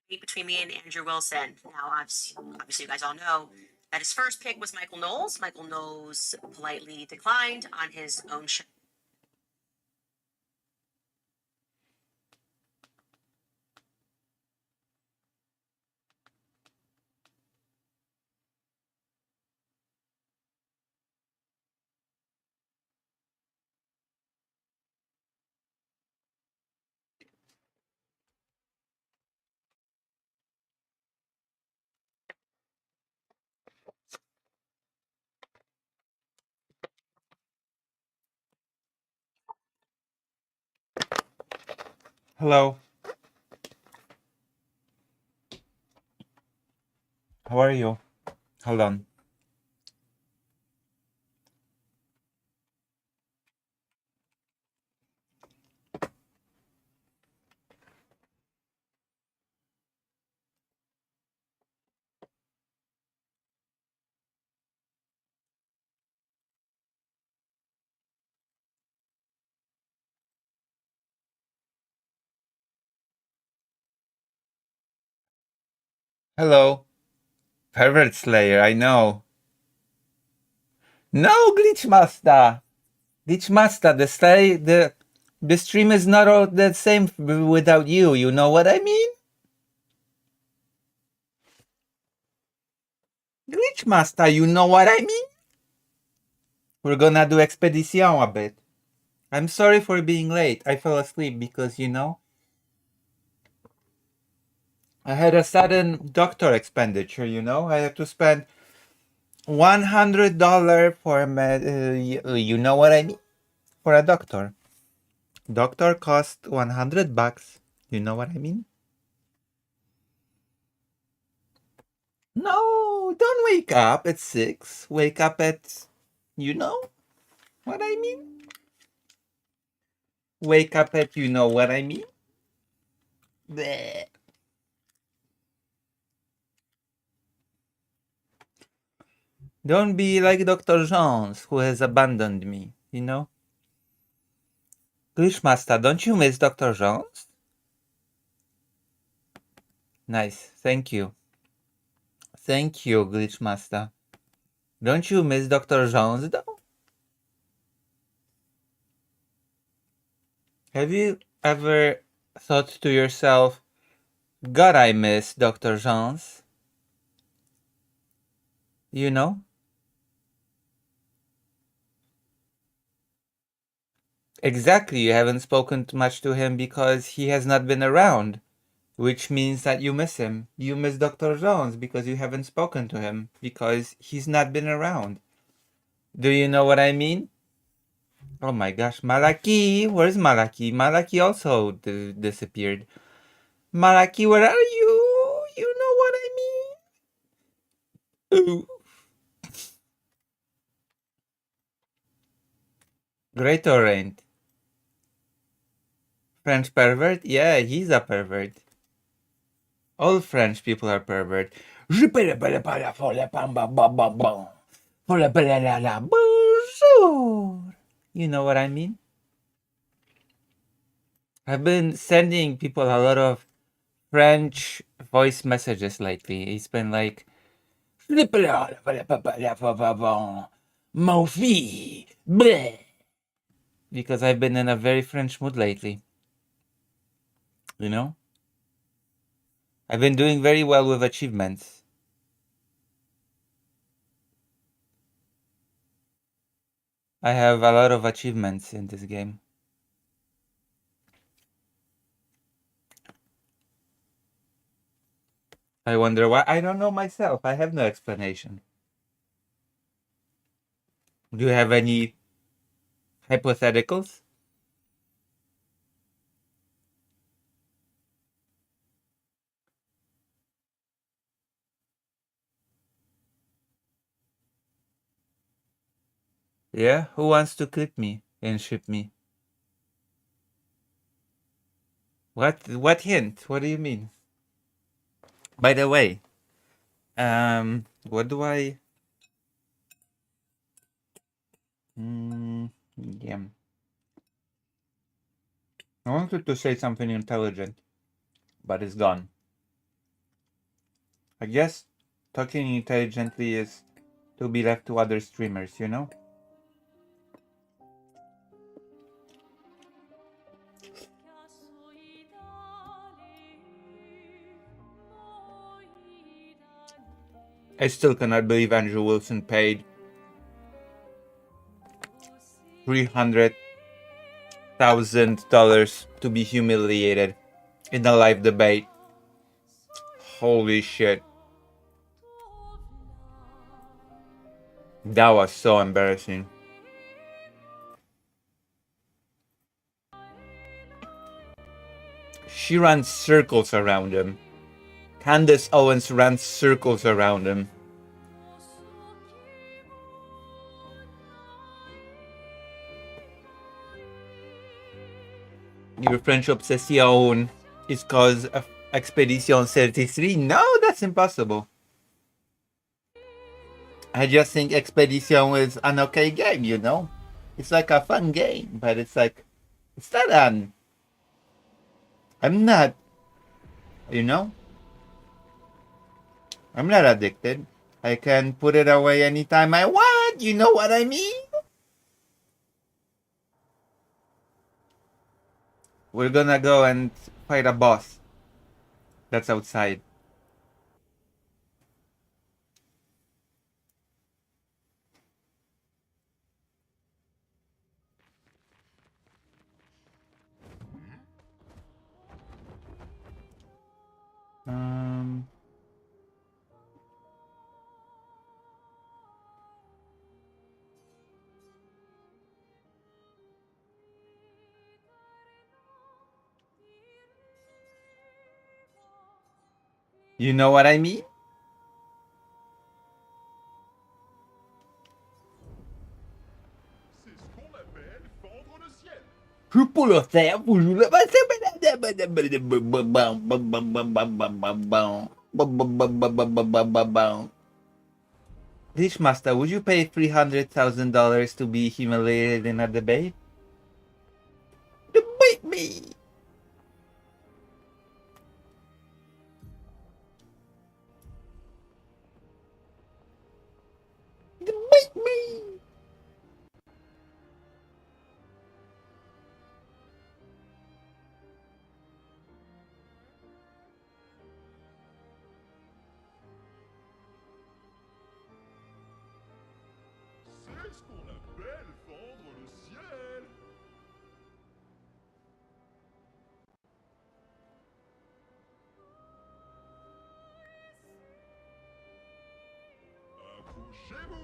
between me and Andrew Wilson. Now, obviously, you guys all know that his first pick was Michael Knowles. Michael Knowles politely declined on his own show. Hello. How are you? Hold on. Hello. Pervert Slayer, I know. No, Glitchmaster. Glitchmaster, the stream is not all the same without you. You know what I mean? Glitchmaster, you know what I mean? We're gonna do Expedition a bit. I'm sorry for being late. I fell asleep because, I had a sudden doctor expenditure, I had to spend $100 for you know what I mean? For a doctor. Doctor cost $100. You know what I mean? No, don't wake up at 6. Wake up at, you know what I mean? Wake up at, you know what I mean? Bleh. Don't be like Dr. Jones, who has abandoned me, Glitchmaster, don't you miss Dr. Jones? Nice, thank you. Thank you, Glitchmaster. Don't you miss Dr. Jones, though? Have you ever thought to yourself, God, I miss Dr. Jones? You know? Exactly, you haven't spoken much to him because he has not been around, which means that you miss him. You miss Dr. Jones because you haven't spoken to him because he's not been around. Do you know what I mean? Oh my gosh, Malaki! Where's Malaki? Malaki also disappeared. Malaki, where are you? You know what I mean? Ooh. Great Torrent. French pervert? Yeah, he's a pervert. All French people are pervert. Bonjour. You know what I mean? I've been sending people a lot of French voice messages lately. It's been like, mon fils, bleh. Because I've been in a very French mood lately. You know? I've been doing very well with achievements. I have a lot of achievements in this game. I wonder why. I don't know myself. I have no explanation. Do you have any hypotheticals? Yeah? Who wants to clip me and ship me? What hint? What do you mean? By the way, what do I yeah. I wanted to say something intelligent, but it's gone. I guess talking intelligently is to be left to other streamers, you know? I still cannot believe Andrew Wilson paid $300,000 to be humiliated in a live debate. Holy shit. That was so embarrassing. She ran circles around him. Candace Owens ran circles around him. Your French obsession is cause of Expedition 33? No, that's impossible. I just think Expedition is an okay game, you know? It's like a fun game, but it's like, it's not an... I'm not, you know? I'm not addicted. I can put it away anytime I want, you know what I mean? We're gonna go and fight a boss that's outside. You know what I mean? Pour le faire, vous jouez le Master, would you pay $300,000 to be humiliated in a debate? Debate me! Debate me! C'est ce qu'on appelle fendre le ciel. Accrochez-vous.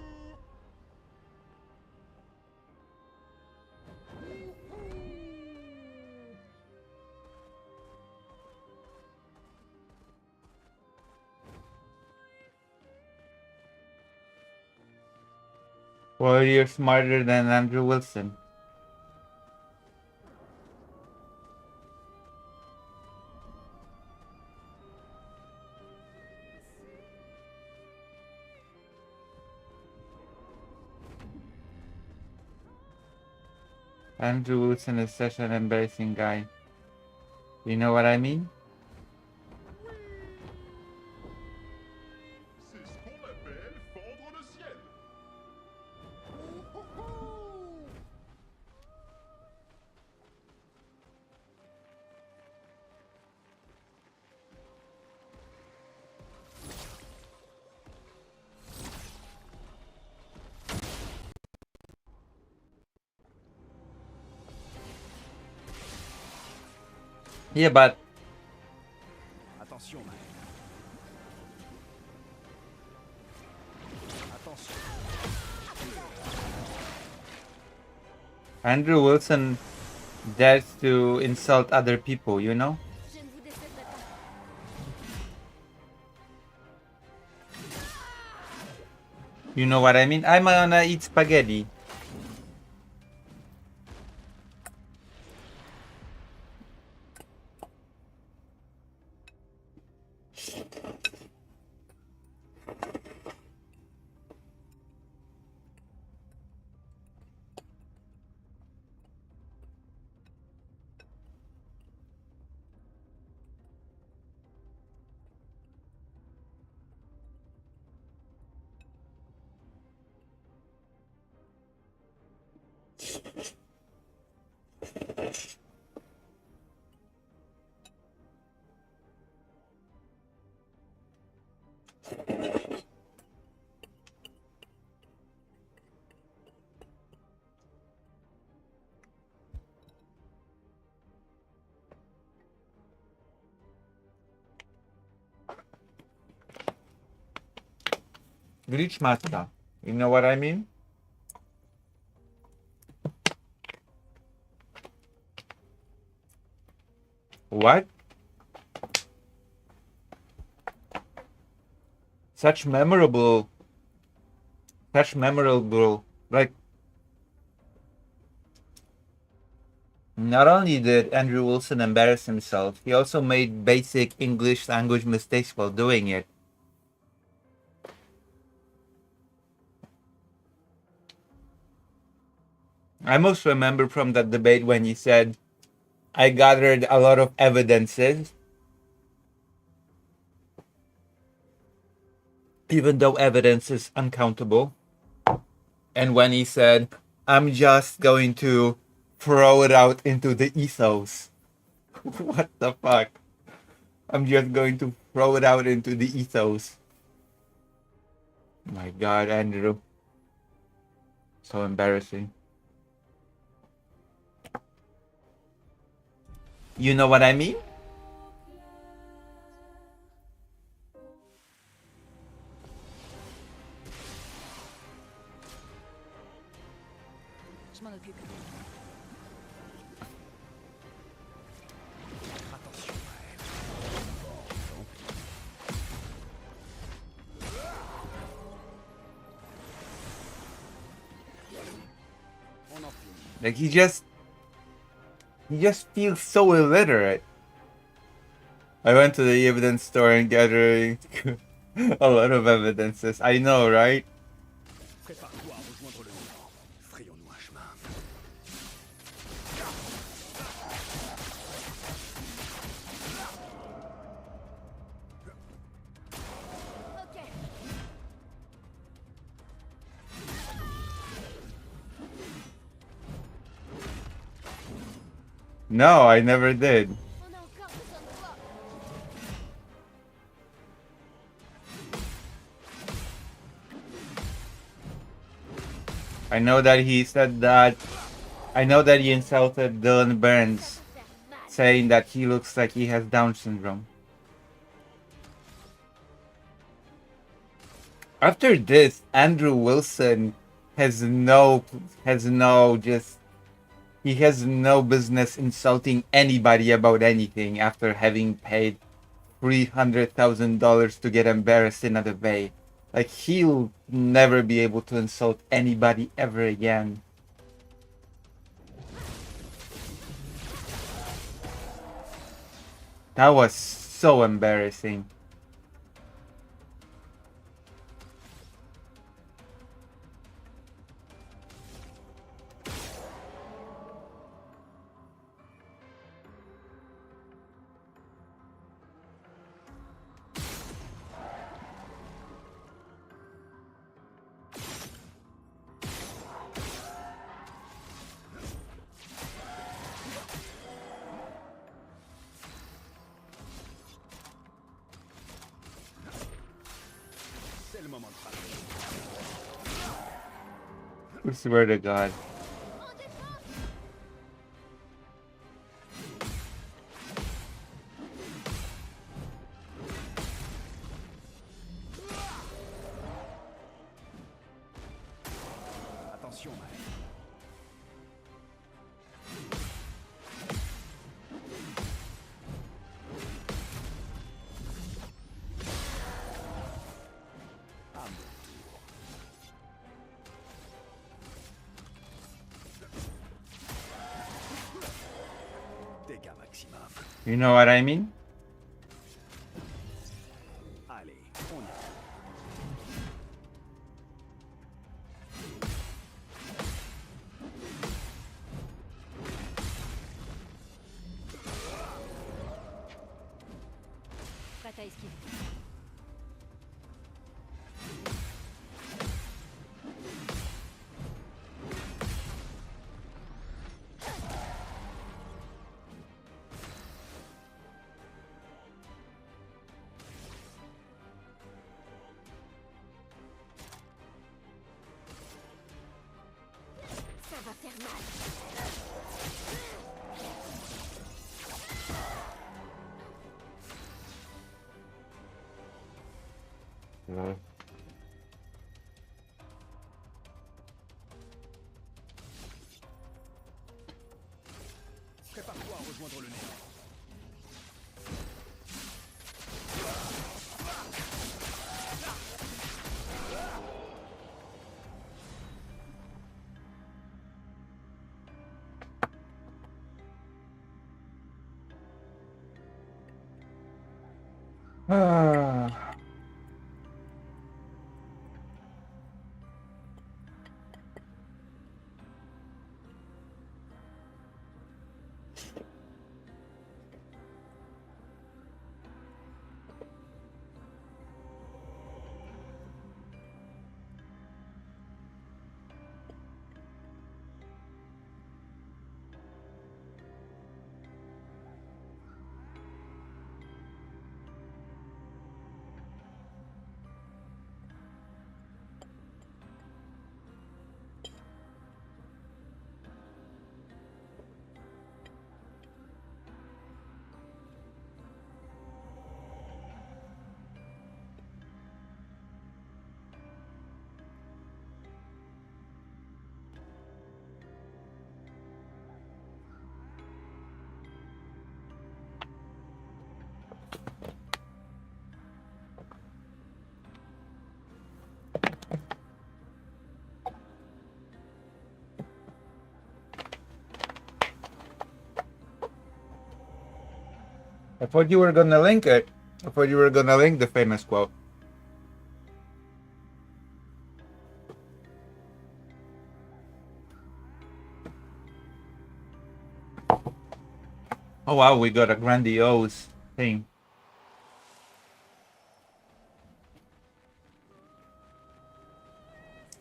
Well, you're smarter than Andrew Wilson. Andrew Wilson is such an embarrassing guy. You know what I mean? C'est ce qu'on appelle fendre le ciel. Yeah, but Attention, Mike. Attention. Andrew Wilson dares to insult other people, you know? Je ne vous décevrai pas. You know what I mean? I'm gonna eat spaghetti. Glitch master. You know what I mean? What? Such memorable, like, not only did Andrew Wilson embarrass himself, he also made basic English language mistakes while doing it. I most remember from that debate when he said, I gathered a lot of evidences, even though evidence is uncountable. And when he said, I'm just going to throw it out into the ethos. What the fuck? I'm just going to throw it out into the ethos. My God, Andrew. So embarrassing. You know what I mean? Je m'en occupe. Attention à elle. On en finit. Like he just feels so illiterate. I went to the evidence store and gathering a lot of evidences. I know, right? Prépare-toi à rejoindre le mur. Frayons-nous un chemin. Ok. No, I never did. On a encore besoin de toi. I know that he said that. I know that he insulted Dylan Burns, Faire mal. saying that he looks like he has Down syndrome. After this, Andrew Wilson has no business insulting anybody about anything after having paid $300,000 to get embarrassed in a debate. Like, he'll never be able to insult anybody ever again. That was so embarrassing. C'est le moment de frapper. I swear to God. Attention, Maël. À mon tour. Dégâts maximum. You know what I mean? Allez, on y va. Prête à esquiver. Ça va faire mal. Prépare-toi à rejoindre le néant. Ah. I thought you were gonna link it. I thought you were gonna link the famous quote. Oh wow, we got a grandiose thing.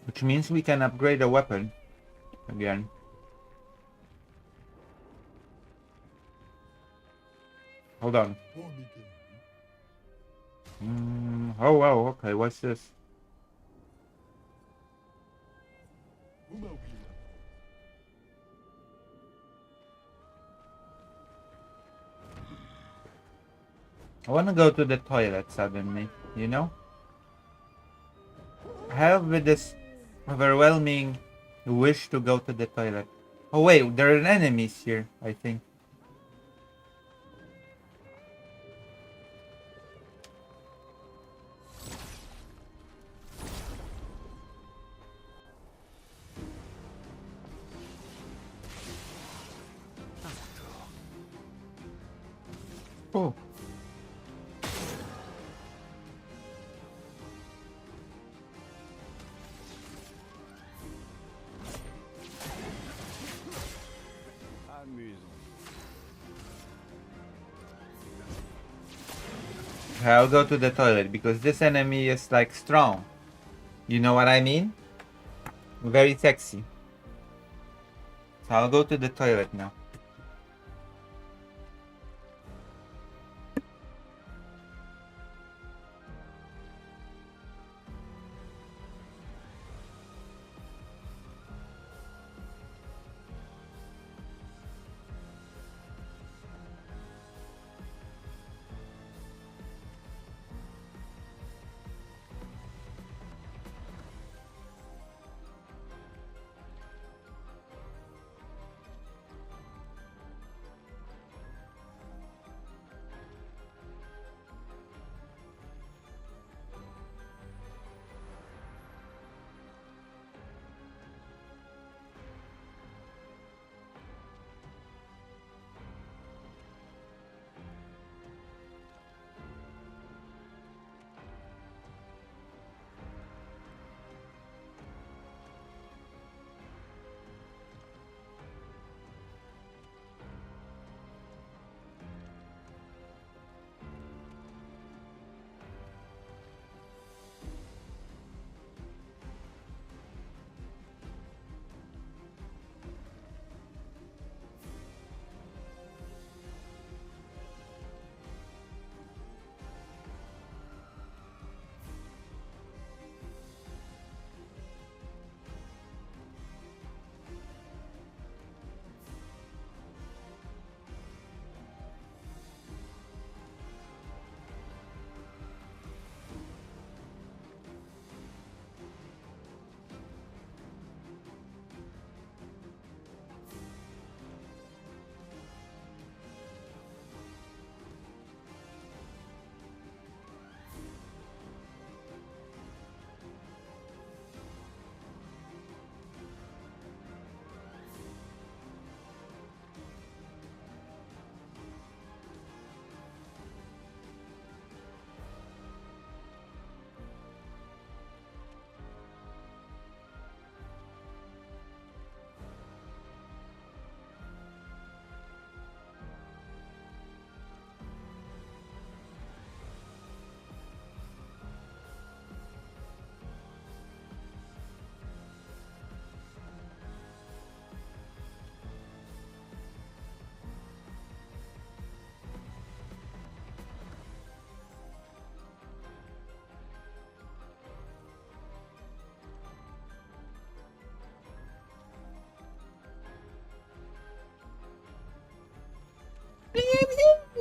Which means we can upgrade a weapon again. Hold on. Oh wow, okay, what's this? I wanna go to the toilet suddenly, you know? I have with this overwhelming wish to go to the toilet. Oh wait, there are enemies here, I think. Oh. Amusant. I'll go to the toilet because this enemy is like strong. You know what I mean? Very sexy. So I'll go to the toilet now.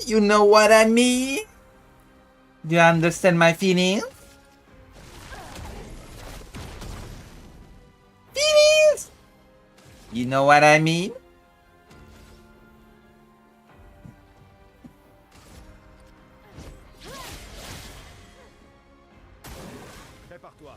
You know what I mean? Do you understand my feelings? Feelings! You know what I mean? Prépare-toi.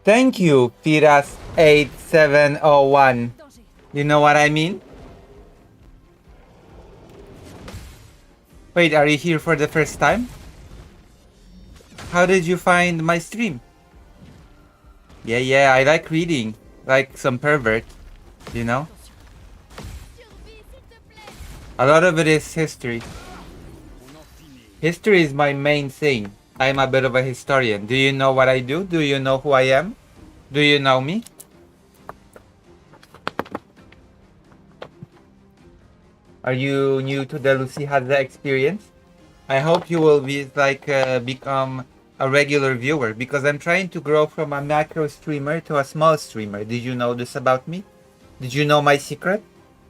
Thank you, Firas8701. Danger. You know what I mean? Wait, are you here for the first time? How did you find my stream? Yeah, I like reading. Like some pervert, you know? Survie, s'il te plaît. A lot of it is history. On en finit. History is my main thing. I'm a bit of a historian. Do you know what I do? Do you know who I am? Do you know me? Are you new to the Lucy Hadza experience? I hope you will be become a regular viewer because I'm trying to grow from a macro streamer to a small streamer. Did you know this about me? Did you know my secret?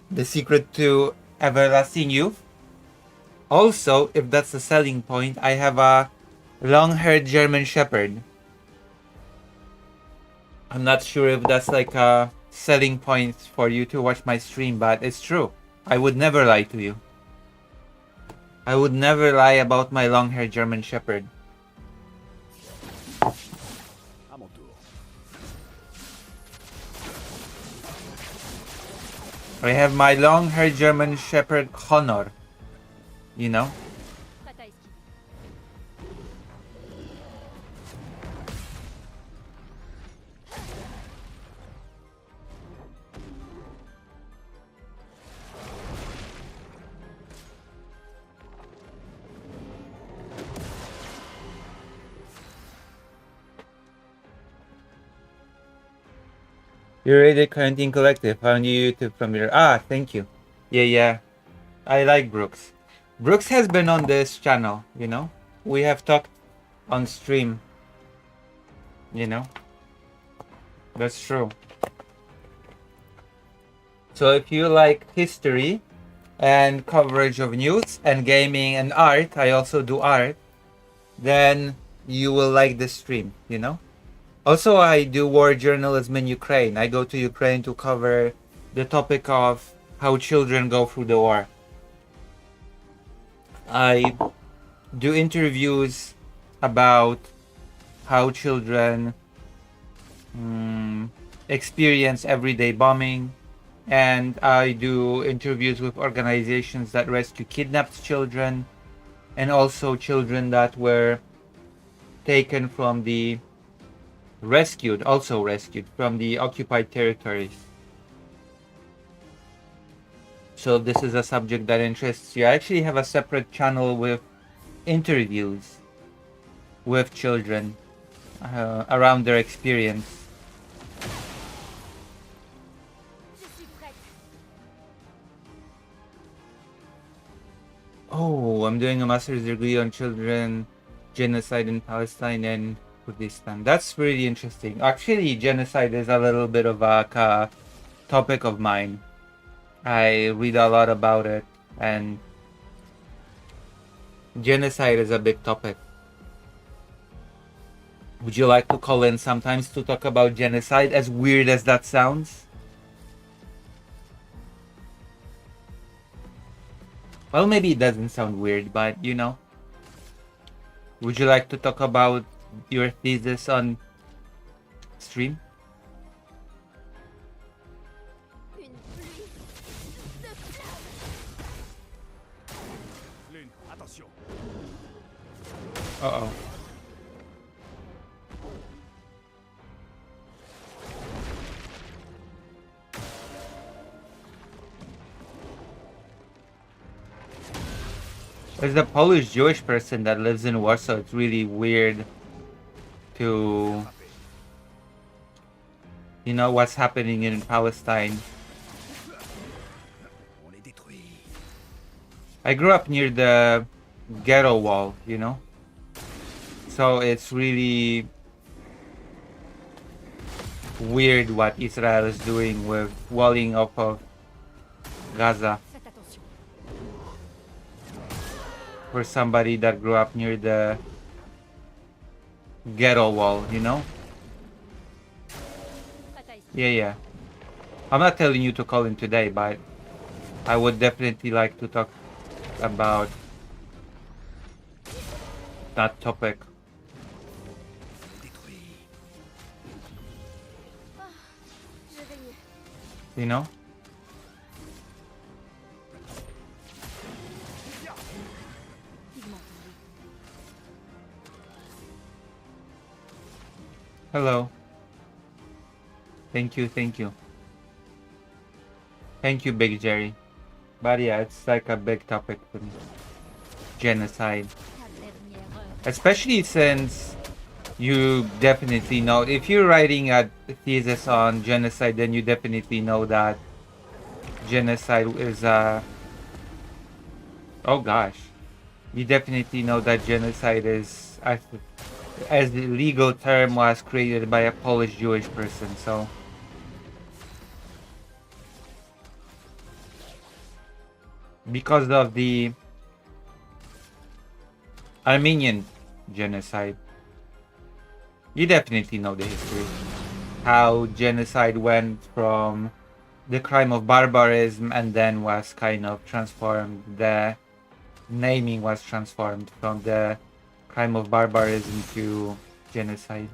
The secret to everlasting youth? Also, if that's a selling point, I have a long-haired German Shepherd. I'm not sure if that's like a selling point for you to watch my stream, but it's true. I would never lie to you. I would never lie about my long-haired German Shepherd. À mon tour. I have my long-haired German Shepherd Honor. You know? Prête à esquiver. You're really Quarantine Collective. Found you YouTube from your... Ah, thank you. Yeah. I like Brooks. Brooks has been on this channel, you know? We have talked on stream. You know? That's true. So if you like history and coverage of news and gaming and art, I also do art, then you will like this stream, you know? Also, I do war journalism in Ukraine. I go to Ukraine to cover the topic of how children go through the war. I do interviews about how children experience everyday bombing, and I do interviews with organizations that rescue kidnapped children and also children that were taken from the rescued from the occupied territories. So if this is a subject that interests you, I actually have a separate channel with interviews with children around their experience. Je suis prête. Oh, I'm doing a master's degree on children genocide in Palestine and Kurdistan. That's really interesting. Actually, genocide is a little bit of a topic of mine. I read a lot about it, and genocide is a big topic. Would you like to call in sometimes to talk about genocide, as weird as that sounds? Well, maybe it doesn't sound weird, but you know. Would you like to talk about your thesis on stream? Une pluie de flammes. Lune, attention. Uh-oh. As a Polish Jewish person that lives in Warsaw, it's really weird to, you know, what's happening in Palestine. On les détruit. I grew up near the ghetto wall, you know? So it's really weird what Israel is doing with walling off of Gaza. Faites attention. For somebody that grew up near the ghetto wall, you know? Prête à esquiver. Yeah. I'm not telling you to call him today, but I would definitely like to talk about that topic, Détruit. Je vais mieux. you know? Pigment. Hello. Thank you. Thank you, Big Jerry. But yeah, it's like a big topic for me. Genocide. Ta dernière heure. Especially since you definitely know, if you're writing a thesis on genocide, then you definitely know that genocide is oh gosh. You definitely know that genocide is, as the legal term, was created by a Polish Jewish person, so because of the Armenian genocide. You definitely know the history. How genocide went from the crime of barbarism and then was kind of transformed. The naming was transformed from the crime of barbarism to genocide.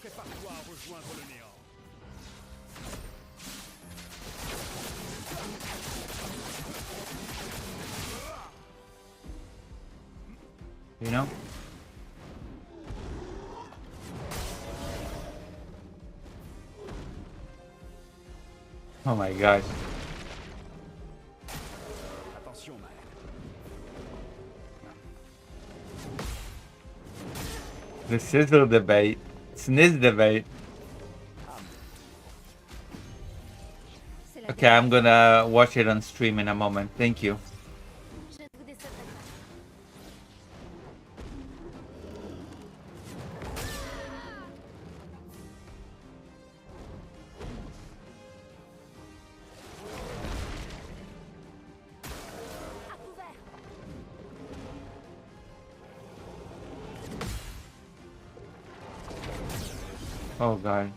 Prépare-toi à rejoindre le néant. You know? Oh my gosh. Attention, Maël. The sizzle debate. Sniz debate. C'est la Okay, I'm gonna watch it on stream in a moment. Thank you. Je ne vous décevrai pas. À couvert. Oh god.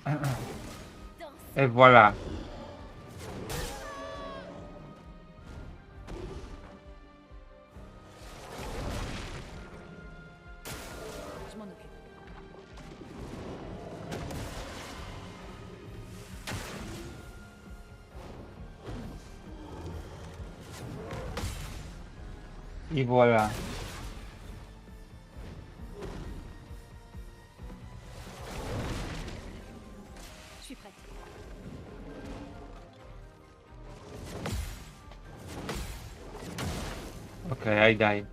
Voilà. Danse. Et voilà. Je m'en occupe. Et voilà. Je suis prête. Okay, I died.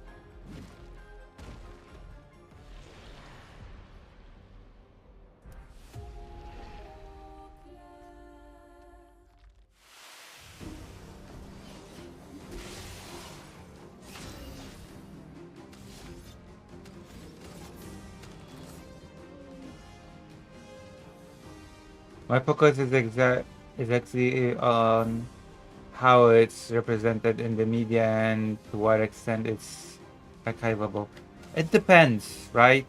My focus is actually on how it's represented in the media and to what extent it's archivable. It depends, right?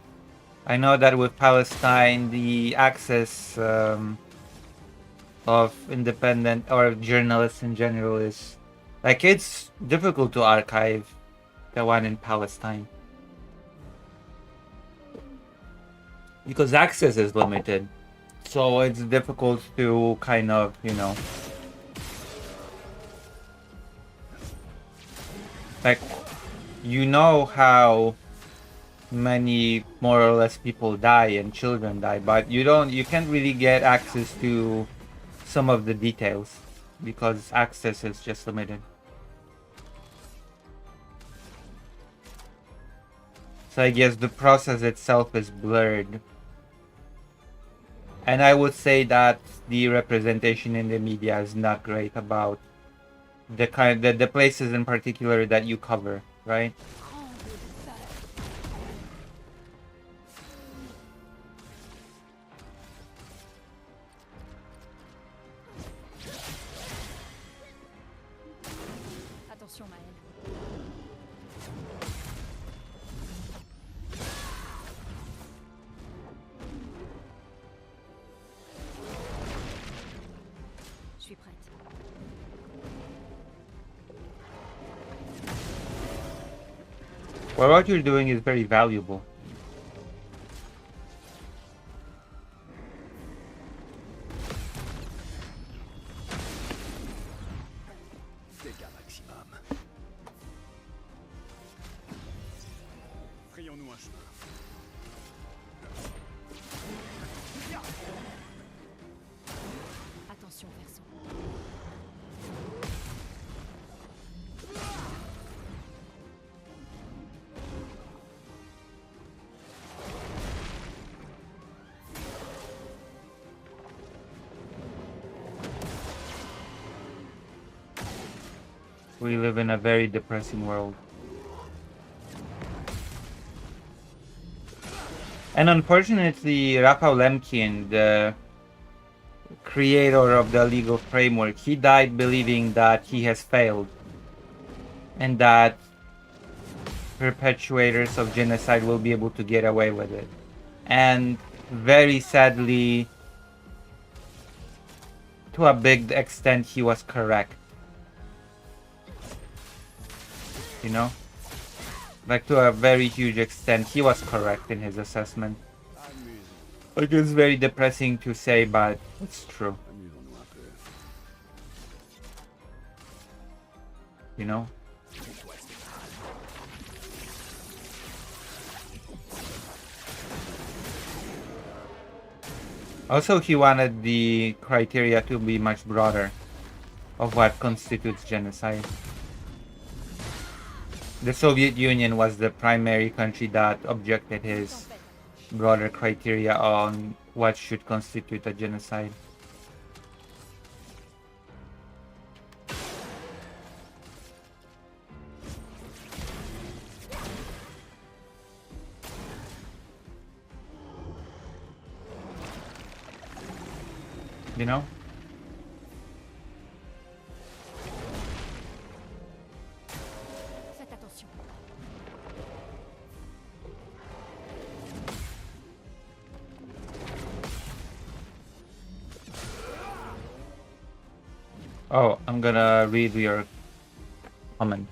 I know that with Palestine, the access of independent or journalists in general is like it's difficult to archive the one in Palestine because access is limited. So it's difficult to kind of, you know, like, you know how many more or less people die and children die, but you can't really get access to some of the details because access is just limited. So I guess the process itself is blurred. And I would say that the representation in the media is not great about the places in particular that you cover, right? Tremble de peur. Attention, Maëlle. Je suis prête. Well, what you're doing is very valuable. Dégâts maximum. Frayons-nous un chemin. Attention, perso. We live in a very depressing world. And unfortunately, Raphael Lemkin, the creator of the legal framework, he died believing that he has failed and that perpetuators of genocide will be able to get away with it. And very sadly, to a big extent, he was correct. You know? Like, to a very huge extent, he was correct in his assessment. Amusons. Like, it's very depressing to say, but it's true. Amusons-nous un peu. You know? Also, he wanted the criteria to be much broader of what constitutes genocide. The Soviet Union was the primary country that objected his broader criteria on what should constitute a genocide. You know? Faites attention. Oh, I'm gonna read your comment.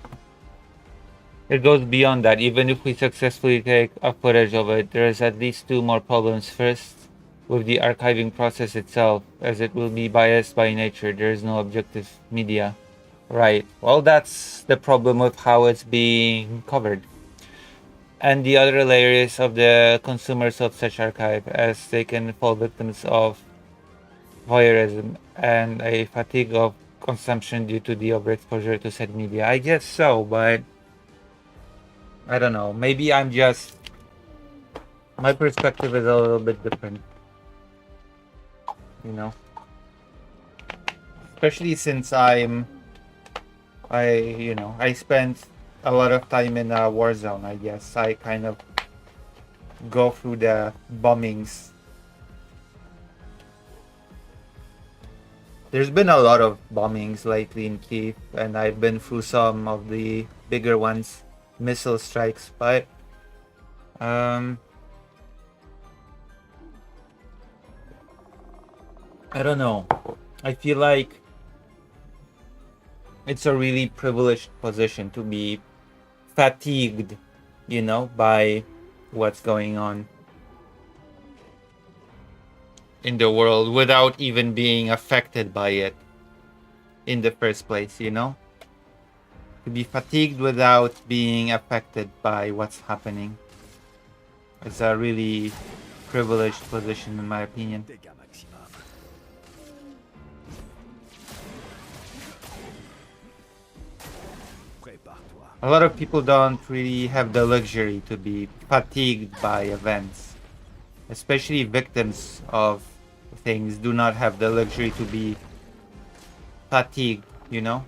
It goes beyond that. Even if we successfully take a footage of it, there's at least two more problems. First, with the archiving process itself, as it will be biased by nature. There is no objective media. Right. Well, that's the problem with how it's being covered. And the other layer is of the consumers of such archive, as they can fall victims of voyeurism and a fatigue of consumption due to the overexposure to said media. I guess so, but I don't know. Maybe I'm just... my perspective is a little bit different. You know? Especially since I spent a lot of time in a war zone, I guess. I kind of go through the bombings. There's been a lot of bombings lately in Kyiv, and I've been through some of the bigger ones, missile strikes, but I don't know. I feel like it's a really privileged position to be fatigued, you know, by what's going on in the world without even being affected by it in the first place, you know? To be fatigued without being affected by what's happening is a really privileged position, in my opinion. Dégâts maximum. Prépare-toi. A lot of people don't really have the luxury to be fatigued by events, especially victims of things do not have the luxury to be fatigued, you know?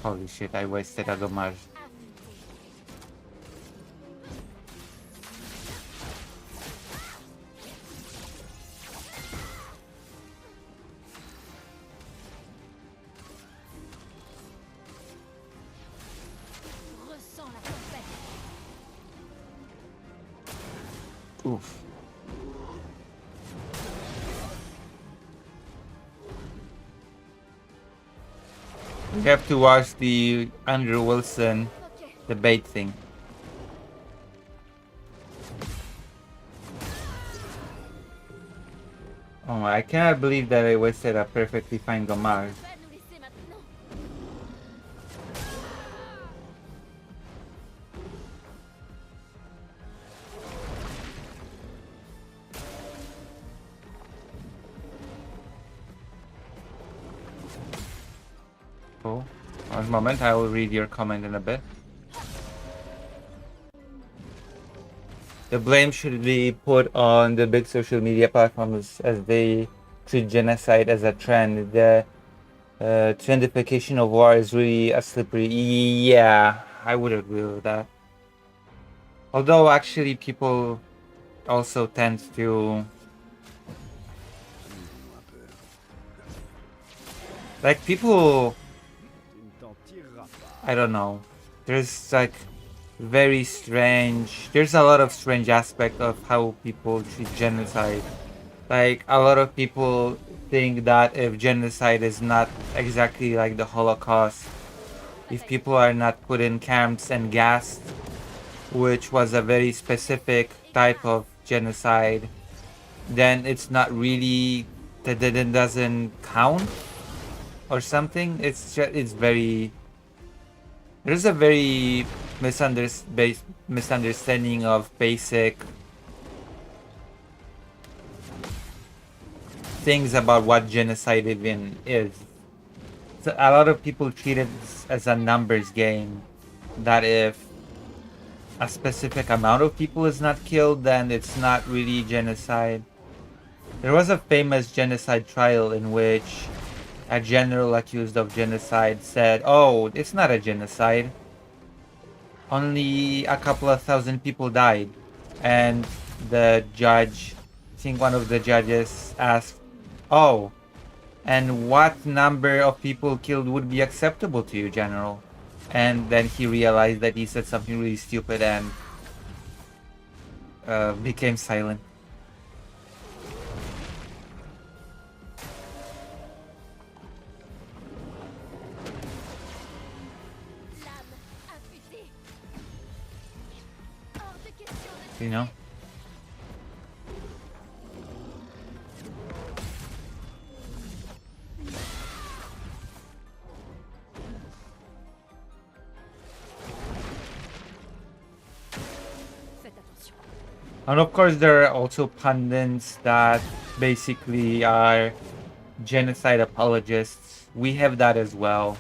Holy shit, I wasted a Gommage. Ressens la tempête. Oof. We have to watch the Andrew Wilson Ok. debate thing. Oh, I cannot believe that I wasted a perfectly fine Gommage. Va nous laisser maintenant. Oh, one moment, I will read your comment in a bit. The blame should be put on the big social media platforms as they treat genocide as a trend. The trendification of war is really a slippery. Yeah, I would agree with that. Although actually people also tend to like people. Tu ne t'en tireras pas. I don't know. There's like very strange. There's a lot of strange aspect of how people treat genocide. Like a lot of people think that if genocide is not exactly like the Holocaust, if people are not put in camps and gassed, which was a very specific type of genocide, then it's not really that it doesn't count or something. It's just it's very there's a very misunderstanding of basic things about what genocide even is. So a lot of people treat it as a numbers game, that if a specific amount of people is not killed, then it's not really genocide. There was a famous genocide trial in which a general accused of genocide said, "Oh, it's not a genocide. Only a couple of thousand people died." And the judge, I think one of the judges asked, "Oh, and what number of people killed would be acceptable to you, General?" And then he realized that he said something really stupid and became silent. L'âme affûtée. Hors de question de You know? Faites attention. And of course, there are also pundits that basically are genocide apologists. We have that as well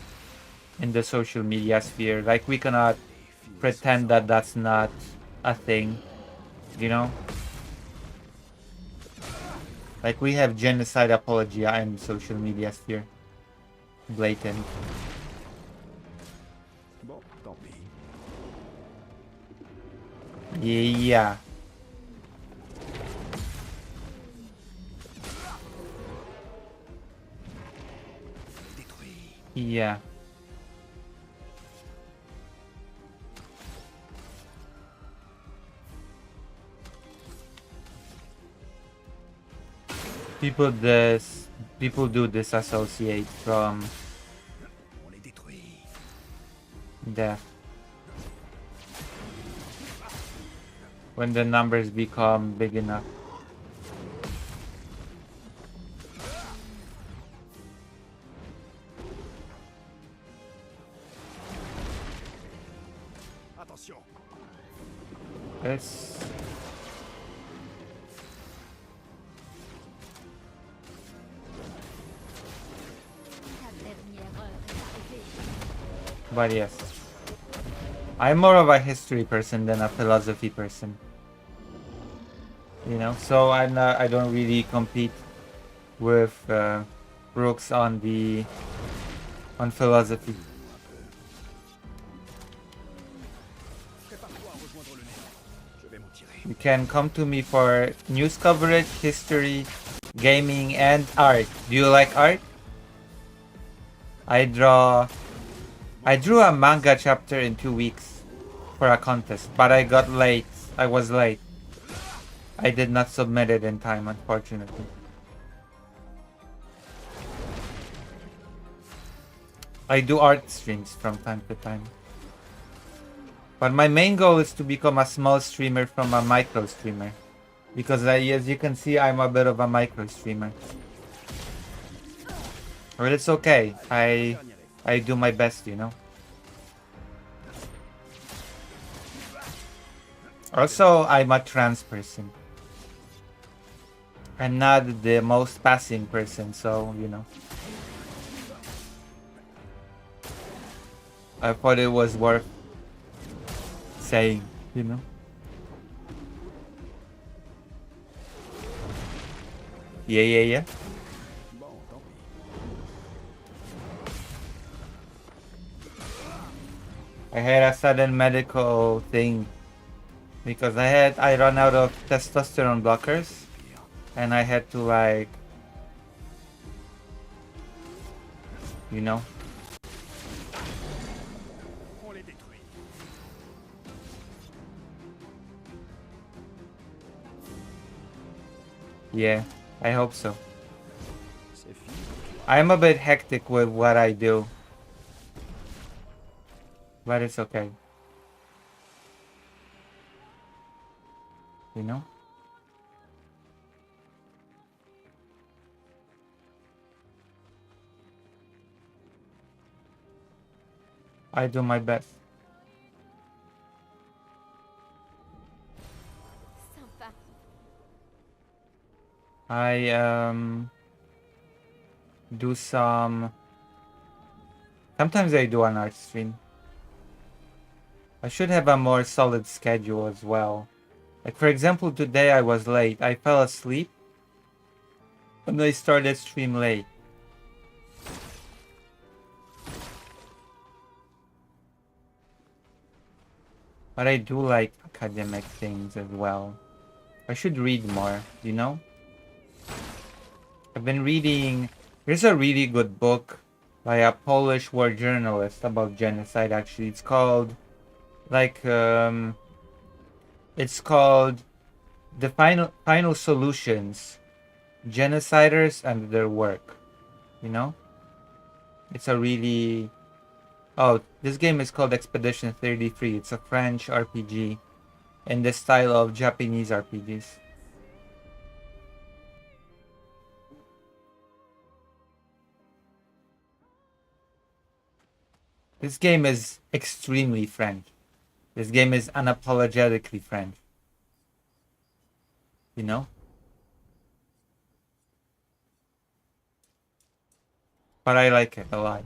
in the social media sphere. Like, we cannot pretend that that's not a thing, you know? Like, we have genocide apologia in social media sphere. Blatant. Bon, tant pis. Yeah. Détruit. Yeah. People do disassociate from On les détruit. death when the numbers become big enough. Attention. It's But yes. I'm more of a history person than a philosophy person. You know, so I don't really compete with Brooks on philosophy. Prépare-toi à rejoindre le néant. Je vais m'en tirer. You can come to me for news coverage, history, gaming, and art. Do you like art? I drew a manga chapter in 2 weeks for a contest, but I got late. I was late. I did not submit it in time, unfortunately. I do art streams from time to time. But my main goal is to become a small streamer from a micro streamer. Because as you can see, I'm a bit of a micro streamer. But it's okay. I do my best, you know. Also, I'm a trans person. I'm not the most passing person, so, you know. I thought it was worth saying, you know. Yeah. Bon, tant pis. I had a sudden medical thing because I run out of testosterone blockers and I had to, like, you know. On les détruit. Yeah, I hope so. C'est fini. I'm a bit hectic with what I do, but it's okay. You know? I do my best. Sympa. I do some. Sometimes I do an art stream. I should have a more solid schedule as well. Like, for example, today I was late. I fell asleep and I started stream late. But I do like academic things as well. I should read more, you know? I've been reading. There's a really good book by a Polish war journalist about genocide, actually. It's called, like, it's called The Final Solutions, Genociders and Their Work. You know? It's a really... Oh, this game is called Expedition 33. It's a French RPG in the style of Japanese RPGs. This game is extremely French. This game is unapologetically French. You know? But I like it a lot.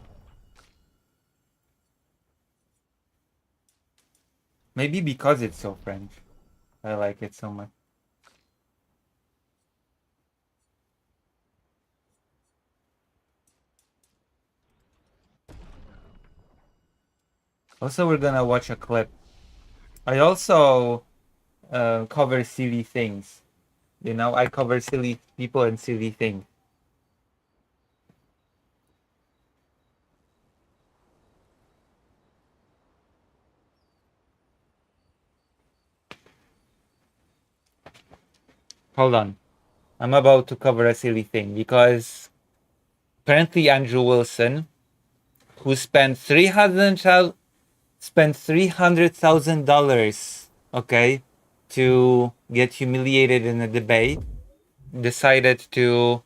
Maybe because it's so French. I like it so much. Also, we're gonna watch a clip. I also cover silly things. You know, I cover silly people and silly things. Hold on. I'm about to cover a silly thing because apparently Andrew Wilson, who spent $300,000, okay, to get humiliated in a debate, decided to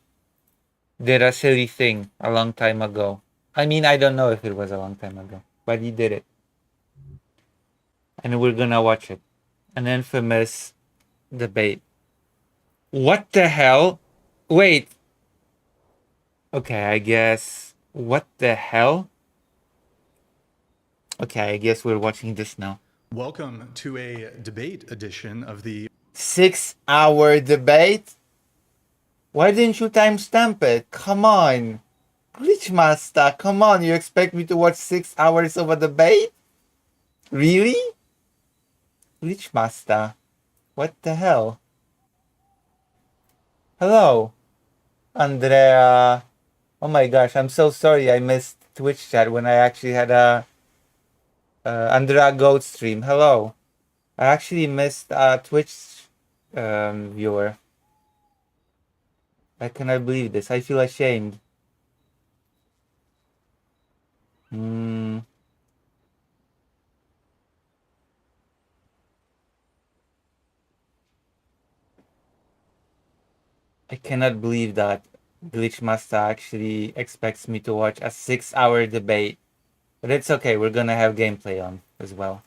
did a silly thing a long time ago. I mean, I don't know if it was a long time ago, but he did it. And we're gonna watch it. An infamous debate. What the hell? Wait. Okay, I guess. What the hell? Okay, I guess we're watching this now. Welcome to a debate edition of the 6-hour debate? Why didn't you timestamp it? Come on. Glitchmaster, come on. You expect me to watch 6 hours of a debate? Really? Glitchmaster. What the hell? Hello, Andrea. Oh my gosh, I'm so sorry I missed Twitch chat when I actually had a Andrea Goat stream. Hello. I actually missed a Twitch viewer. I cannot believe this. I feel ashamed. I cannot believe that Glitchmaster actually expects me to watch a 6-hour debate. But it's okay, we're gonna have gameplay on as well.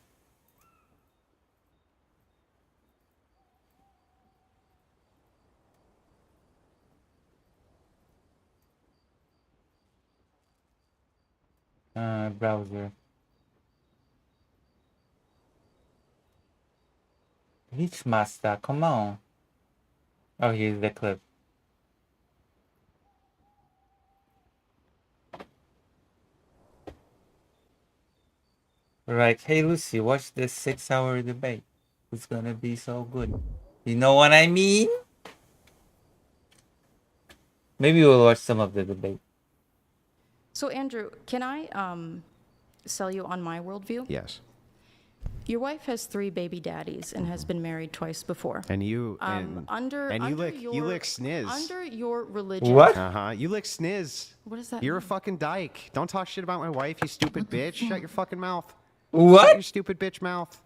Browser. Glitchmaster, come on. Oh, here's the clip. Right, hey Lucy, watch this 6-hour debate. It's gonna be so good. You know what I mean? Maybe we'll watch some of the debate. So Andrew, can I sell you on my worldview? Yes. Your wife has 3 baby daddies and has been married twice before. And you Under you lick your sniz. under your religion. What? You lick sniz. What does that You're a mean? fucking dyke. Don't talk shit about my wife, you stupid bitch. Shut your fucking mouth. Shut What? your stupid bitch mouth.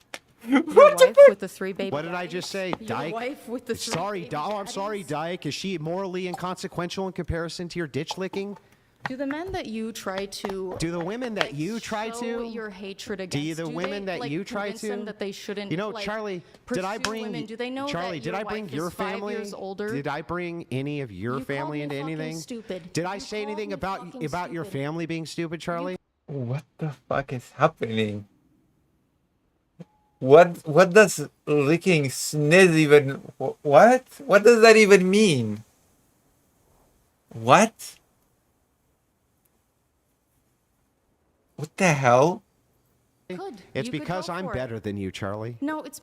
Your wife with the 3 baby What did I just say? daddies? Your Dyke? wife with the 3 Sorry, baby I'm sorry, daddies? dyke. Is she morally inconsequential in comparison to your ditch licking? Do the men that you try to Do the women that you try show to? your hatred against? Do you the they, women that like, you try convince them to? that they shouldn't? You know, like, Charlie, did I pursue bring women? Do they know Charlie, that did your I bring wife your is 5 family? years older? Did I bring any of your You called family me into fucking anything? stupid. Did I You say called anything me about fucking your stupid. family being stupid, Charlie? What the fuck is happening? What does licking sniz even what? What does that even mean? What? What the hell? Could. It's You could because go I'm for it. better than you, Charlie. No, it's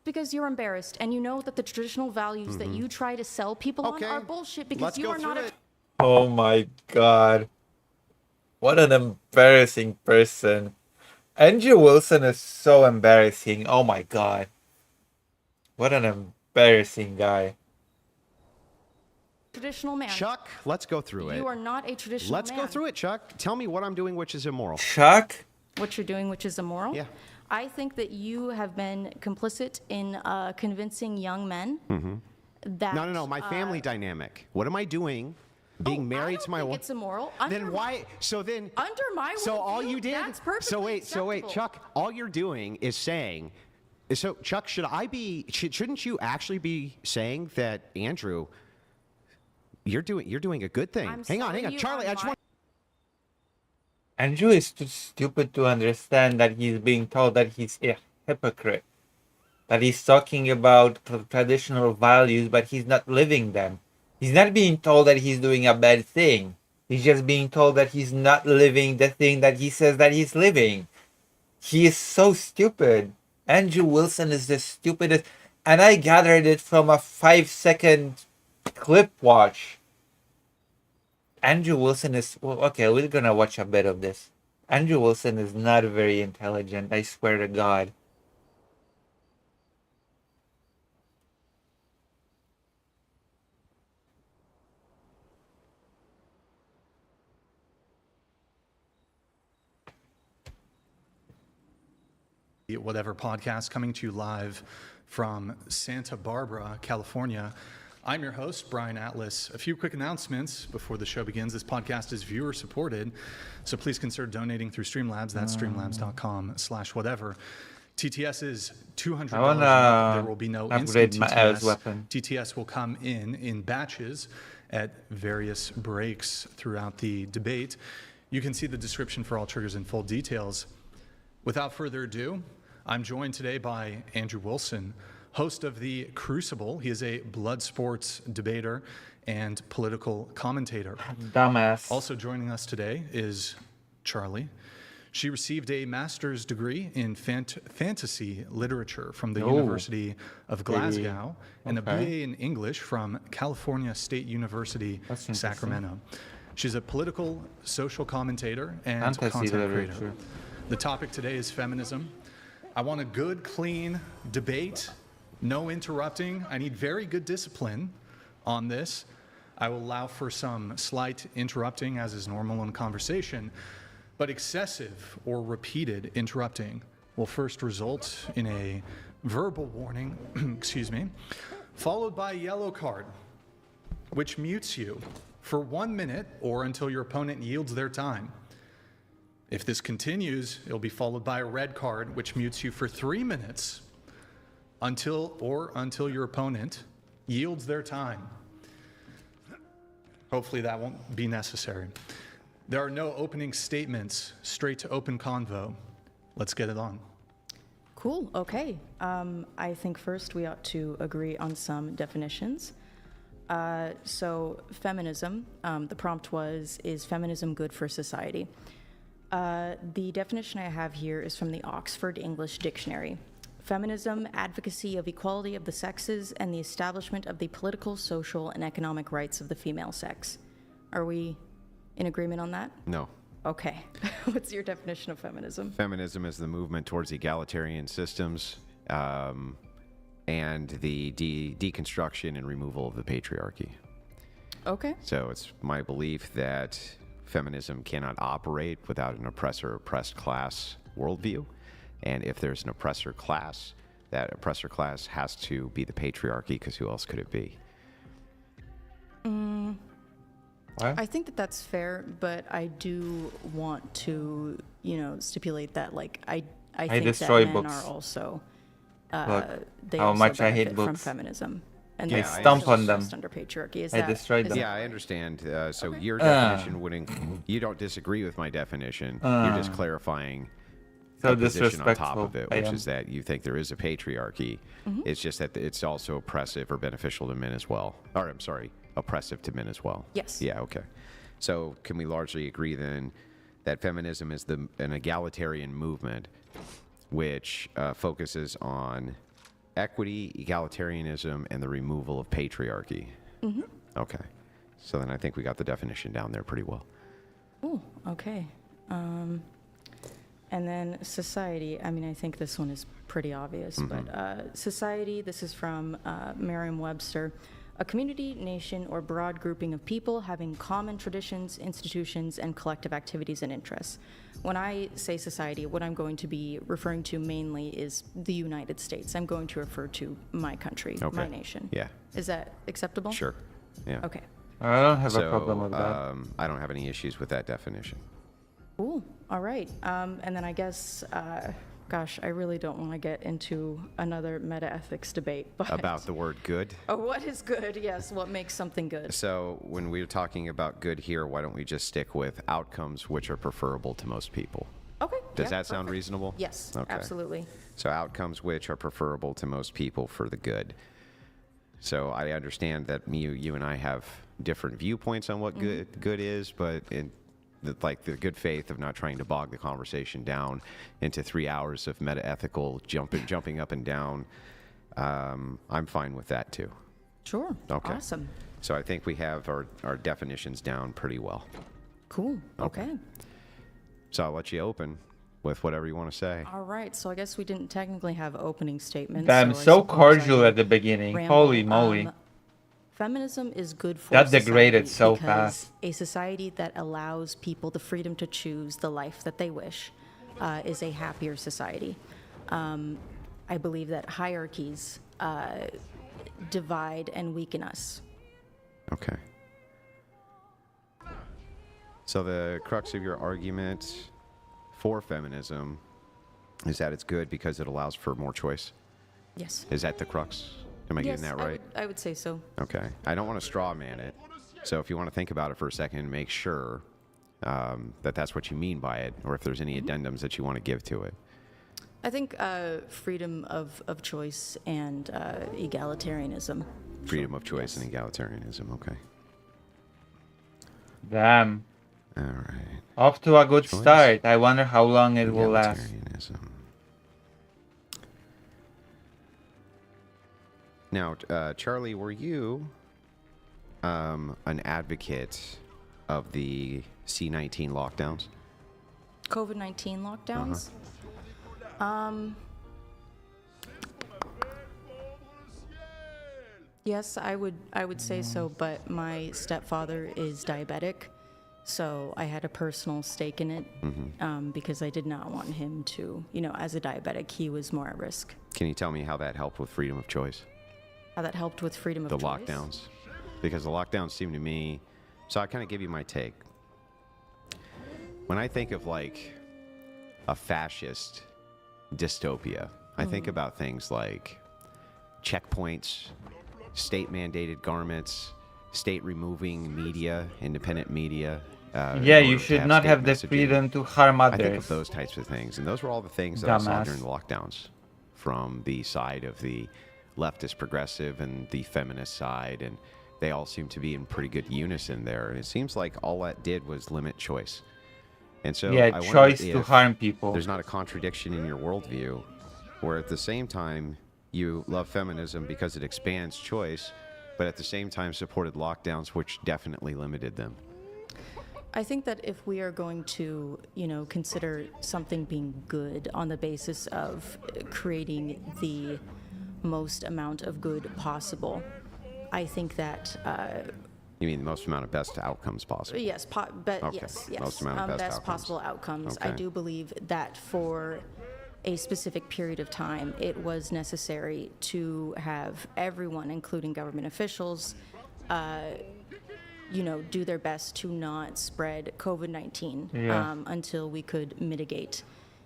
because you're embarrassed and you know that the traditional values that you try to sell people Okay. on are bullshit because Let's you go are not through a it. Oh my god. What an embarrassing person. Andrew Wilson is so embarrassing. Oh my god. What an embarrassing guy. traditional man. Chuck, let's go through it. You are not a traditional Let's man. go through it, Chuck. Tell me what I'm doing which is immoral. Chuck? What you're doing, which is immoral. Yeah. I think that you have been complicit in convincing young men that. No, my family dynamic. What am I doing? Being married to my I don't wife. think it's immoral. Then why? So then. Under my So all worldview, you did. that's perfectly So wait, acceptable. Chuck. All you're doing is saying. So Chuck, shouldn't you actually be saying that Andrew? You're doing a good thing. I'm Hang on, selling you Charlie. on I just my- want. Andrew is too stupid to understand that he's being told that he's a hypocrite. That he's talking about traditional values, but he's not living them. He's not being told that he's doing a bad thing. He's just being told that he's not living the thing that he says that he's living. He is so stupid. Andrew Wilson is the stupidest. And I gathered it from a 5-second clip watch. Andrew Wilson is... Well, okay, we're gonna watch a bit of this. Andrew Wilson is not very intelligent, I swear to God. Whatever podcast coming to you live from Santa Barbara, California. I'm your host, Brian Atlas. A few quick announcements before the show begins. This podcast is viewer supported, so please consider donating through Streamlabs. That's streamlabs.com/whatever. TTS is $200. I wanna There will be no upgrade instant my TTS. A's weapon. TTS will come in batches at various breaks throughout the debate. You can see the description for all triggers and full details. Without further ado, I'm joined today by Andrew Wilson, host of The Crucible. He is a blood sports debater and political commentator. Dumbass. Also joining us today is Charlie. She received a master's degree in fantasy literature from the University of Glasgow and a BA in English from California State University, Sacramento. She's a political, social commentator and Fantasy content literature. creator. The topic today is feminism. I want a good, clean debate, no interrupting. I need very good discipline on this. I will allow for some slight interrupting, as is normal in conversation, but excessive or repeated interrupting will first result in a verbal warning, excuse me, followed by a yellow card, which mutes you for 1 minute or until your opponent yields their time. If this continues, it'll be followed by a red card, which mutes you for 3 minutes until your opponent yields their time. Hopefully that won't be necessary. There are no opening statements, straight to open convo. Let's get it on. Cool. Okay. I think first we ought to agree on some definitions. So feminism, the prompt was, is feminism good for society? The definition I have here is from the Oxford English Dictionary. Feminism, advocacy of equality of the sexes and the establishment of the political, social, and economic rights of the female sex. Are we in agreement on that? No. Okay. What's your definition of feminism? Feminism is the movement towards egalitarian systems and the deconstruction and removal of the patriarchy. Okay. So it's my belief that feminism cannot operate without an oppressor-oppressed class worldview. And if there's an oppressor class, that oppressor class has to be the patriarchy, because who else could it be? What? I think that that's fair, but I do want to, stipulate that, I think destroy that men books. are also, Look, they how also much I hate benefit from books. feminism. And Yeah, they're I stomp also on them. just under patriarchy. Is I that, destroyed is them. that- Yeah, I understand. So your definition wouldn't. You don't disagree with my definition. You're just clarifying So a position on top disrespectful. of it, I which am. is that you think there is a patriarchy. It's just that it's also oppressive or beneficial to men as well. Or I'm sorry, oppressive to men as well. Yes. Yeah. Okay. So can we largely agree then that feminism is an egalitarian movement which focuses on equity, egalitarianism, and the removal of patriarchy? Okay. So then I think we got the definition down there pretty well. Ooh, okay. And then society, I think this one is pretty obvious, but society, this is from Merriam-Webster. A community, nation, or broad grouping of people having common traditions, institutions, and collective activities and interests. When I say society, what I'm going to be referring to mainly is the United States. I'm going to refer to my country, my nation. Yeah. Is that acceptable? Sure. Yeah. Okay. I don't have So a problem with that. I don't have any issues with that definition. Ooh, all right. And then I guess, gosh, I really don't want to get into another meta-ethics debate. But About the word good. Oh, what is good? Yes, what makes something good? So when we're talking about good here, why don't we just stick with outcomes which are preferable to most people? Okay. Does yeah, that sound perfect. reasonable? Yes, Okay. absolutely. So outcomes which are preferable to most people for the good. So I understand that you and I have different viewpoints on what good is, but in the good faith of not trying to bog the conversation down into 3 hours of meta-ethical jumping up and down, I'm fine with that too. Sure. Okay. Awesome. So I think we have our definitions down pretty well. Cool. Okay. So I'll let you open with whatever you want to say. All right. So I guess we didn't technically have opening statements. Damn, I so suppose I cordial can at the beginning. ramble. Holy moly. Feminism is good for That degraded society so because fast. a society that allows people the freedom to choose the life that they wish is a happier society. I believe that hierarchies divide and weaken us. Okay. So the crux of your argument for feminism is that it's good because it allows for more choice. Yes. Is that the crux? Am I Yes, getting that right? I would say so. Okay. I don't want to straw man it. So if you want to think about it for a second and make sure, that's what you mean by it, or if there's any addendums that you want to give to it. I think freedom of choice and egalitarianism. Freedom of choice and egalitarianism. Okay. Damn. All right. Off to a good Choice. start. I wonder how long it will last. Egalitarianism. Now, Charlie, were you an advocate of the C-19 lockdowns? COVID-19 lockdowns. Yes, I would say so, but my stepfather is diabetic, so I had a personal stake in it because I did not want him to, as a diabetic, he was more at risk. Can you tell me how that helped with freedom of choice? How that helped with freedom of The choice. lockdowns? Because the lockdowns seem to me... So I kind of give you my take. When I think of like a fascist dystopia, I think about things like checkpoints, state mandated garments, state removing media, independent media. in Yeah, order you to should not state have the messaging. freedom to harm I think of others. those types of things, and those were all the things that I saw Dumbass. during the lockdowns from the side of the leftist progressive and the feminist side, and they all seem to be in pretty good unison there. And it seems like all that did was limit choice. And so Yeah, I wonder choice to if harm people. there's not a contradiction in your worldview, where at the same time you love feminism because it expands choice, but at the same time supported lockdowns, which definitely limited them. I think that if we are going to, consider something being good on the basis of creating the most amount of good possible, I think that You mean the most amount of best outcomes possible? yes, Okay. yes, Most amount of best outcomes. possible outcomes. I Okay. do believe that for a specific period of time, it was necessary to have everyone, including government officials, do their best to not spread COVID-19 Yeah. until we could mitigate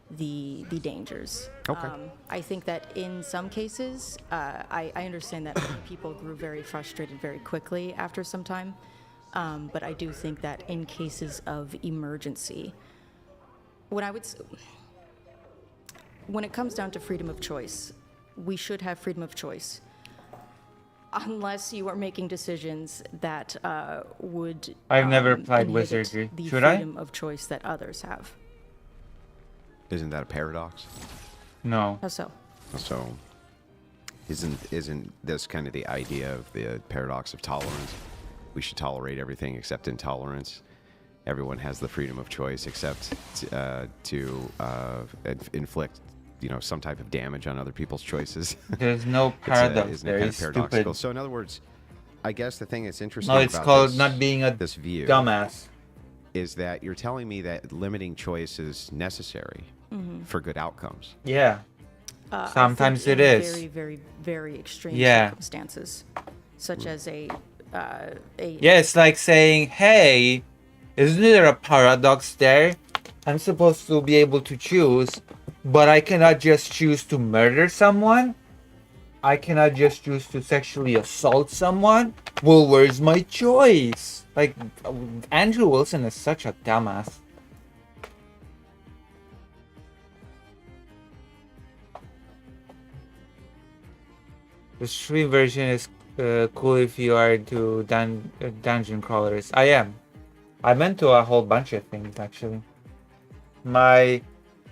the dangers. Okay. I think that in some cases, I understand that people grew very frustrated very quickly after some time, but I do think that in cases of emergency, when it comes down to freedom of choice, we should have freedom of choice. Unless you are making decisions that would I've never applied inhibit wizardry. the Should I? freedom of choice that others have. Isn't that a paradox? No. How so? So, isn't this kind of the idea of the paradox of tolerance? We should tolerate everything except intolerance. Everyone has the freedom of choice except to inflict, some type of damage on other people's choices. There's no Isn't paradox it there. kind It's of paradoxical? stupid. So, in other words, I guess the thing that's interesting No, it's about called this, not being a this view dumbass. is that you're telling me that limiting choice is necessary for good outcomes. Yeah. I think Sometimes it in is. very, very, very extreme Yeah. circumstances, such as a Yeah, it's like saying, hey, isn't there a paradox there? I'm supposed to be able to choose, but I cannot just choose to murder someone? I cannot just choose to sexually assault someone? Well, where's my choice? Like, Andrew Wilson is such a dumbass. The stream version is cool if you are into dungeon crawlers. I am. I'm into a whole bunch of things, actually. My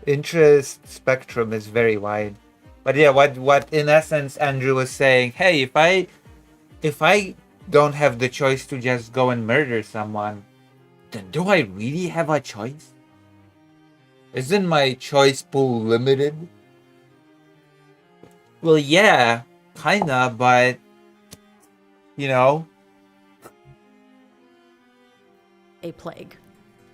interest spectrum is very wide. But yeah, what in essence Andrew was saying, hey, if I don't have the choice to just go and murder someone, then do I really have a choice? Isn't my choice pool limited? Well, yeah, kinda, but a plague.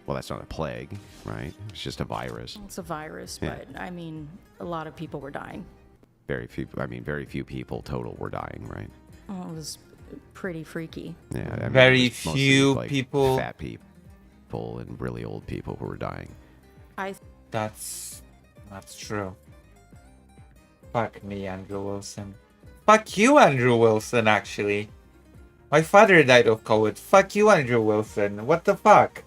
Well, that's not a plague, right? It's just a virus. It's a virus, Yeah. but I mean, a lot of people were dying. Very few people total were dying, right? Oh, it was pretty freaky. Yeah, I mean, Very it was mostly, few like, people- fat people, and really old people who were dying. That's true. Fuck me, Andrew Wilson. Fuck you, Andrew Wilson, actually. My father died of COVID. Fuck you, Andrew Wilson. What the fuck?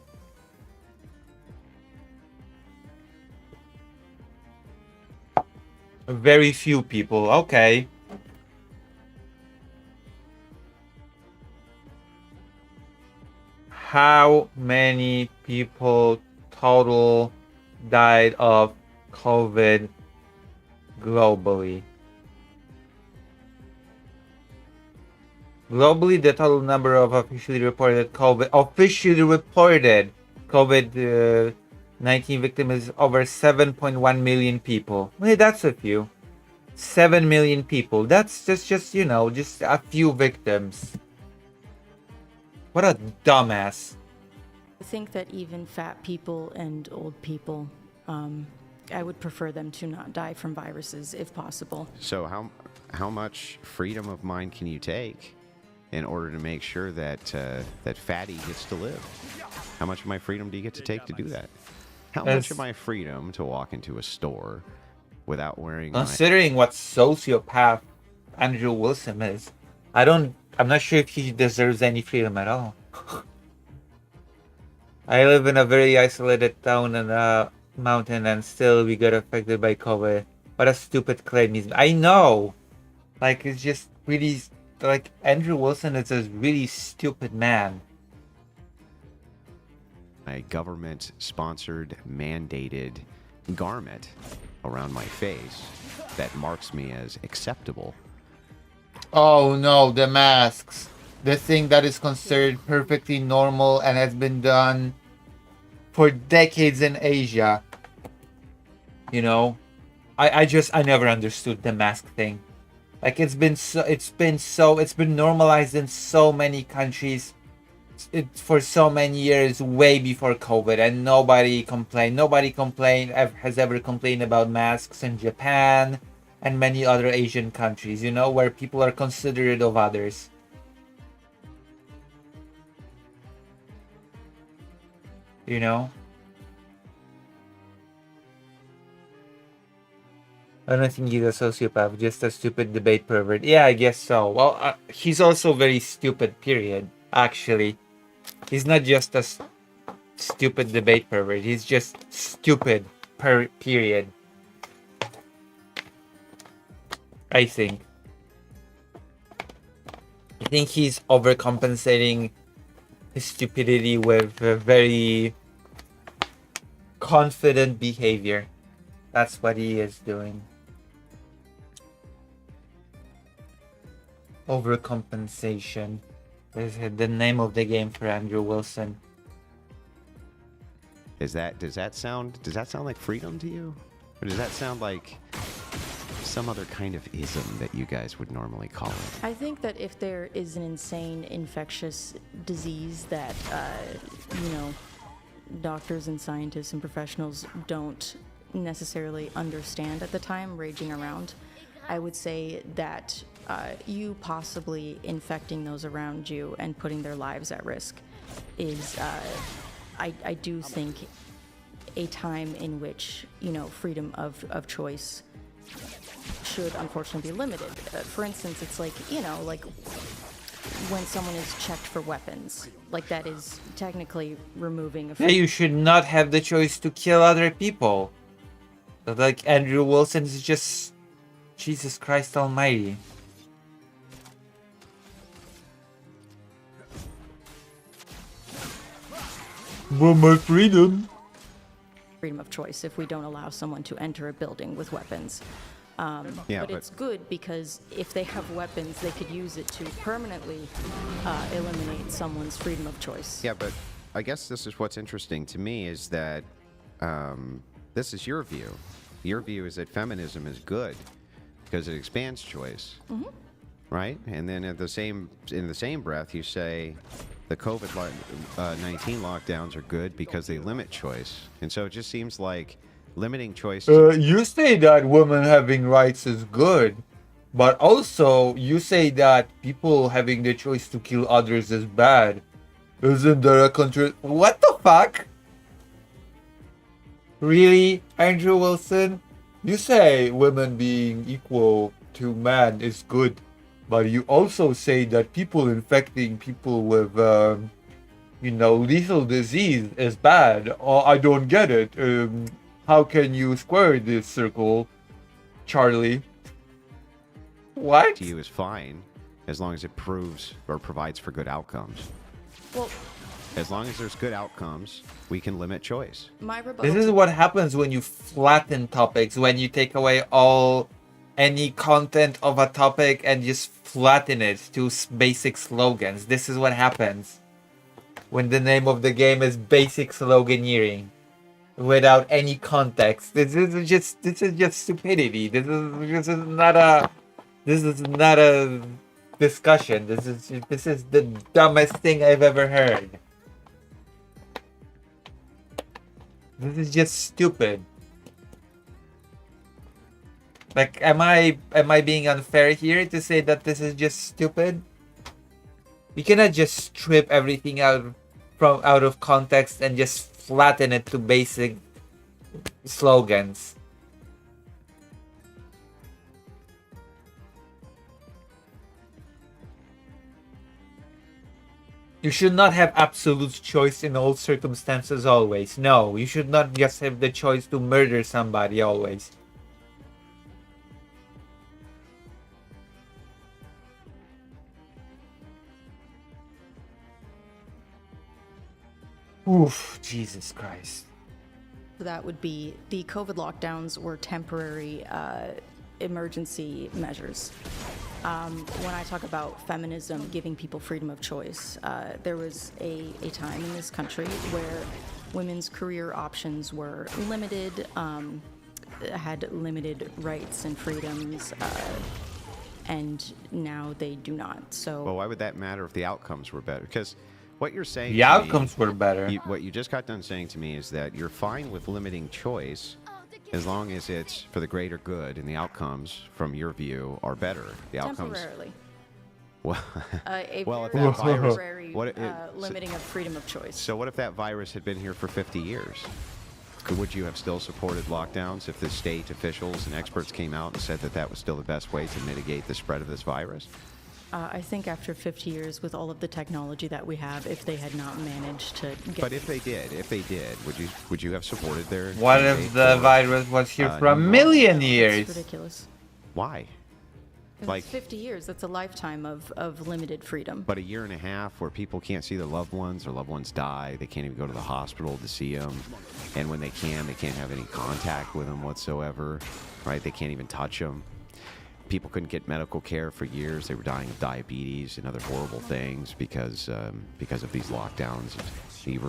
Very few people. Okay. How many people total died of COVID globally? Globally, the total number of officially reported COVID-19 victims is over 7.1 million people. Well, that's a few. 7 million people. That's just just a few victims. What a dumbass. I think that even fat people and old people, I would prefer them to not die from viruses if possible. So how much freedom of mind can you take in order to make sure that that fatty gets to live? How much of my freedom do you get to take to do that? How much of my freedom to walk into a store without wearing Considering what sociopath Andrew Wilson is, I'm not sure if he deserves any freedom at all. I live in a very isolated town in a mountain and still we got affected by COVID. What a stupid claim he's... I know! Like, it's just really... Like, Andrew Wilson is a really stupid man. a government-sponsored, mandated garment around my face that marks me as acceptable. Oh no, the masks. The thing that is considered perfectly normal and has been done for decades in Asia. You know? I never understood the mask thing. Like it's been normalized in so many countries for so many years, way before COVID, and nobody complained. Has ever complained about masks in Japan and many other Asian countries, you know, where people are considerate of others. You know? I don't think he's a sociopath, just a stupid debate pervert. Yeah, I guess so. Well, he's also very stupid, period, actually. He's not just a stupid debate pervert, he's just stupid, period. I think he's overcompensating his stupidity with a very confident behavior. That's what he is doing. Overcompensation is the name of the game for Andrew Wilson. Does that sound like freedom to you? Or does that sound like some other kind of ism that you guys would normally call it? I think that if there is an insane infectious disease that, doctors and scientists and professionals don't necessarily understand at the time raging around, I would say that you possibly infecting those around you and putting their lives at risk is, I do think, a time in which, freedom of choice should unfortunately be limited. For instance, it's like when someone is checked for weapons, like that is technically removing a... Yeah, you should not have the choice to kill other people. But like Andrew Wilson is just... Jesus Christ almighty. But my freedom. Freedom of choice if we don't allow someone to enter a building with weapons. But it's good because if they have weapons, they could use it to permanently eliminate someone's freedom of choice. Yeah, but I guess this is what's interesting to me is that this is your view. Your view is that feminism is good because it expands choice, right? And then in the same breath, you say the COVID-19 lockdowns are good because they limit choice. And so it just seems like limiting choice. You say that women having rights is good, but also you say that people having the choice to kill others is bad. Isn't there a What the fuck? Really, Andrew Wilson? You say women being equal to man is good, but you also say that people infecting people with, lethal disease is bad. Oh, I don't get it. How can you square this circle? Charlie. What? to you is fine, as long as it proves or provides for good outcomes. Well, As long as there's good outcomes, we can limit choice. my rebuttal. This is what happens when you flatten topics, when you take away any content of a topic and just flatten it to basic slogans. This is what happens when the name of the game is basic sloganeering without any context. This is just stupidity. This is not a discussion. This is the dumbest thing I've ever heard. This is just stupid. Like, am I being unfair here to say that this is just stupid? You cannot just strip everything out of context and just flatten it to basic slogans. You should not have absolute choice in all circumstances always. No, you should not just have the choice to murder somebody always. Oof, Jesus Christ. That would be the COVID lockdowns were temporary emergency measures. When I talk about feminism giving people freedom of choice, there was a time in this country where women's career options were limited, had limited rights and freedoms, and now they do not. So, Well, why would that matter if the outcomes were better? Because what you're saying The to me- outcomes were better. what you just got done saying to me is that you're fine with limiting choice as long as it's for the greater good and the outcomes, from your view, are better. The outcomes. temporarily. Well, A Well, if very that virus- temporary what it- limiting of freedom of choice. so what if that virus had been here for 50 years? Would you have still supported lockdowns if the state officials and experts came out and said that that was still the best way to mitigate the spread of this virus? I think after 50 years, with all of the technology that we have, if they had not managed to get... But if they did, would you have supported their? What if mandate the for, virus was here for a new million It's years? ridiculous. Why? 'Cause Like- it's 50 years. That's a lifetime of limited freedom. But a year and a half where people can't see their loved ones, die, they can't even go to the hospital to see them, and when they can't have any contact with them whatsoever, right? They can't even touch them. People couldn't get medical care for years. They were dying of diabetes and other horrible things because of these lockdowns. You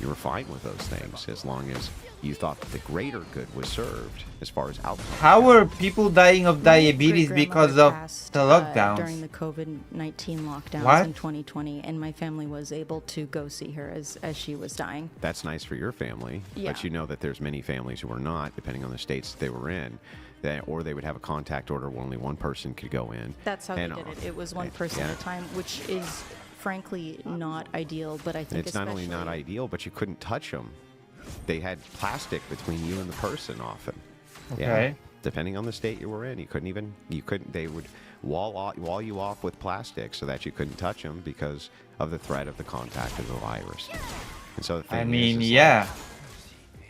were fine with those things as long as you thought that the greater good was served as far as outcomes. How were people dying of diabetes My because great-grandmother of passed, the lockdowns? during the COVID-19 lockdowns What? in 2020, and my family was able to go see her as she was dying. That's nice for your family, Yeah. but you know that there's many families who are not, depending on the states that they were in, or they would have a contact order where only one person could go in. That's how And, they did it. It was one person yeah. at a time, which is frankly not ideal, but I think It's not only not especially- ideal, but you couldn't touch them. They had plastic between you and the person often. Okay. Depending on the state you were in, they would wall you off with plastic so that you couldn't touch them because of the threat of the contact of the virus. And so the thing I is, mean, is yeah.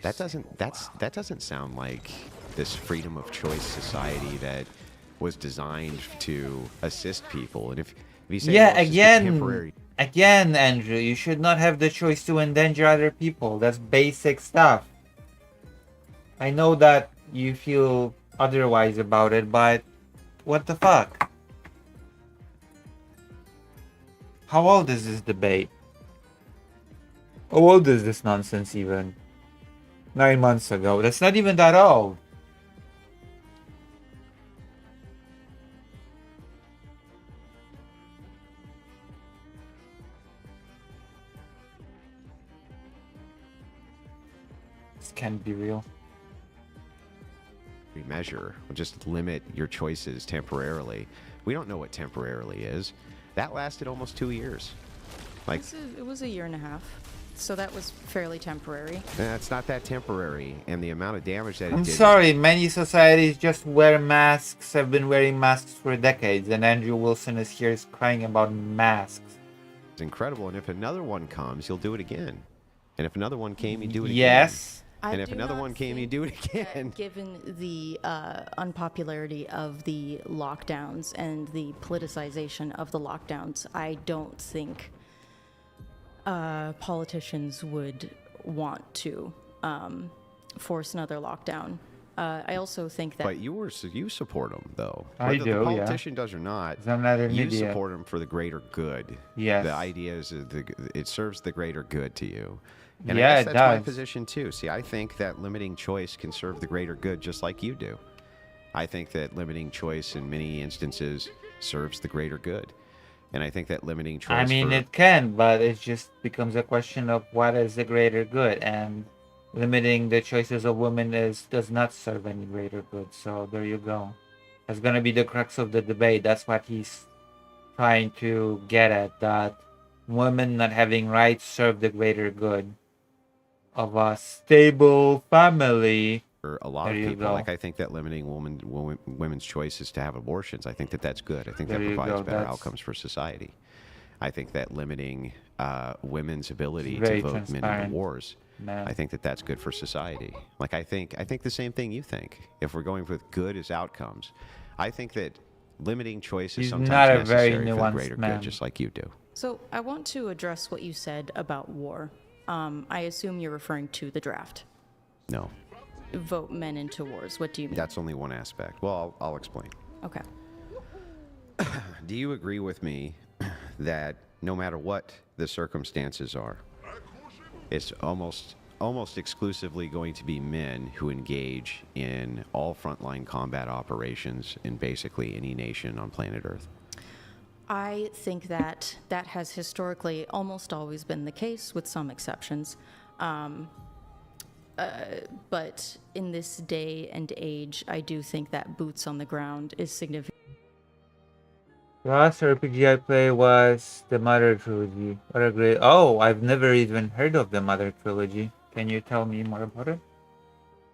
that doesn't sound like this freedom of choice society that was designed to assist people. And if you say, Yeah, well, it's just a temporary, again, Andrew, you should not have the choice to endanger other people. That's basic stuff. I know that you feel otherwise about it, but what the fuck? How old is this debate? How old is this nonsense even? 9 months ago. That's not even that old. This can't be real. measure, or just limit your choices temporarily. We don't know what temporarily is. That lasted almost 2 years. Like, It was a year and a half, so that was fairly temporary. it's not that temporary, and the amount of damage that it I'm did. sorry, many societies just wear masks, have been wearing masks for decades, and Andrew Wilson is here crying about masks. It's incredible, and if another one comes, you'll do it again. And if another one came, you do it again. Yes, I And if do another not one came, you think do it that again. Given the unpopularity of the lockdowns and the politicization of the lockdowns, I don't think politicians would want to force another lockdown. I also think that But you support them though. I Whether do, the yeah. politician does or not, 'Cause I'm not an you idiot. support them for the greater good. Yes. The idea is that it serves the greater good to you. And Yeah, I guess it that's my does. position too. See, I think that limiting choice can serve the greater good just like you do. I think that limiting choice in many instances serves the greater good. And I think that limiting choice I mean, for, it can, but it just becomes a question of what is the greater good, and limiting the choices of women does not serve any greater good. So there you go. That's gonna be the crux of the debate. That's what he's trying to get at. That women not having rights serve the greater good of a stable family. for a lot There of you people. go. Like I think that limiting women's choices to have abortions, I think that that's good. I think There that you provides go. better That's- outcomes for society. I think that limiting women's ability to Very vote men into transparent, wars, man. I think that that's good for society. Like I think the same thing you think. If we're going with good as outcomes, I think that limiting choice is He's sometimes not a very necessary for the nuanced greater man. good, just like you do. So I want to address what you said about war. I assume you're referring to the draft. No, Vote men into wars. What do you mean? that's only one aspect. Well, I'll explain. Okay. Do you agree with me that no matter what the circumstances are, it's almost exclusively going to be men who engage in all frontline combat operations in basically any nation on planet Earth? I think that that has historically almost always been the case, with some exceptions. But in this day and age, I do think that boots on the ground is significant. The last RPG I played was the Mother Trilogy. What a great... Oh, I've never even heard of the Mother Trilogy. Can you tell me more about it?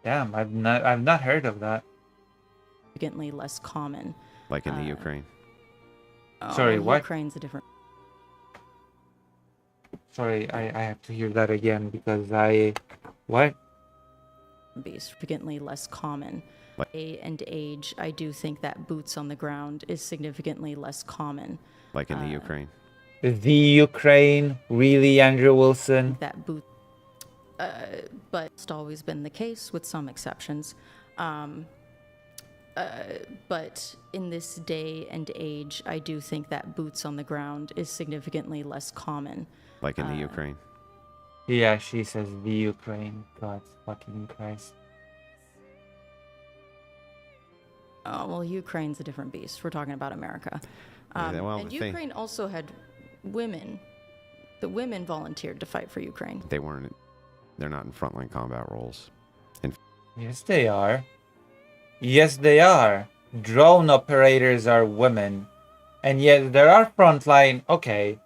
Damn, I've not heard of that. Significantly less common. Like in the Ukraine? Sorry, what? Ukraine's a different. Sorry, I have to hear that again because I... What? Be significantly less common. Like- Day and age, I do think that boots on the ground is significantly less common. Like in the Ukraine? The Ukraine? Really, Andrew Wilson? That boot, but it's always been the case, with some exceptions. But in this day and age, I do think that boots on the ground is significantly less common. Like in the Ukraine? Yeah, she says the Ukraine. God fucking Christ. Well, Ukraine's a different beast. We're talking about America. Yeah, well, and the thing- Ukraine also had women. The women volunteered to fight for Ukraine. They're not in frontline combat roles. Yes, they are. Yes, they are. Drone operators are women. And yet there are frontline... Okay.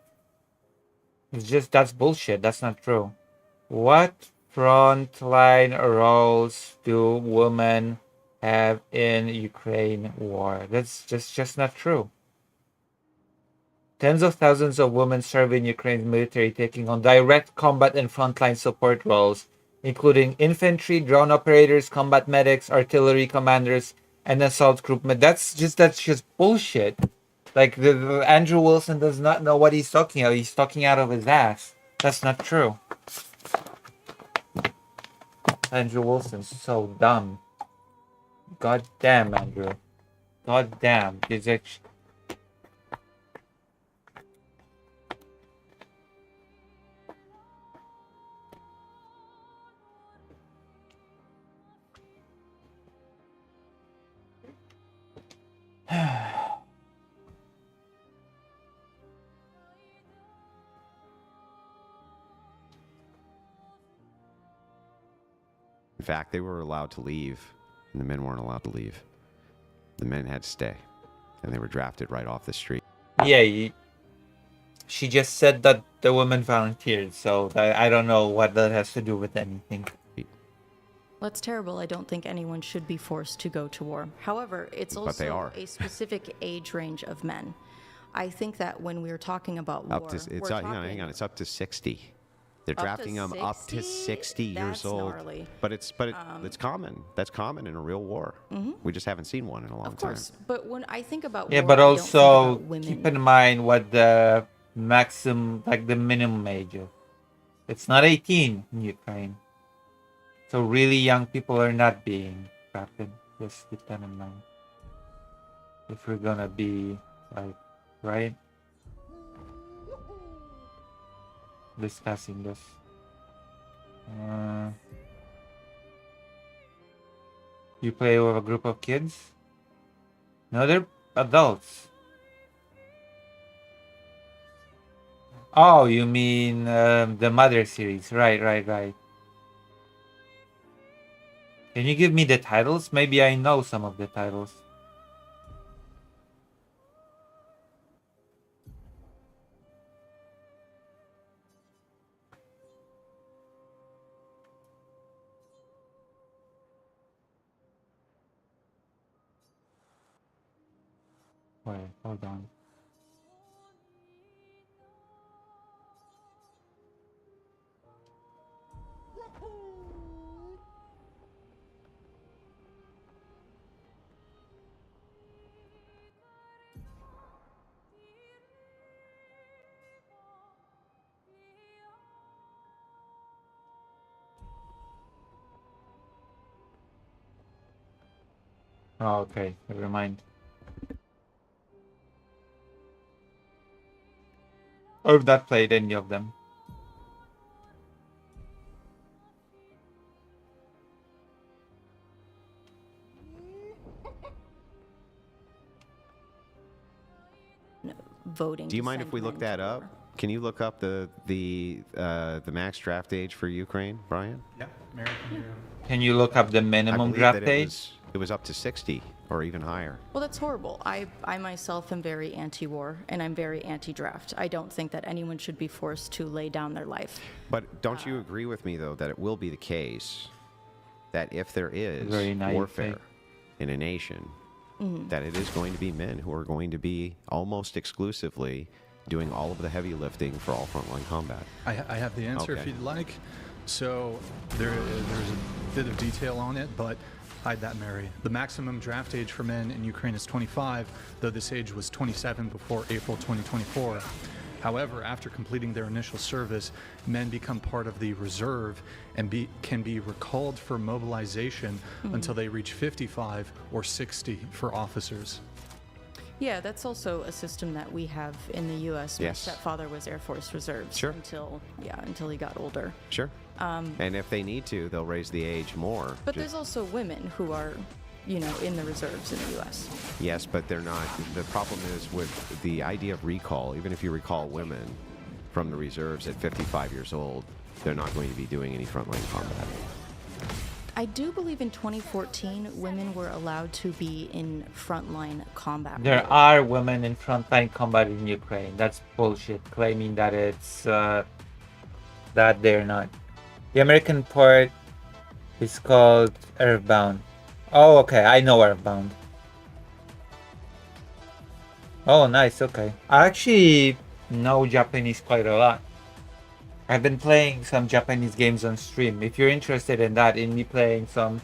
It's just, that's bullshit. That's not true. What frontline roles do women have in Ukraine war? That's just not true. Tens of thousands of women serve in Ukraine's military, taking on direct combat and frontline support roles, including infantry, drone operators, combat medics, artillery commanders, and assault group. That's just bullshit. Like the Andrew Wilson does not know what he's talking about. He's talking out of his ass. That's not true. Andrew Wilson's so dumb. God damn, Andrew. God damn. He's actually... In fact, they were allowed to leave, and the men weren't allowed to leave. The men had to stay, and they were drafted right off the street. Yeah, she just said that the women volunteered, so I don't know what that has to do with anything. That's terrible. I don't think anyone should be forced to go to war. However, it's But they also are. a specific age range of men. I think that when we're talking about war, Up to we're hang on, talking- it's up to 60. They're to drafting them up to 60 years That's old. gnarly. But it's common. That's common in a real war. We just haven't seen one in a long Of course, but when I think about Yeah, war, but I don't think also about women. keep in mind what the maximum, like the minimum age is. It's not 18 in Ukraine. So really young people are not being drafted. Just keep that in mind. If we're gonna be like, right? Discussing this. You play with a group of kids? No, they're adults. Oh, you mean the Mother series. Right. Can you give me the titles? Maybe I know some of the titles. Wait, hold on. Oh, okay, never mind. I've not played any of them. Voting. Do you to mind if send we look men that to up? war. Can you look up the max draft age for Ukraine, Brian? Yeah, Mary, can you- Can you look up the I minimum believe draft that age? it was up to 60 or even higher. Well, that's horrible. I myself am very anti-war and I'm very anti-draft. I don't think that anyone should be forced to lay down their life. But don't you agree with me, though, that it will be the case that if there is Very naive warfare take. in a nation, that it is going to be men who are going to be almost exclusively doing all of the heavy lifting for all frontline combat? I have the answer if Okay. you'd like. So there's a bit of detail on it, but hide that, Mary. The maximum draft age for men in Ukraine is 25, though this age was 27 before April 2024. However, after completing their initial service, men become part of the reserve and can be recalled for mobilization until they reach 55 or 60 for officers. Yeah, that's also a system that we have in the U.S. My Yes. stepfather was Air Force Reserves Sure. until he got older. Sure. And if they need to, they'll raise the age more. But there's also women who are, in the reserves in the U.S. Yes, but they're not. The problem is with the idea of recall, even if you recall women from the reserves at 55 years old, they're not going to be doing any frontline combat. I do believe in 2014, women were allowed to be in frontline combat. There are women in frontline combat in Ukraine. That's bullshit. Claiming that it's that they're not. The American part is called Earthbound. Oh, okay. I know Earthbound. Oh, nice. Okay. I actually know Japanese quite a lot. I've been playing some Japanese games on stream. If you're interested in that, in me playing some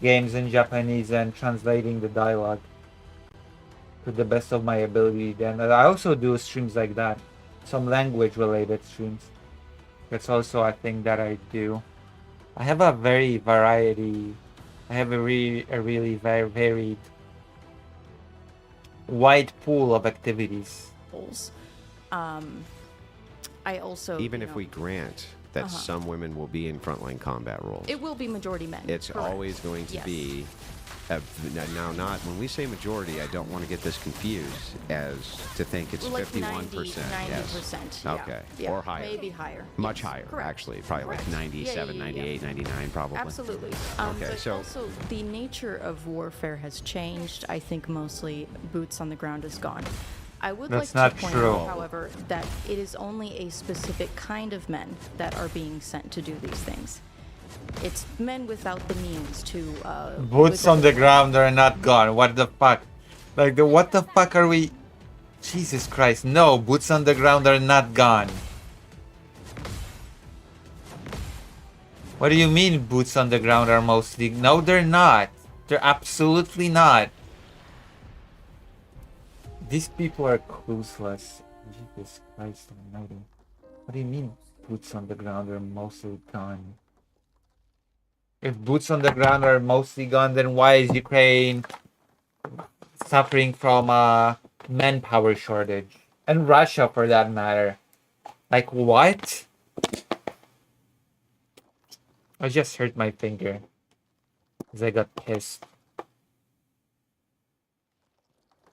games in Japanese and translating the dialogue to the best of my ability, then I also do streams like that. Some language related streams. That's also a thing that I do. I have a very variety. I have a really very varied, wide pool of activities. roles. I also Even if we grant that some women will be in frontline combat roles, it will be majority men. it's correct. always going to Yes. be. Now, not when we say majority, I don't want to get this confused as to think it's Like 51%. 90%. Yes. Okay. Yeah, Or higher. Maybe higher. Much Yes, higher, correct. actually. Probably Correct. like 97, Yeah, 98, 99, probably. Absolutely. Okay, But so- also the nature of warfare has changed. I think mostly boots on the ground is gone. I would That's like not to point true. out, however, that it is only a specific kind of men that are being sent to do these things. It's men without the means to. Boots on the ground are not gone. What the fuck? What the fuck are we? Jesus Christ! No, boots on the ground are not gone. What do you mean boots on the ground are mostly? No, they're not. They're absolutely not. These people are clueless. Jesus Christ almighty. What do you mean boots on the ground are mostly gone? If boots on the ground are mostly gone, then why is Ukraine suffering from a manpower shortage? And Russia, for that matter. Like, what? I just hurt my finger because I got pissed.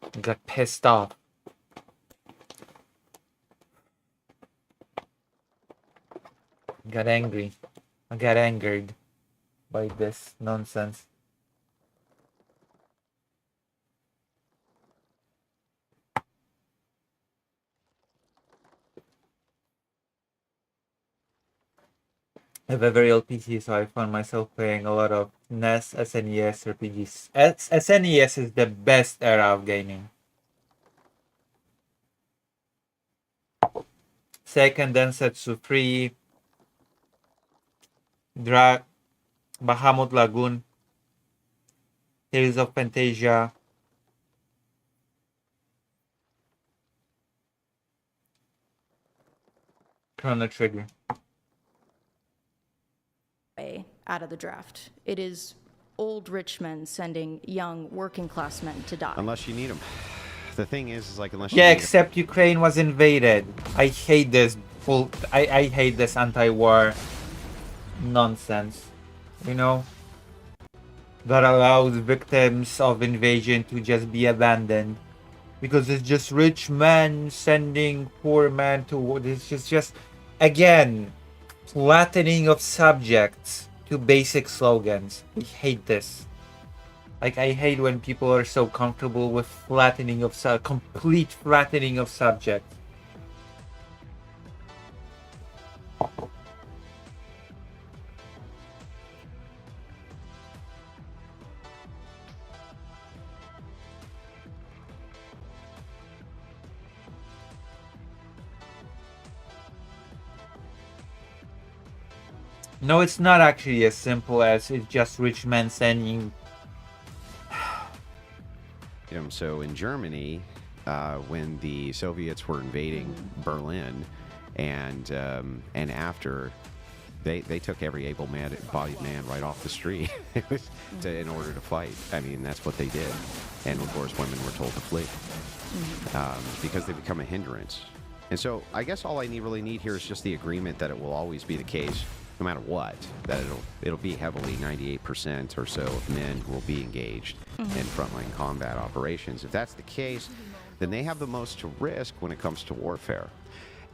I got pissed off. I got angry. I got angered by this nonsense. I have a very old PC, so I found myself playing a lot of NES, SNES, RPGs. SNES is the best era of gaming. Second, Densetsu 3, Bahamut Lagoon, Tales of Fantasia, Chrono Trigger. Out of the draft. It is old rich men sending young working class men to die. Unless you need them. The thing is like, unless you Yeah, need 'em. except Ukraine was invaded. I hate this I hate this anti-war nonsense. You know? That allows victims of invasion to just be abandoned. Because it's just rich men sending poor men to war. It's just again, flattening of subjects to basic slogans. We hate this. Like, I hate when people are so comfortable with flattening of complete flattening of subjects. No, it's not actually as simple as it's just rich men sending. So in Germany, when the Soviets were invading Berlin, and after they took every able-bodied man right off the street in order to fight. I mean, that's what they did, and of course, women were told to flee because they become a hindrance. And so, I guess all I really need here is just the agreement that it will always be the case, no matter what, that it'll be heavily 98% or so of men who will be engaged in frontline combat operations. If that's the case, then they have the most to risk when it comes to warfare.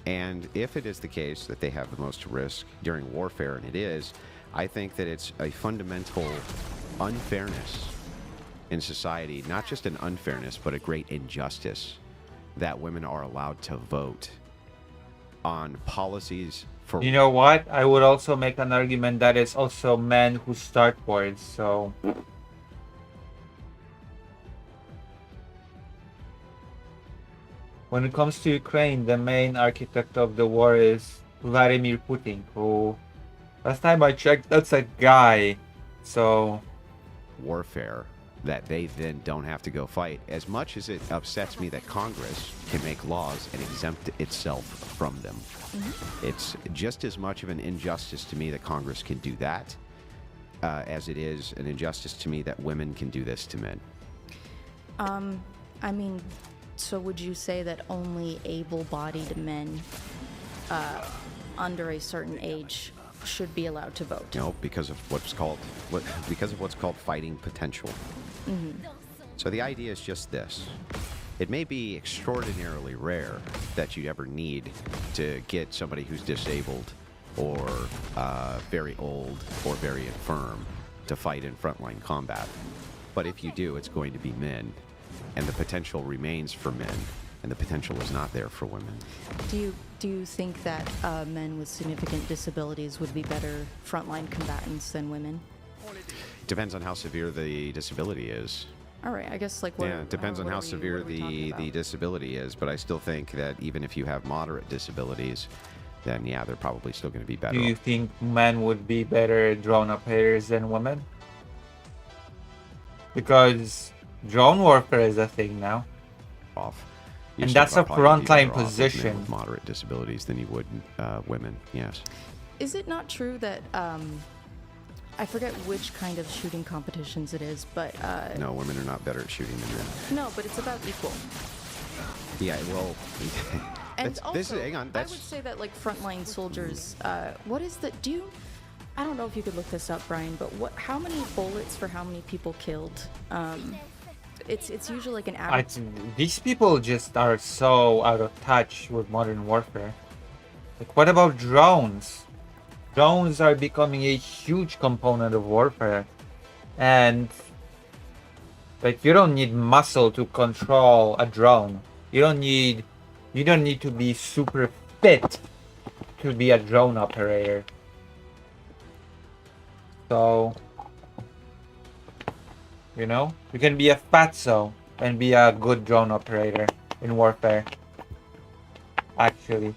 And if it is the case that they have the most to risk during warfare, and it is, I think that it's a fundamental unfairness in society, not just an unfairness, but a great injustice that women are allowed to vote on policies. You know what? I would also make an argument that it's also men who start wars, so... When it comes to Ukraine, the main architect of the war is Vladimir Putin, who... Last time I checked, that's a guy, so... Warfare that they then don't have to go fight. As much as it upsets me that Congress can make laws and exempt itself from them, it's just as much of an injustice to me that Congress can do that as it is an injustice to me that women can do this to men. I mean, so would you say that only able-bodied men under a certain age should be allowed to vote? No, because of what's called fighting potential. So the idea is just this. It may be extraordinarily rare that you ever need to get somebody who's disabled or very old or very infirm to fight in frontline combat. But if you do, it's going to be men. And the potential remains for men, and the potential is not there for women. Do you think that men with significant disabilities would be better frontline combatants than women? Depends on how severe the disability is. All right, I guess like what? Yeah, it depends on what how are we- severe what are we talking the about? disability is, but I still think that even if you have moderate disabilities, then yeah, they're probably still going to be better Do you think men would be better drone operators than women? Because drone warfare is a thing now. off. And still that's a probably be better frontline off with men position. with moderate disabilities than you would women. Yes. Is it not true that I forget which kind of shooting competitions it is, but No, women are not better at shooting than men. no, but it's about equal. Yeah, well, And that's, also, this is, hang on, I that's would say that like frontline soldiers, what is the I don't know if you could look this up, Brian, but how many bullets for how many people killed? It's usually like an average. These people just are so out of touch with modern warfare. Like, what about drones? Drones are becoming a huge component of warfare, and like you don't need muscle to control a drone. You don't need to be super fit to be a drone operator. So, you know, you can be a fatso and be a good drone operator in warfare. Actually.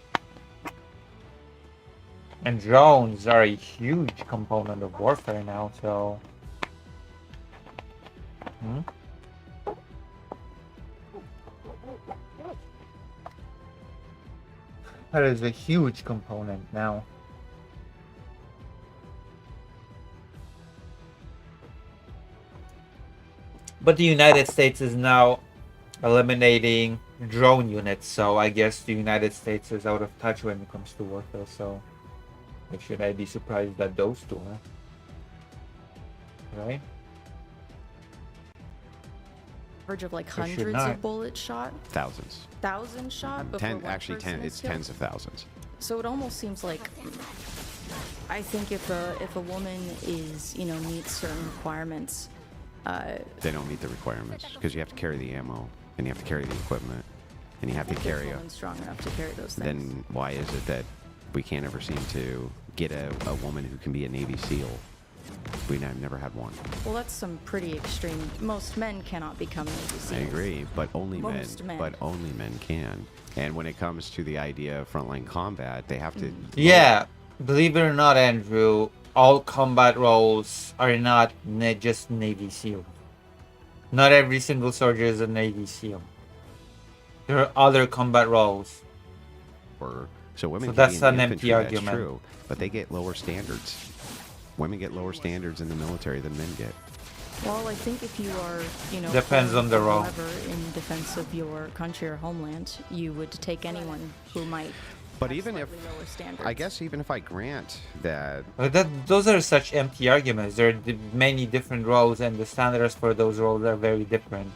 And drones are a huge component of warfare now, so... That is a huge component now. But the United States is now eliminating drone units, so I guess the United States is out of touch when it comes to warfare, so why should I be surprised that those two are? Right? Average of like They should hundreds not. of bullets shot, thousands. thousands shot. Before one Actually, person is it's killed? tens of thousands. So it almost seems like I think if a woman is meets certain requirements, They don't meet the requirements because you have to carry the ammo and you have to carry the equipment and you have to if carry a a. woman's strong enough to carry those things. Then why is it that we can't ever seem to get a woman who can be a Navy SEAL? I've never had one. Well, that's some pretty extreme. Most men cannot become Navy SEAls. I agree, but only Most men. But only men can. And when it comes to the idea of frontline combat, they have to. Yeah, believe it or not, Andrew, all combat roles are not just Navy SEAL. Not every single soldier is a Navy SEAL. There are other combat roles. So women. So can that's be in an the empty infantry, argument. That's true, but they get lower standards. Women get lower standards in the military than men get. Well, I think if you are, Depends pulling on the for role. whoever in defense of your country or homeland, you would take anyone who might. But have even if, slightly lower standards. I guess, even if I grant that But those are such empty arguments. There are many different roles, and the standards for those roles are very different.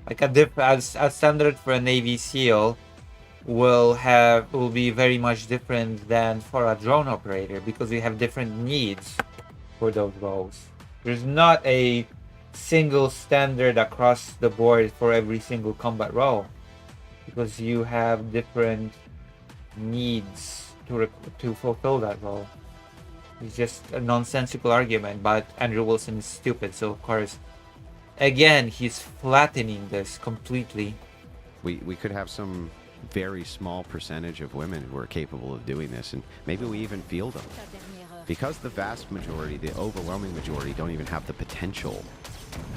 Like a standard for a Navy SEAL will be very much different than for a drone operator because we have different needs for those roles. There's not a single standard across the board for every single combat role because you have different needs to fulfill that role. It's just a nonsensical argument, but Andrew Wilson is stupid, so of course, again, he's flattening this completely. we could have some very small percentage of women who are capable of doing this, and maybe we even feel them. Because the vast majority, the overwhelming majority, don't even have the potential.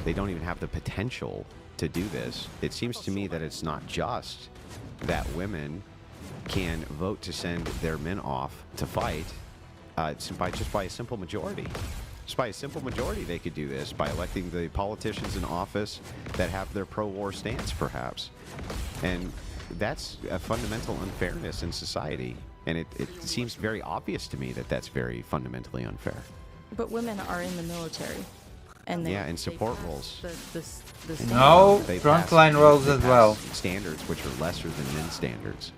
They don't even have the potential to do this. It seems to me that it's not just that women can vote to send their men off to fight just by a simple majority. Just by a simple majority, they could do this by electing the politicians in office that have their pro-war stance, perhaps. And that's a fundamental unfairness in society. And it seems very obvious to me that that's very fundamentally unfair. But women are in the military, and they Yeah, in they support pass roles. The standard. No, They frontline pass- roles they as pass well. Standards which are lesser than men's standards.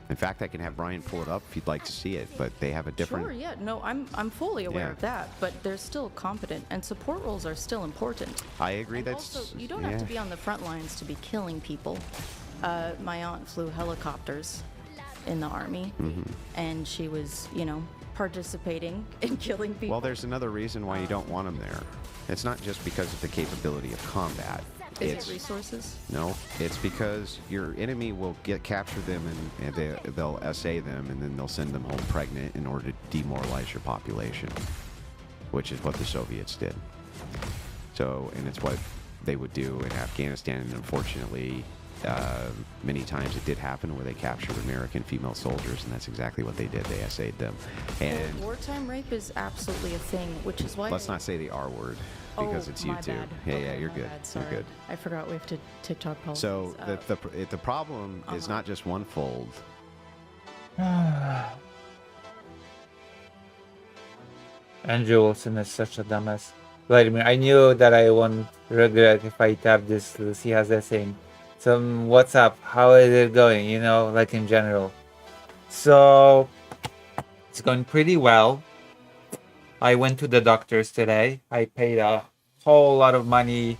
In fact, I can have Brian pull it up if you'd like to see it, but they have a different. Sure, yeah, no, I'm fully aware Yeah. of that, but they're still competent, and support roles are still important. I agree. And That's also, you don't have to be on the front lines to be killing people. My aunt flew helicopters in the army, Mm-hmm. and she was, participating in killing people. Well, there's another reason why you don't want them there. It's not just because of the capability of combat. Is It's it resources? no, it's because your enemy will capture them and they'll SA them, and then they'll send them home pregnant in order to demoralize your population, which is what the Soviets did. So, and it's what they would do in Afghanistan, and unfortunately, many times it did happen where they captured American female soldiers, and that's exactly what they did. They SA'd them. And Wartime rape is absolutely a thing, which is why. let's not say the R word, because Oh, it's my YouTube. bad. Yeah, Okay, you're my good. bad, sorry. You're good. I forgot we have to TikTok policies. So the problem is not just one fold. Andrew Wilson is such a dumbass. Vladimir, I knew that I won't regret if I tap this. Lucy has the same. So, what's up? How is it going? You know, like in general. So, it's going pretty well. I went to the doctors today. I paid a whole lot of money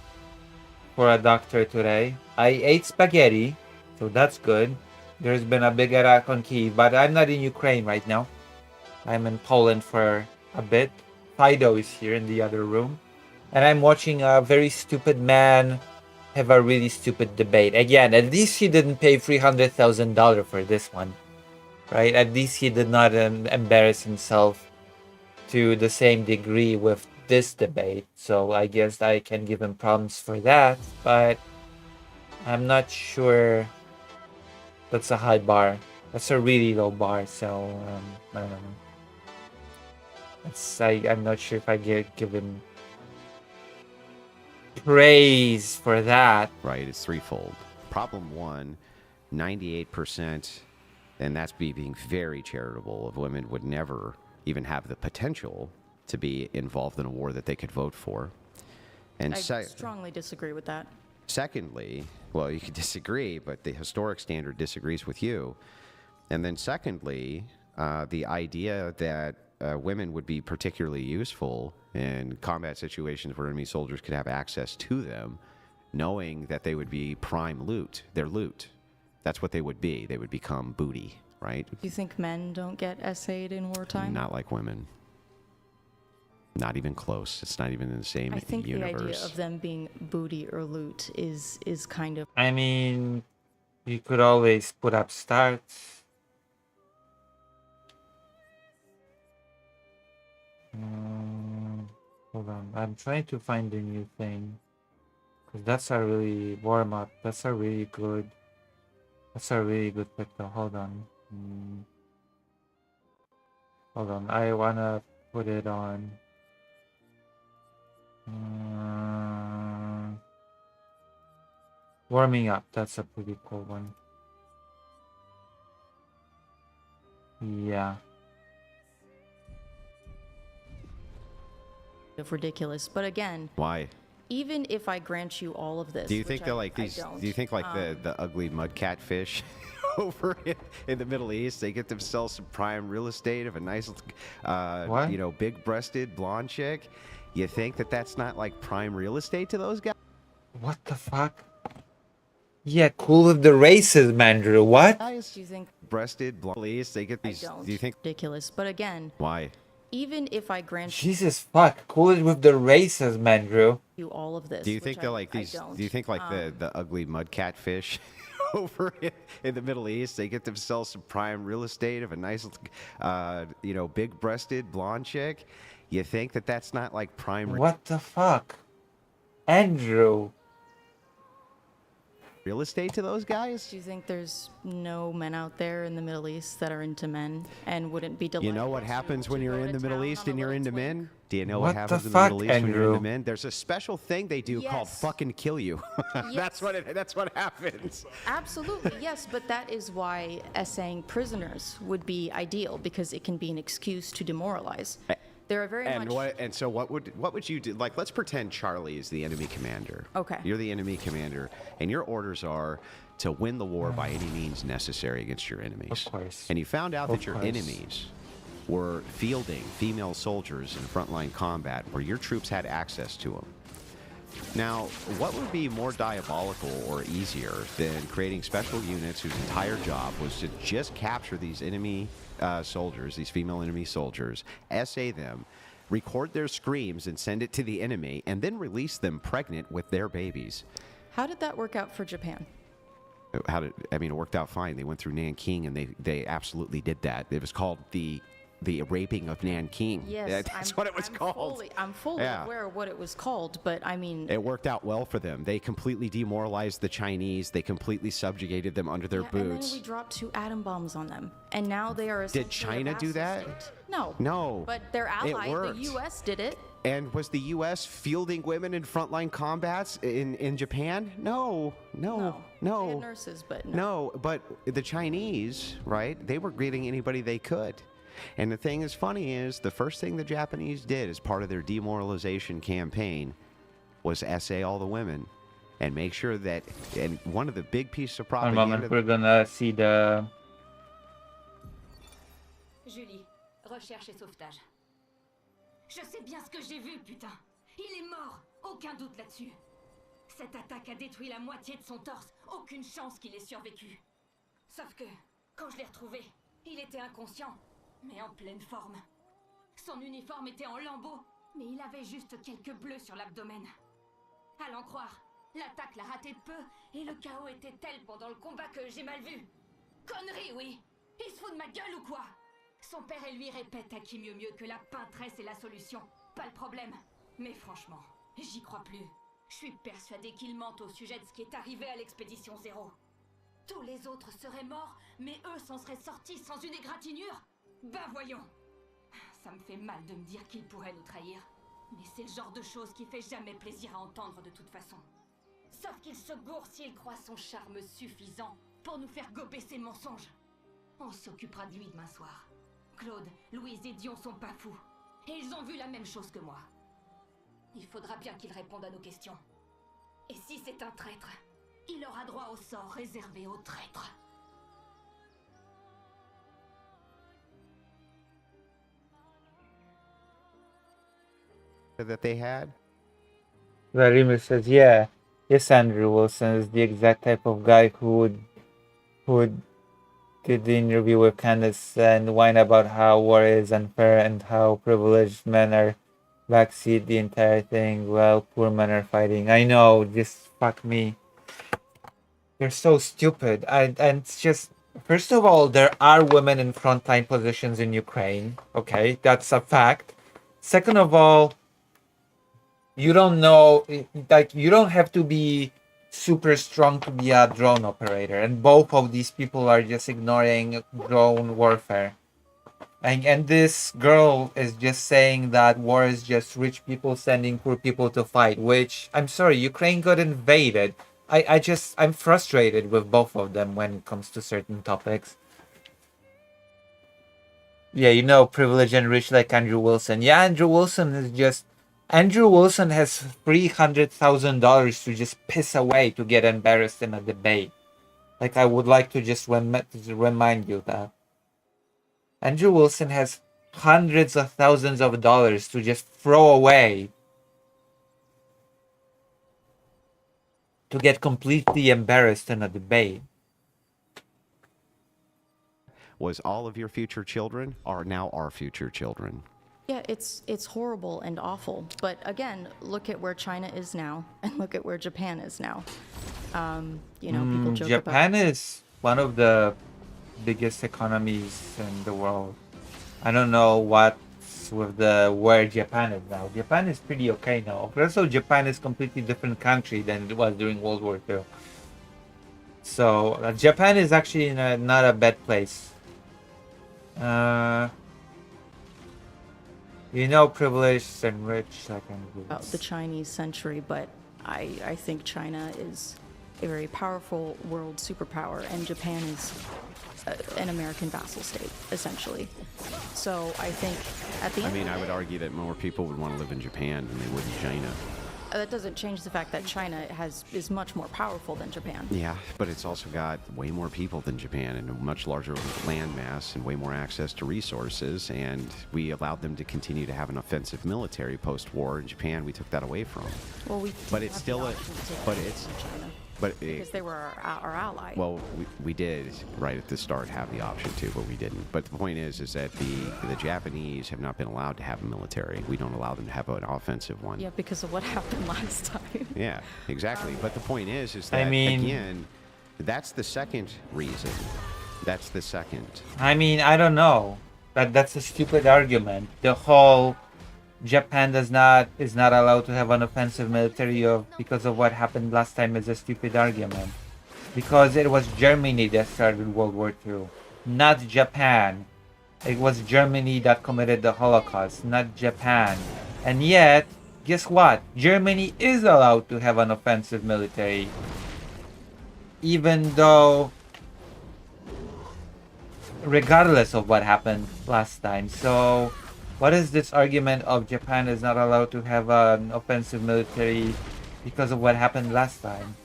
for a doctor today. I ate spaghetti, so that's good. There's been a big attack on Kyiv, but I'm not in Ukraine right now. I'm in Poland for a bit. Fido is here in the other room. And I'm watching a very stupid man have a really stupid debate. Again, at least he didn't pay $300,000 for this one. Right? At least he did not embarrass himself to the same degree with this debate. So I guess I can give him problems for that. But I'm not sure that's a high bar. That's a really low bar. So I don't know. I'm not sure if I give him praise for that. Right, it's threefold. Problem one, 98%, and that's being very charitable, of women would never even have the potential to be involved in a war that they could vote for. And I strongly disagree with that. secondly, well, you could disagree, but the historic standard disagrees with you. And then secondly, the idea that women would be particularly useful in combat situations where enemy soldiers could have access to them, knowing that they would be prime loot. They're loot. That's what they would be. They would become booty, right? Do you think men don't get SA'd in wartime? Not like women. Not even close. It's not even in the same I think universe. the idea of them being booty or loot is kind of. I mean, you could always put up starts. Hold on, I'm trying to find a new thing. Cause that's a really warm up. That's a really good pick though. Hold on. Hold on, I wanna put it on. Warming up, that's a pretty cool one. Yeah. Of ridiculous, but again, Why? even if I grant you all of this, Do you which think they're like I these? don't, Do you think like the ugly mud catfish over in the Middle East? They get themselves some prime real estate of a nice, What? you know, big-breasted blonde chick. You think that that's not like prime real estate to those guys? What the fuck? Yeah, cool with the racism, Andrew. What? Do you think Breasted blonde. Middle East, they get I these. don't? Do you think ridiculous, but again, why? even if I grant you Jesus fuck, cool it with the racism, Andrew. all of this, Do you which think they're like I these? don't, Do you think like the ugly mud catfish over in the Middle East? They get themselves some prime real estate of a nice, you know, big-breasted blonde chick. You think that that's not like prime What the fuck? Andrew. real estate to those guys? Do you think there's no men out there in the Middle East that are into men and wouldn't be delighted? You know what happens when you're in the Middle East and you're into men? Do you know what What happens the in the Middle fuck, East when you're into Andrew? men? There's a special thing they do called Yes. fucking kill you. Yes. That's what happens. Absolutely, yes, but that is why essaying prisoners would be ideal because it can be an excuse to demoralize. There are very And much. what would you do? Like, let's pretend Charlie is the enemy commander. Okay. You're the enemy commander, and your orders are to win the war by any means necessary against your enemies. Of course. And you found out Of that your course. enemies were fielding female soldiers in frontline combat where your troops had access to them. Now, what would be more diabolical or easier than creating special units whose entire job was to just capture these enemy soldiers, these female enemy soldiers, SA them, record their screams and send it to the enemy, and then release them pregnant with their babies. How did that work out for Japan? It worked out fine. They went through Nanking, and they absolutely did that. It was called the raping of Nanking. Yes, That's what it was called. I'm fully Yeah. aware of what it was called, but I mean, It worked out well for them. They completely demoralized the Chinese. They completely subjugated them under their yeah, and then boots. we dropped 2 atom bombs on them, and now they are. Did essentially a China do vassal that? state. No. No. But their ally, the worked. U.S., did it. And was the U.S. fielding women in frontline combats in Japan? No. They had nurses, but no. No, but the Chinese, right? They were greeting anybody they could. And the thing is funny is the first thing the Japanese did as part of their demoralization campaign was SA all the women and make sure that, and one of the big pieces of One propaganda. moment, we're gonna see the. Julie, recherche et sauvetage. Je sais bien ce que j'ai vu, putain. Il est mort, aucun doute là-dessus. Cette attaque a détruit la moitié de son torse. Aucune chance qu'il ait survécu. Sauf que, quand je l'ai retrouvé, il était inconscient, mais en pleine forme. Son uniforme était en lambeaux, mais il avait juste quelques bleus sur l'abdomen. À l'en croire, l'attaque l'a raté de peu, et le chaos était tel pendant le combat que j'ai mal vu. Connerie, oui. Il se fout de ma gueule ou quoi? Son père et lui répètent à qui mieux que la peintresse est la solution, pas le problème. Mais franchement, j'y crois plus. Je suis persuadée qu'il mente au sujet de ce qui est arrivé à l'expédition 0. Tous les autres seraient morts, mais eux s'en seraient sortis sans une égratignure. Ben voyons. Ça me fait mal de me dire qu'il pourrait nous trahir. Mais c'est le genre de choses qui fait jamais plaisir à entendre de toute façon. Sauf qu'il se gourre s'il croit son charme suffisant pour nous faire gober ses mensonges. On s'occupera de lui demain soir. Claude, Louise et Dion sont pas fous. Et ils ont vu la même chose que moi. Il faudra bien qu'il réponde à nos questions. Et si c'est un traître, il aura droit au sort réservé aux traîtres. That they had. Vladimir says, yeah, yes, Andrew Wilson is the exact type of guy who did the interview with Candace and whine about how war is unfair and how privileged men are backseat the entire thing while poor men are fighting. I know, just fuck me. They're so stupid. And it's just, first of all, there are women in frontline positions in Ukraine. Okay, that's a fact. Second of all, you don't know, like, you don't have to be super strong to be a drone operator, and both of these people are just ignoring drone warfare. And this girl is just saying that war is just rich people sending poor people to fight, which, I'm sorry, Ukraine got invaded. I'm frustrated with both of them when it comes to certain topics. Yeah, you know, privileged and rich like Andrew Wilson. Yeah, Andrew Wilson has $300,000 to just piss away to get embarrassed in a debate. Like, I would like to just remind you that. Andrew Wilson has hundreds of thousands of dollars to just throw away to get completely embarrassed in a debate. Was all of your future children are now our future children. Yeah, it's horrible and awful. But again, look at where China is now, and look at where Japan is now. People joke Japan about. is one of the biggest economies in the world. I don't know what's with where Japan is now. Japan is pretty okay now. Also, Japan is completely different country than it was during World War II. So Japan is actually in not a bad place. Privileged and rich, like About the Chinese century, but I think China is a very powerful world superpower, and Japan is an American vassal state, essentially. So I think at the end I would argue that more people would want to live in Japan than they would in China. that doesn't change the fact that China is much more powerful than Japan. Yeah, but it's also got way more people than Japan and a much larger land mass and way more access to resources. And we allowed them to continue to have an offensive military post-war. In Japan, we took that away from them. Well, we But it's have still the a- option to take but that it's- from China. But because they were our ally. well, we did right at the start have the option to, but we didn't. But the point is that the Japanese have not been allowed to have a military. We don't allow them to have an offensive one. Yeah, because of what happened last time. Yeah, exactly. But the point is that mean- again, that's the second reason. That's the second. I mean, I don't know. That's a stupid argument. The whole Japan is not allowed to have an offensive military because of what happened last time is a stupid argument. Because it was Germany that started World War II, not Japan. It was Germany that committed the Holocaust, not Japan. And yet, guess what? Germany is allowed to have an offensive military. Even though, regardless of what happened last time. So, what is this argument of Japan is not allowed to have an offensive military because of what happened last time?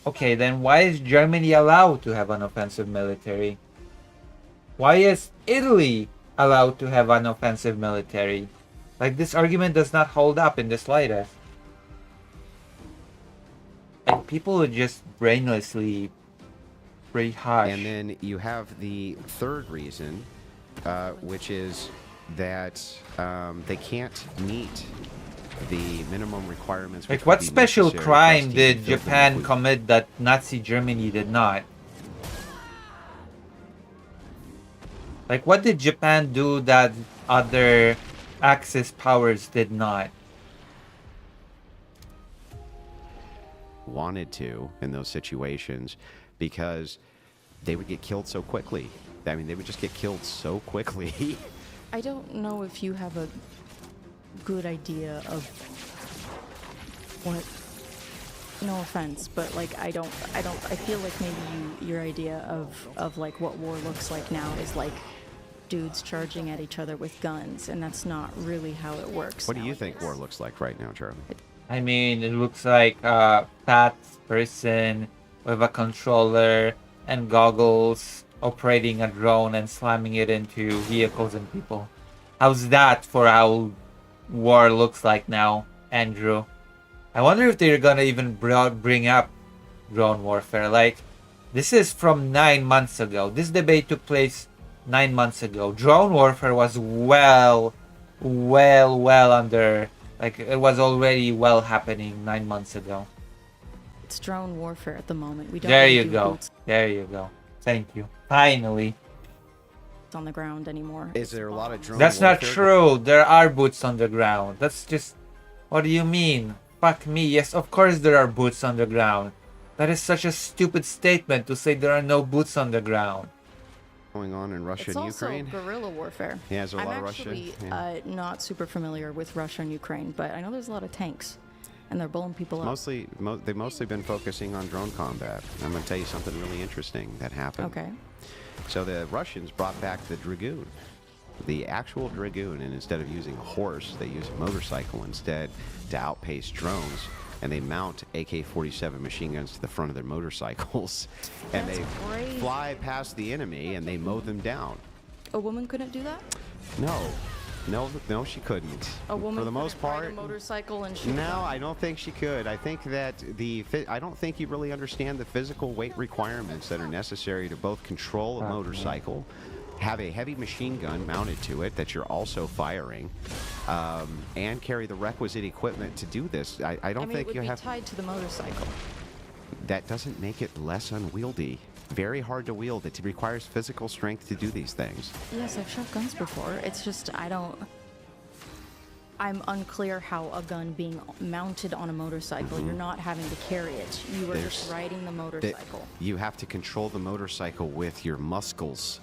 Okay, then why is Germany allowed to have an offensive military? Why is Italy allowed to have an offensive military? Like, this argument does not hold up in the slightest. Like, people would just brainlessly rehash. And then you have the third reason, which is that they can't meet the minimum requirements. Like, which what would be special necessary for us crime to did even fill them Japan with- commit that Nazi Germany did not? Like, what did Japan do that other Axis powers did not? wanted to in those situations because they would get killed so quickly. I mean, they would just get killed so quickly. I don't know if you have a good idea of what. No offense, but like I feel like maybe your idea of like what war looks like now is like dudes charging at each other with guns, and that's not really how it works. What do you think nowadays. war looks like right now, Charlie? I mean, it looks like a fat person with a controller and goggles operating a drone and slamming it into vehicles and people. How's that for how war looks like now, Andrew? I wonder if they're gonna even bring up drone warfare. Like, this is from 9 months ago. This debate took place 9 months ago. Drone warfare was well under, like, it was already well happening 9 months ago. It's drone warfare at the moment. We don't There really you do go. boots There you go. Thank you. Finally. on the ground anymore. Is there a lot of drone That's not warfare? true. There are boots on the ground. That's just... What do you mean? Fuck me. Yes, of course there are boots on the ground. That is such a stupid statement to say there are no boots on the ground. Going on in Russia It's and also Ukraine? guerrilla warfare. Yeah, is there a lot I'm of Russia? actually Yeah. not super familiar with Russia and Ukraine, but I know there's a lot of tanks, and they're blowing people up. They've mostly been focusing on drone combat. I'm going to tell you something really interesting that happened. Okay. So the Russians brought back the Dragoon, the actual Dragoon, and instead of using a horse, they use a motorcycle instead to outpace drones. And they mount AK-47 machine guns to the front of their motorcycles, and That's they crazy. fly past the enemy and they mow them down. A woman couldn't do that? No, she couldn't. A woman for the most couldn't ride part, a motorcycle and shoot no, them? I don't think she could. I think that I don't think you really understand the physical weight requirements that are necessary to both control a motorcycle, have a heavy machine gun mounted to it that you're also firing, and carry the requisite equipment to do this. I don't I mean, it think would you be have. tied to the motorcycle. That doesn't make it less unwieldy. Very hard to wield. It requires physical strength to do these things. Yes, I've shot guns before. It's just I'm unclear how a gun being mounted on a motorcycle, you're not having to carry it. You are just There's- riding the That motorcycle. you have to control the motorcycle with your muscles.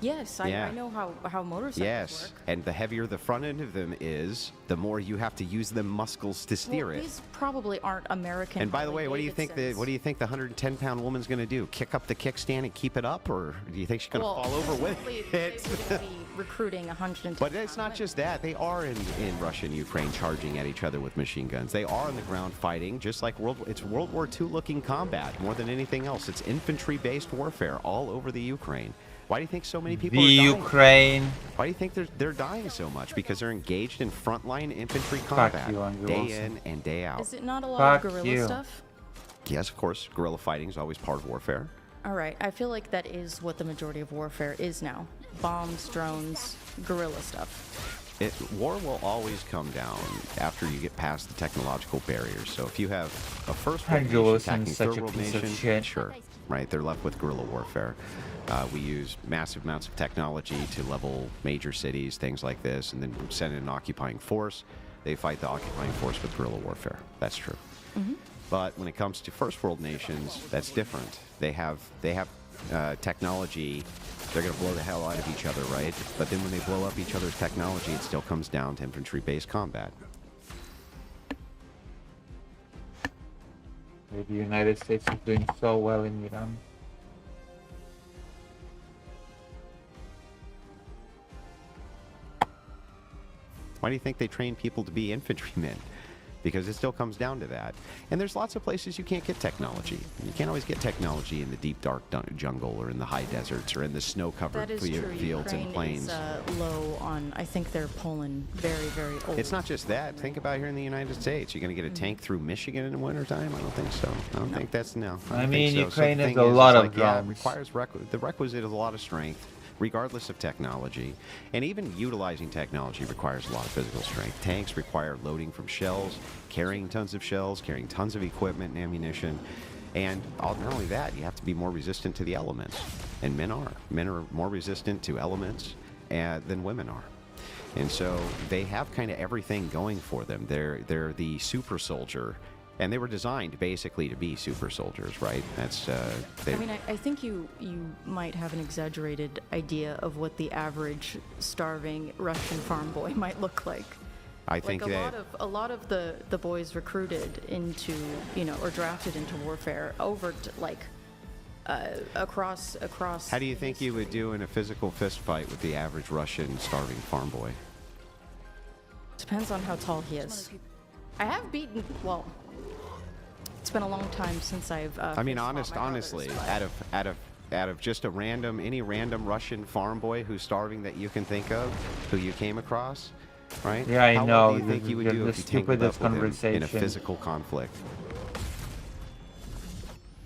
Yes, Yeah. I know how motorcycles Yes, work. and the heavier the front end of them is, the more you have to use the muscles to steer Well, it. these probably aren't American. And by the way, what do you think the Harley-Davidsons. 110-pound woman's going to do? Kick up the kickstand and keep it up, or do you think she's going to Well, fall over with presumably it? they would be recruiting 110. But it's not just that. They are in Russia and Ukraine charging at each other with machine guns. They are on the ground fighting, just like it's World War II looking combat more than anything else. It's infantry-based warfare all over the Ukraine. Why do you think so many people The are dying? Ukraine. Why do you think they're dying so much? Because they're engaged in frontline infantry combat you, Andrew day Wilson. in and day out. Is it not a lot Fuck of guerrilla you. stuff? Yes, of course, guerrilla fighting is always part of warfare. All right, I feel like that is what the majority of warfare is now. Bombs, drones, guerrilla stuff. War will always come down after you get past the technological barriers. So if you have a first world nation Anglo attacking is such third a world piece of nation, shit. sure, right? They're left with guerrilla warfare. We use massive amounts of technology to level major cities, things like this, and then send in an occupying force. They fight the occupying force with guerrilla warfare. That's true. But when it comes to first world nations, that's different. They have technology. They're going to blow the hell out of each other, right? But then when they blow up each other's technology, it still comes down to infantry-based combat. The United States is doing so well in Iran. Why do you think they train people to be infantrymen? Because it still comes down to that. And there's lots of places you can't get technology. You can't always get technology in the deep, dark jungle or in the high deserts or in the snow-covered That is true. fields Ukraine and plains. is low on. I think they're Poland very, very old. It's not just that. Think about here in the United States. You're going to get a tank through Michigan in the wintertime? I don't think so. I don't think that's no. I don't mean, think so. Ukraine So the is thing a lot it's of yeah, it drones. requires the requisite of a lot of strength, regardless of technology. And even utilizing technology requires a lot of physical strength. Tanks require loading from shells, carrying tons of shells, carrying tons of equipment and ammunition. And not only that, you have to be more resistant to the elements. And men are. Men are more resistant to elements than women are. And so they have kind of everything going for them. They're the super soldier. And they were designed basically to be super soldiers, right? That's I mean, I think you might have an exaggerated idea of what the average starving Russian farm boy might look like. I think like that a lot of the boys recruited into, or drafted into warfare over across. How do you think you would do in a physical fist fight with the average Russian starving farm boy? Depends on how tall he is. I have beaten. Well, it's been a long time since I've. I mean, fought my honestly, brothers, but- out of just any random Russian farm boy who's starving that you can think of, who you came across, right? Yeah, I How know. well do you think you would do The if you tanked up stupidest with him in a conversation. physical conflict?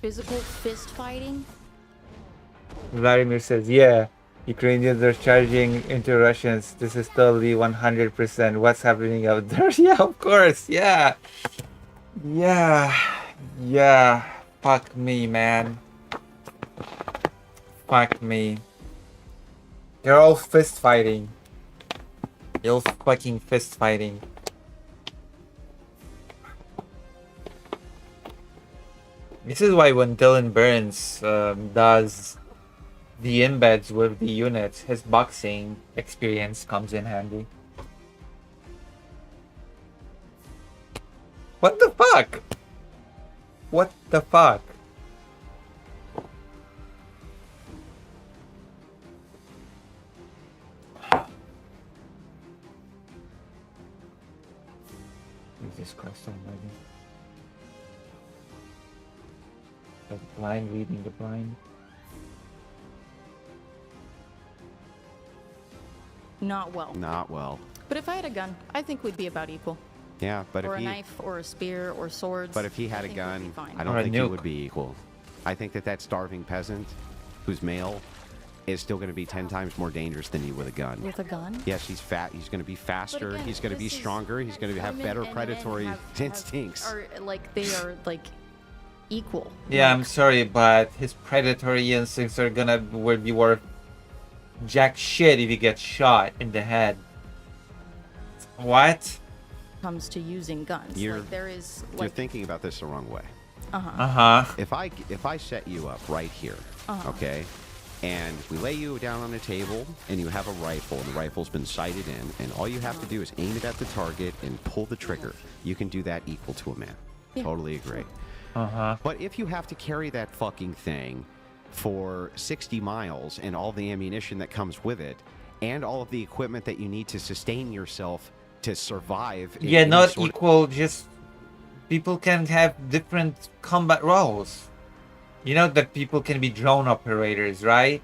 Physical fist fighting. Vladimir says, yeah, Ukrainians are charging into Russians. This is totally 100% what's happening out there. Yeah, of course. Yeah. Yeah. Fuck me, man. Fuck me. They're all fist fighting. They're all fucking fist fighting. This is why when Dylan Burns does the embeds with the units, his boxing experience comes in handy. What the fuck? What the fuck? Jesus Christ almighty. The blind leading the blind. Not well. Not well. But if I had a gun, I think we'd be about equal. Yeah, but Or if a he knife, or a spear, or swords. But if he had I a think we'd gun, be fine. I don't Or a think he nuke. would be equal. I think that starving peasant, who's male, is still going to be 10 times more dangerous than you with a gun. With a gun? Yes, he's fat. He's going to be faster. again, He's going to be this is- stronger. He's going to have women better and men predatory instincts. Are they are equal. Yeah, I'm Like, sorry, but his predatory instincts are gonna would be worth jack shit if he gets shot in the head. What? comes to using guns. You're- Like there is You're thinking about this the wrong way. Uh-huh. If I set you up right here, okay, and we lay you down on a table and you have a rifle and the rifle's been sighted in, and all you have to do is aim it at the target and pull the trigger, you can do that equal to a man. Yeah. Totally agree. Uh-huh. But if you have to carry that fucking thing for 60 miles and all the ammunition that comes with it and all of the equipment that you need to sustain yourself to survive. in Yeah, any not sort of- equal, just people can have different combat roles. You know that people can be drone operators, right?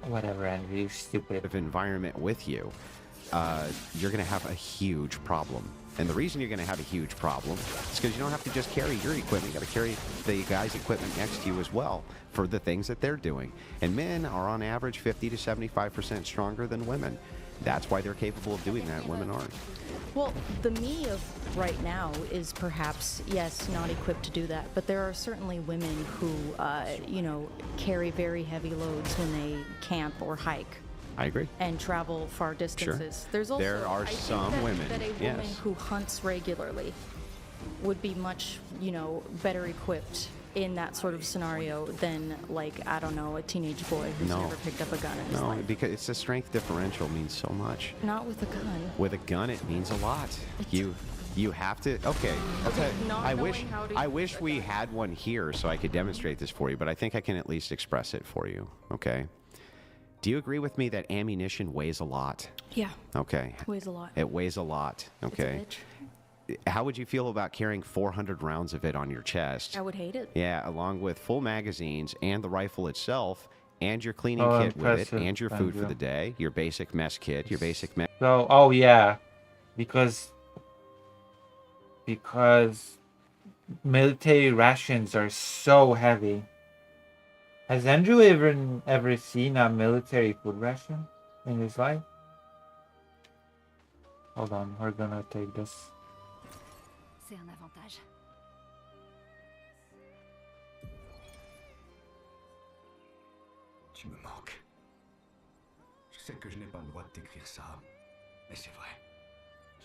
Whatever, Andrew, you stupid. of environment with you. you're going to have a huge problem. And the reason you're going to have a huge problem is because you don't have to just carry your equipment. You got to carry the guy's equipment next to you as well for the things that they're doing. And men are on average 50 to 75% stronger than women. That's why they're capable of doing that. Women aren't. Well, the me of right now is perhaps, yes, not equipped to do that, but there are certainly women who, carry very heavy loads when they camp or hike I agree. and travel far distances. There's also There are I think some that, women, that a woman yes. who hunts regularly would be much, better equipped in that sort of scenario than, like, I don't know, a teenage boy who's No. never picked up a gun in his No, life. because it's the strength differential means so much. Not with a gun. With a gun, it means a lot. You have to. Okay. not I knowing wish how to I use wish a we gun. had one here so I could demonstrate this for you. But I think I can at least express it for you. Okay. Do you agree with me that ammunition weighs a lot? Yeah, Okay. weighs a lot. It weighs a lot. Okay. It's a bitch. How would you feel about carrying 400 rounds of it on your chest? I would hate it. Yeah, along with full magazines and the rifle itself, and your cleaning Oh, kit with it, impressive, and your food for Andrew. the day, your basic mess kit, your basic mess. So, oh yeah, because military rations are so heavy. Has Andrew ever seen a military food ration in his life? Hold on, we're gonna take this. C'est un avantage. Tu me manques. Je sais que je n'ai pas le droit de t'écrire ça, mais c'est vrai.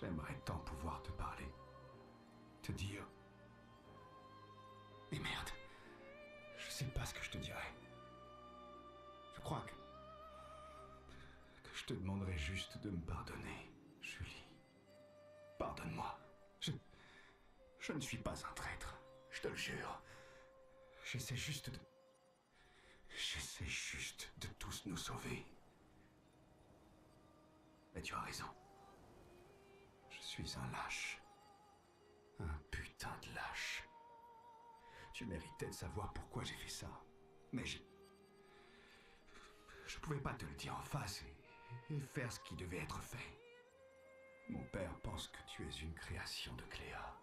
J'aimerais tant pouvoir te parler. Te dire... Mais merde. Je sais pas ce que je te dirais. Je crois que je te demanderai juste de me pardonner, Julie. Pardonne-moi. Je ne suis pas un traître. Je te le jure. J'essaie juste de tous nous sauver. Mais tu as raison. Je suis un lâche. Un putain de lâche. Tu méritais de savoir pourquoi j'ai fait ça. Mais je pouvais pas te le dire en face et faire ce qui devait être fait. Mon père pense que tu es une création de Cléa.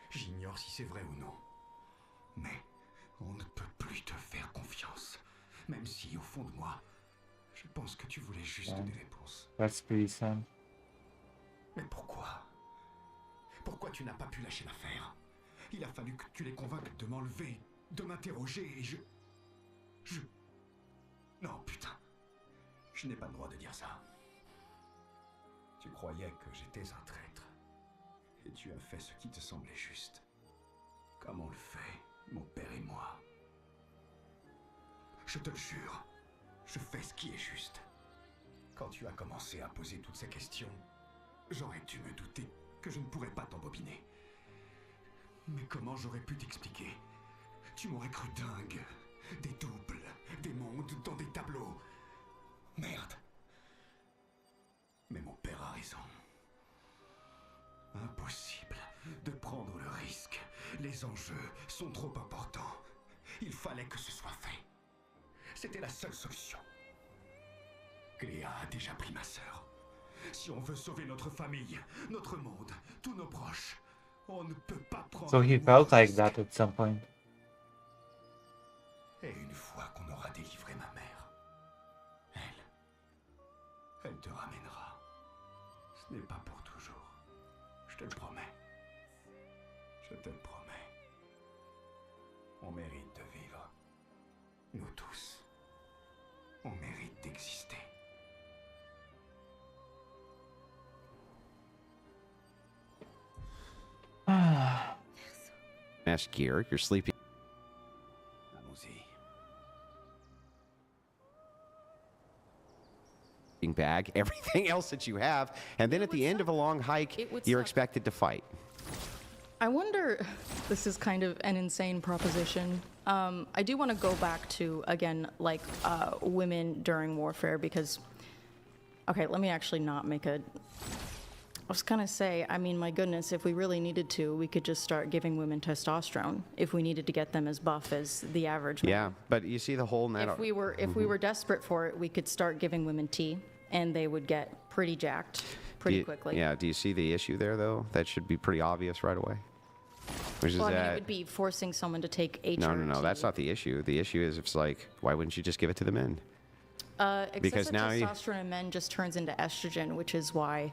J'ignore si c'est vrai ou non. Mais on ne peut plus te faire confiance. Même si, au fond de moi, je pense que tu voulais juste Ouais. des réponses. That's pretty sad. Mais pourquoi? Pourquoi tu n'as pas pu lâcher l'affaire? Il a fallu que tu les convainques de m'enlever, de m'interroger et je... Non, putain. Je n'ai pas le droit de dire ça. Tu croyais que j'étais un traître. Et tu as fait ce qui te semblait juste. Comme on le fait, mon père et moi. Je te le jure, je fais ce qui est juste. Quand tu as commencé à poser toutes ces questions, j'aurais dû me douter que je ne pourrais pas t'embobiner. Mais comment j'aurais pu t'expliquer? Tu m'aurais cru dingue. Des doubles, des mondes dans des tableaux. Merde. Mais mon père a raison. Impossible de prendre le risque. Les enjeux sont trop importants. Il fallait que ce soit fait. C'était la seule solution. Cléa a déjà pris ma sœur. Si on veut sauver notre famille, notre monde, tous nos proches, on ne peut pas prendre... So he le felt like risque. that at some point. Et une fois qu'on aura délivré ma mère, elle te ramènera. Ce n'est pas pour toujours. Je te le promets. Je te le promets. On mérite de vivre. Nous tous. On mérite d'exister. Mess gear, your sleeping Allons-y. bag, everything else that you have, and then at the end of a long hike, It would you're suck. expected to fight. I wonder, this is kind of an insane proposition. I do want to go back to, again, like, women during warfare because, okay, let me actually not make a, I was gonna say, I mean, my goodness, if we really needed to, we could just start giving women testosterone if we needed to get them as buff as the average man. Yeah, but you see the hole in that. If we were desperate for it, we could start giving women tea. and they would get pretty jacked Do pretty you- quickly. Yeah. Do you see the issue there, though? That should be pretty obvious right away. Which is Well, I mean, that. it would be forcing someone to take No. That's HRT. not the issue. The issue is it's like, why wouldn't you just give it to the men? Because Excessive now you- testosterone in men just turns into estrogen, which is why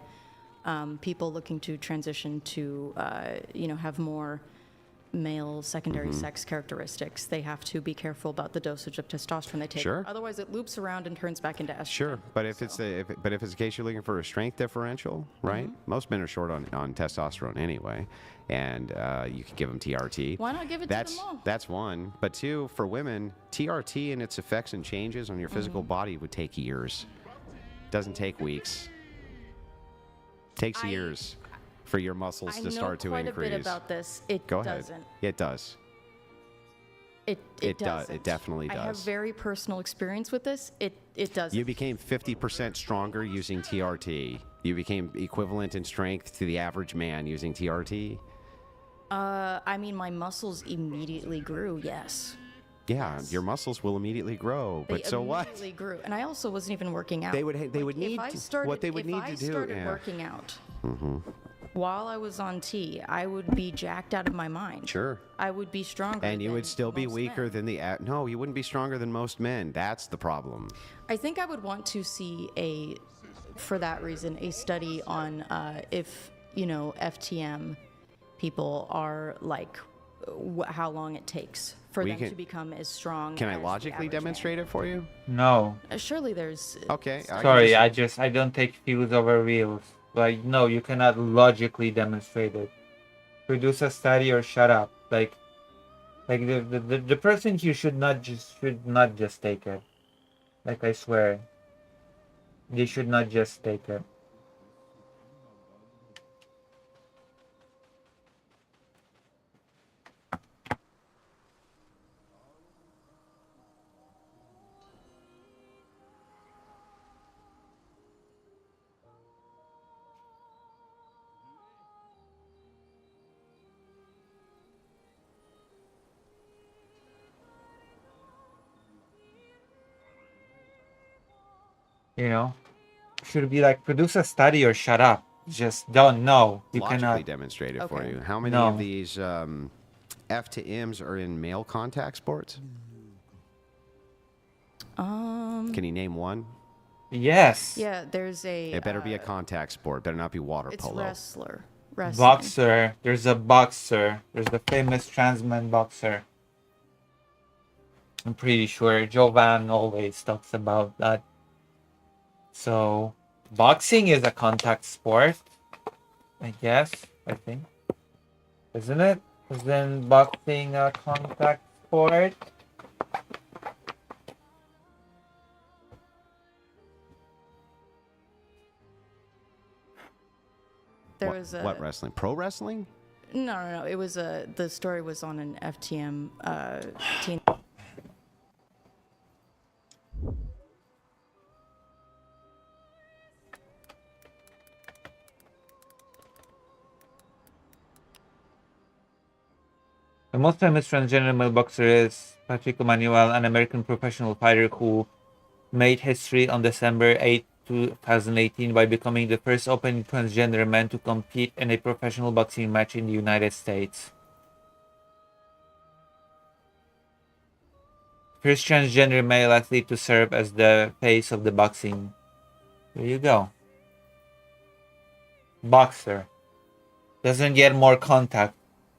people looking to transition to, have more male secondary Mm-hmm. sex characteristics, they have to be careful about the dosage of testosterone they take. Sure. Otherwise, it loops around and turns back into estrogen. Sure, but if it's the case you're looking for a strength differential, right? Most men are short on testosterone anyway, and you can give them TRT. Why not give it to them all? That's one. But two, for women, TRT and its effects and changes on your physical body would take years. Doesn't take weeks. Takes years for your muscles I to know start to quite increase. a bit about this. It Go ahead. doesn't. It does. It It does. doesn't. It definitely I have does. very personal experience with this. It doesn't. You became 50% stronger using TRT. You became equivalent in strength to the average man using TRT. I mean, my muscles immediately grew. Yes. Yeah, your muscles will immediately grow. They But so what? immediately grew, and I also wasn't even working out. They would need if I to- started, what they would if need I to do, started yeah. working out while I was on T, I would be jacked out of my mind. Sure. I would be stronger. And you would than still be most weaker men. than no, you wouldn't be stronger than most men. That's the problem. I think I would want to see for that reason, a study on if FTM people are like how long it takes for We them can- to become as strong. Can I as the logically average man. demonstrate it for you? No. Surely there's. Okay. I can Sorry, just- I don't take views over reels. Like, no, you cannot logically demonstrate it. Produce a study or shut up. Like the person here should not just take it. Like, I swear, they should not just take it. Should be like, produce a study or shut up. Just don't know. You logically cannot. demonstrate it for Okay. you. How many No. of these F to M's are in male contact sports? Can you name one? Yes. Yeah, there's a. It better be a contact sport. Better not be water It's polo. wrestling. Boxer. There's a boxer. There's the famous transman boxer. I'm pretty sure Jovan always talks about that. So, boxing is a contact sport, I guess. I think, isn't it? Isn't boxing a contact sport? There What, was a. what wrestling? Pro wrestling? No. It was the story was on an FTM teen. The most famous transgender male boxer is Patrick Emanuel, an American professional fighter who made history on December 8, 2018 by becoming the first openly transgender man to compete in a professional boxing match in the United States. First transgender male athlete to serve as the face of the boxing. There you go. Boxer. Doesn't get more contact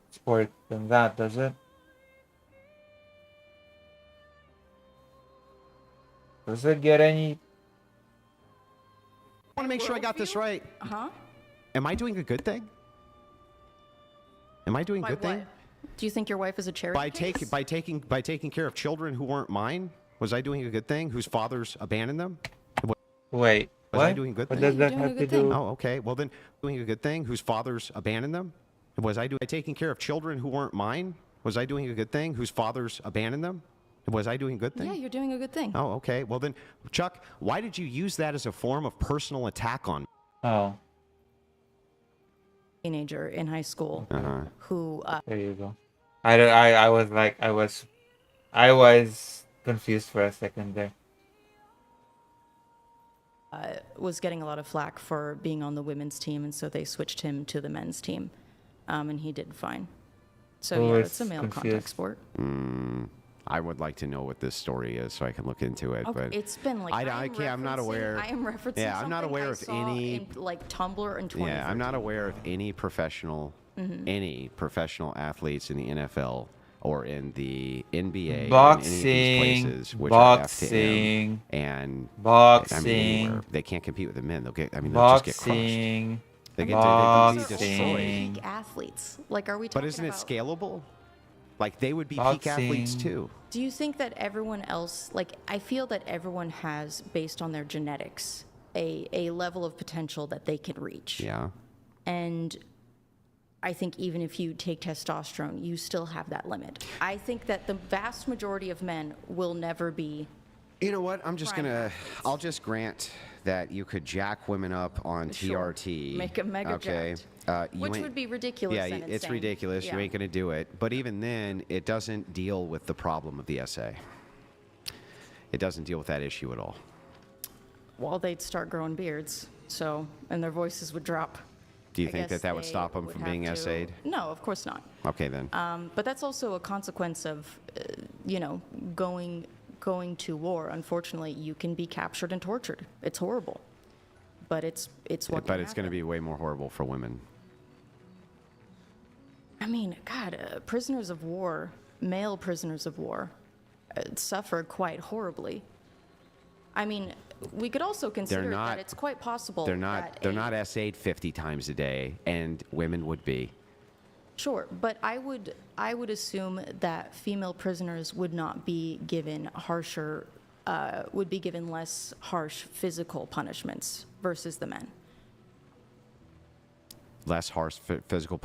sport than that, does it? Does it get any? I want to make sure I got this right. Huh? Am I doing a good thing? Am I doing a By good thing? what? Do you think your wife is a charity case? By taking care of children who weren't mine? Was I doing a good thing? Whose fathers abandoned them? Wait. Was what? I doing a good What thing? does that Doing a have to good thing. do? Oh, okay. Well, then, doing a good thing whose fathers abandoned them? Was I taking care of children who weren't mine? Was I doing a good thing whose fathers abandoned them? Was I doing a good thing? Yeah, you're doing a good thing. Oh, okay. Well, then, Chuck, why did you use that as a form of personal attack on me? Oh, Teenager in high school who there you go. I was confused for a second there. was getting a lot of flack for being on the women's team, and so they switched him to the men's team, and he did fine. So Oh, yeah, it's it's a male contact confused. sport. I would like to know what this story is so I can look into it. Okay, but it's been like I can't. I'm not aware. I am referencing. Yeah, I'm not something aware I of saw any. in, like Tumblr in 2013. Yeah, I'm not aware of any professional athletes in the NFL or in the NBA or in any of these places which are Boxing, FTM and boxing, I mean, anywhere. They can't compete with the men. They'll just get crushed. boxing, They'll be boxing. destroyed. Peak athletes. Like, are we But talking isn't it about? scalable? Like they would be peak athletes Boxing. too. Do you think that everyone else, like, I feel that everyone has, based on their genetics, a level of potential that they can reach. Yeah. And I think even if you take testosterone, you still have that limit. I think that the vast majority of men will never be. You know what? I'm just Prime gonna. athletes. I'll just grant that you could jack women up on Sure. TRT. Make 'em mega okay. jacked. You Which ain't- would be ridiculous Yeah, and it's insane. ridiculous. You Yeah. ain't gonna do it. But even then, it doesn't deal with the problem of the SA. It doesn't deal with that issue at all. Well, they'd start growing beards, so, and their voices would drop. Do you I think guess that would they stop them would from have being to- SA'd? No, of course not. Okay then. But that's also a consequence of, going to war. Unfortunately, you can be captured and tortured. It's horrible, but it's what. But can it's going to happen. be way more horrible for women. I mean, God, prisoners of war, male prisoners of war, suffer quite horribly. I mean, we could also consider not- that it's quite possible. They're not. that They're a- not SA'd 50 times a day, and women would be. Sure, but I would assume that female prisoners would not be given harsher, would be given less harsh physical punishments versus the men. Less harsh physical.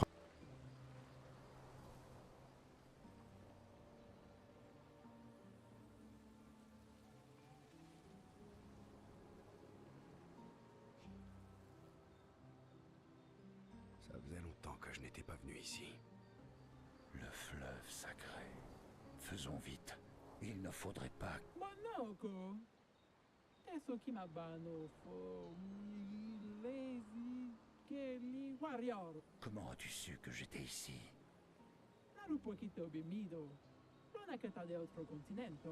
Ça faisait longtemps que je n'étais pas venu ici. Le fleuve sacré. Faisons vite. Il ne faudrait pas. Manoko. Eso kimabano fo lazy Kelly warrior. Comment as-tu su que j'étais ici? Naru poquito bimido. Non è che sta de altro continente.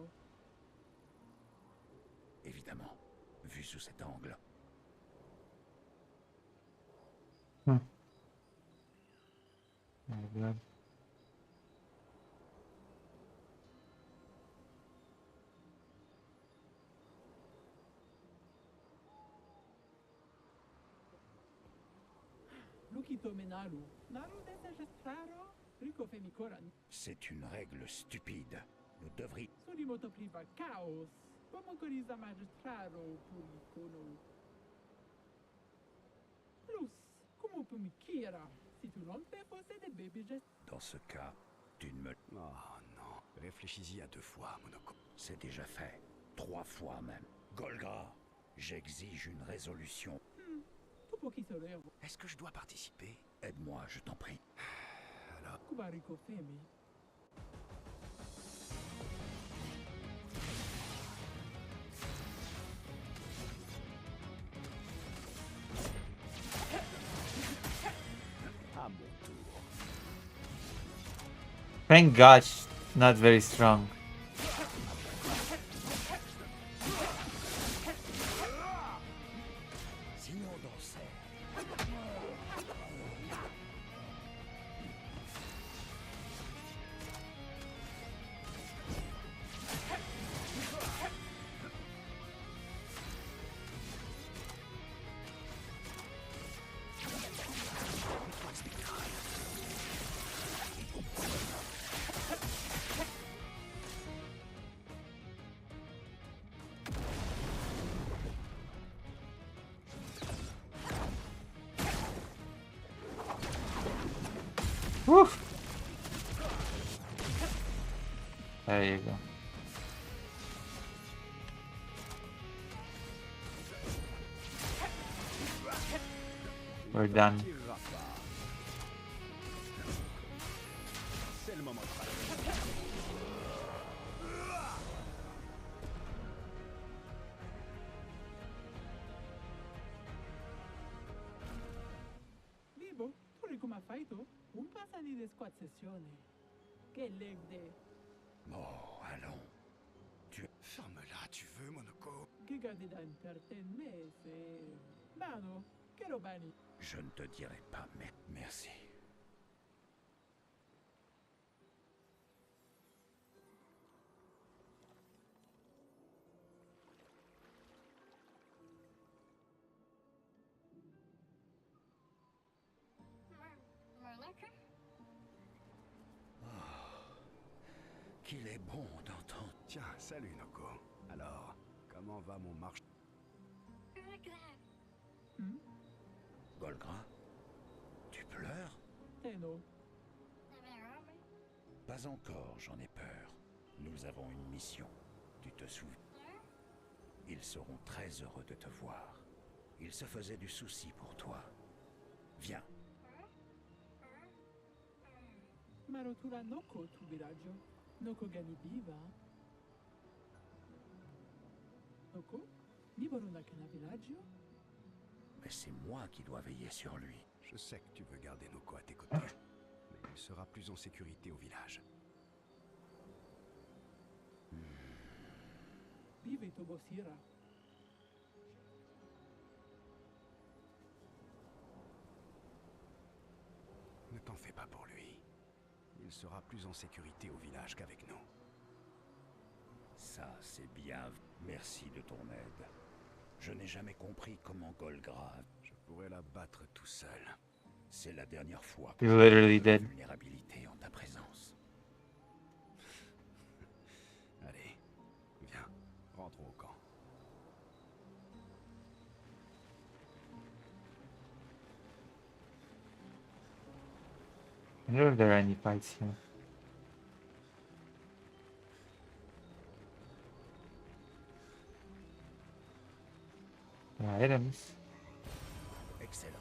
Évidemment. Vu sous cet angle. My God. Lukito menaru. Naru desejestraro. Rico femikoran. C'est une règle stupide. Nous devrions. Surimoto priva chaos. Como coriza magistraro puricono. Plus, como pumikira. Si tu non te fosse de baby gest. Dans ce cas, tu ne me. Oh non. Réfléchis-y à 2 fois, Monoko. C'est déjà fait. 3 fois même. Golgra, j'exige une résolution. Tu pochi solevo. Est-ce que je dois participer? Aide-moi, je t'en prie. Cuba rico femi. Thank God, she's not very strong. Signor Dorset. Woo. There you go. We're done. ha fatto un passani di squad sessione. Che legde. Oh, allons. Ferme-la, tu veux, Monoko? Che candida interne se... Bano, che robani. Je ne te dirai pas, mais merci. Qu'il est bon d'entendre. Tiens, salut, Noko. Alors, comment va mon marché? Golgra, tu pleures? Tenno. Pas encore, j'en ai peur. Nous avons une mission. Tu te souviens? Ils seront très heureux de te voir. Ils se faisaient du souci pour toi. Viens. Marotura noko tu villaggio. Noko gani biva. Noko? Niboruna kana villaggio? Mais c'est moi qui dois veiller sur lui. Je sais que tu veux garder Noko à tes côtés, mais il sera plus en sécurité au village. Vive Tobosira. Ne t'en fais pas pour lui. Il sera plus en sécurité au village qu'avec nous. Ça, c'est bien. Merci de ton aide. Je n'ai jamais compris comment Golgra... Je pourrais la battre tout seul. C'est la dernière fois que You literally je vois did. vulnérabilité en ta présence. Allez, viens, rentrons au camp. I wonder if there are any fights here. There are items. Excellent.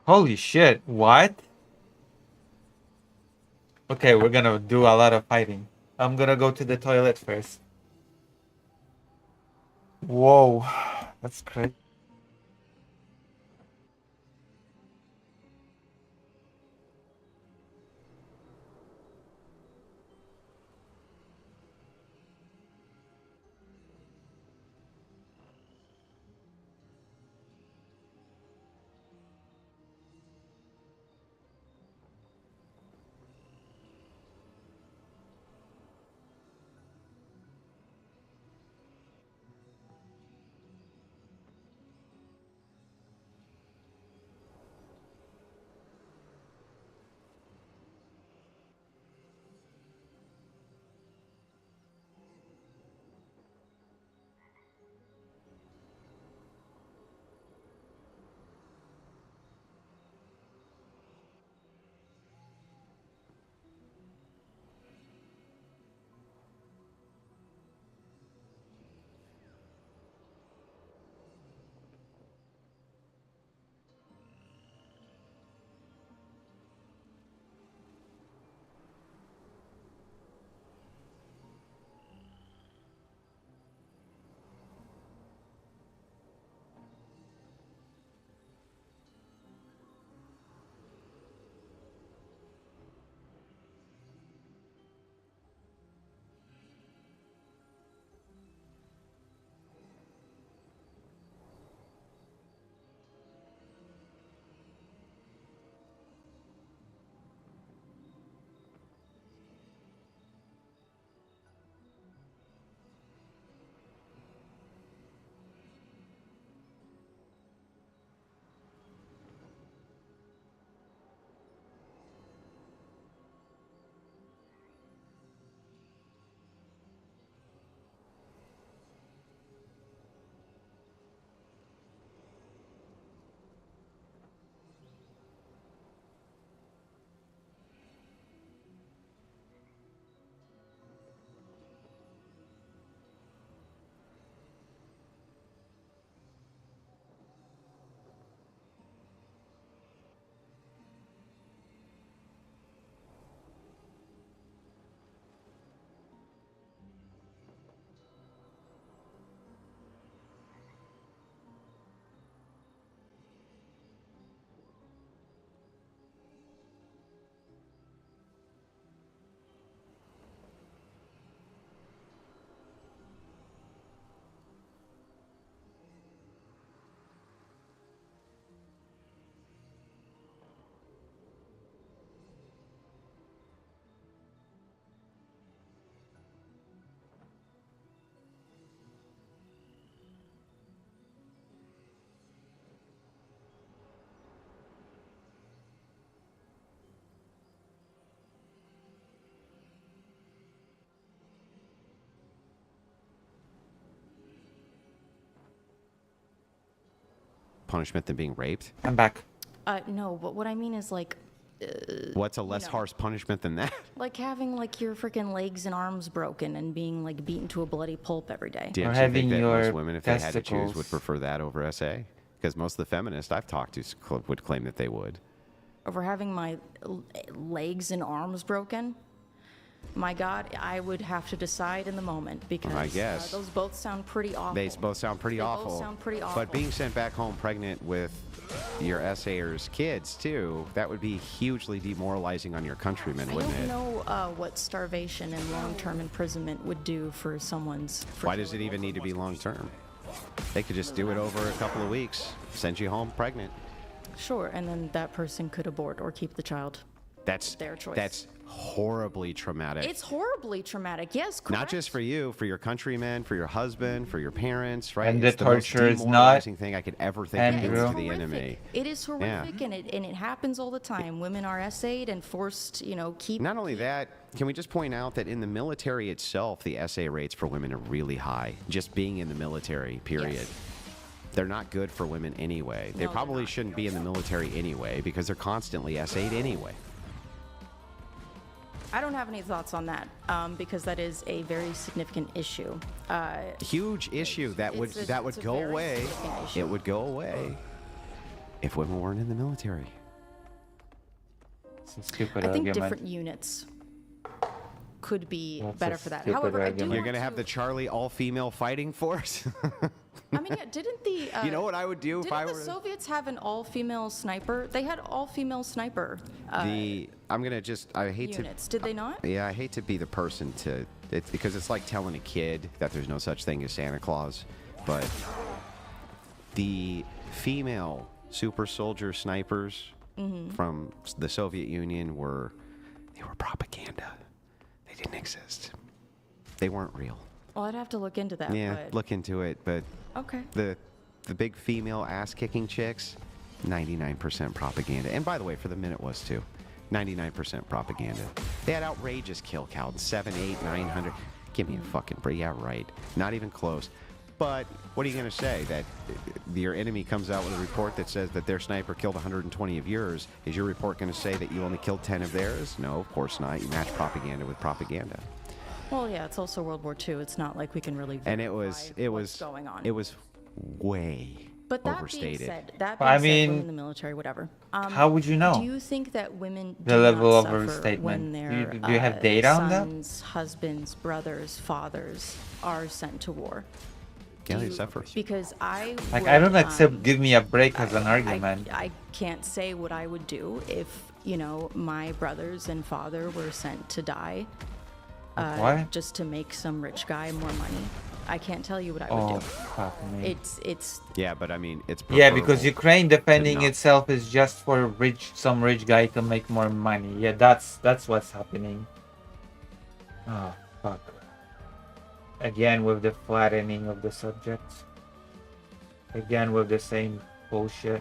Holy shit, what? Okay, we're gonna do a lot of fighting. I'm gonna go to the toilet first. Whoa, that's crazy. punishment than being raped? I'm back. No, but what I mean is like What's a less know. harsh punishment than that? like having like your freaking legs and arms broken and being like beaten to a bloody pulp every day. Didn't you having think that most your women, if they had to choose, would testicles. prefer that over SA? Because most of the feminists I've talked to would claim that they would. Over having my legs and arms broken. My God, I would have to decide in the moment because I guess. those both sound pretty awful. They both sound pretty They awful. both sound pretty awful. But being sent back home pregnant with your SAers' kids, too, that would be hugely demoralizing on your countrymen, I wouldn't don't it? know what starvation and long-term imprisonment would do for someone's. Why does it even need to be long term? They could just do it over a couple of weeks, send you home pregnant. Sure, and then that person could abort or keep the child. That's Their choice. That's horribly traumatic. It's horribly traumatic. Yes, correct. Not just for you, for your countrymen, for your husband, for your parents, right? And the It's the most torture is not demoralizing thing I could ever think of Andrew. doing It's to the horrific. enemy. It is horrific, and it happens all the time. Women are essayed and forced, keep. Not only that, can we just point out that in the military itself, the SA rates for women are really high. Just being in the military, period. Yes. They're not good for women anyway. They No, they're probably not. shouldn't be in the military anyway because they're constantly SA'd anyway. I don't have any thoughts on that because that is a very significant issue. Huge issue that would It's a- that would it's a go very away. significant issue. It would go away if women weren't in the military. It's a stupid I think argument. different units could be That's a better for that. stupid However, I do argument. You're want gonna have to- the Charlie all-female fighting force. I mean, yeah, didn't the You know what I would do if didn't I the were Soviets have an all-female sniper? They had all-female sniper I'm gonna just I hate units. Did they not? to yeah I hate to be the person to because it's like telling a kid that there's no such thing as Santa Claus, but the female super soldier snipers Mm-hmm. from the Soviet Union were propaganda. They didn't exist. They weren't real. Well, I'd have to look into that. Yeah, but... look into it, but Okay. the big female ass kicking chicks, 99% propaganda. And by the way, for the minute was too. 99% propaganda. They had outrageous kill counts, 7, 8, 900. Give me a fucking break. Yeah, right. Not even close. But what are you going to say? That your enemy comes out with a report that says that their sniper killed 120 of yours. Is your report going to say that you only killed 10 of theirs? No, of course not. You match propaganda with propaganda. Well, yeah, it's also World War II. It's not like we can really. And it was what's going on. It was way But that overstated. being said, that Well, I being said, women mean, in the military, whatever. How would you know? Do you think that women The do level not of suffer overstatement. when Do their you- do you have data on that? sons, husbands, brothers, fathers are sent to war? Yeah, Do they you- suffer. Because I Like, would, I don't accept give me a break as an I- argument. I can't say what I would do if my brothers and father were sent to die Why? just to make some rich guy more money. I can't tell you what I would Oh, do. fuck me. It's Yeah, but I mean, it's Yeah, because preferable Ukraine defending not- itself is just for some rich guy to make more money. Yeah, that's what's happening. Oh, fuck. Again with the flattening of the subjects. Again with the same bullshit.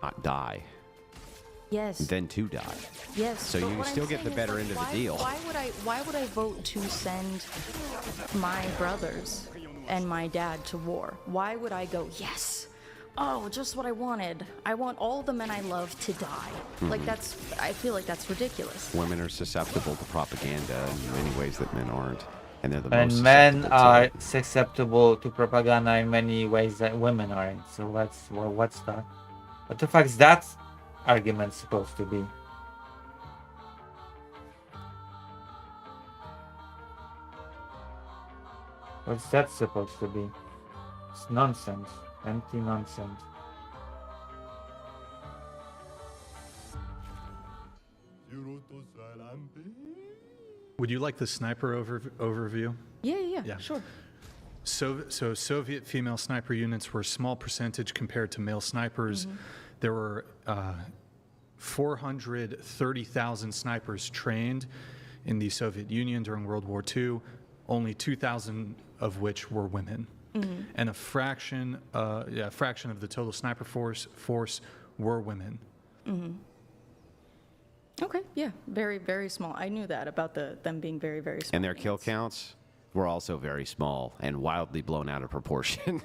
not die, yes. then to die. Yes. So but you what I'm still get saying the is, better like, end of the why- deal. Why would I vote to send my brothers and my dad to war? Why would I go, yes? Oh, just what I wanted. I want all the men I love to die. Like I feel like that's ridiculous. Women are susceptible to propaganda in many ways that men aren't, and they're the And most men susceptible to are it. susceptible to propaganda in many ways that women aren't. So what's that? What the fuck is that argument supposed to be? What's that supposed to be? It's nonsense. Empty nonsense. Would you like the sniper overview? Yeah, Yeah. sure. So Soviet female sniper units were a small percentage compared to male snipers. There were 430,000 snipers trained in the Soviet Union during World War II, only 2,000 of which were women. And a fraction of the total sniper force were women. Okay, yeah, very, very small. I knew that about them being very, very small. And their kill counts were also very small and wildly blown out of proportion.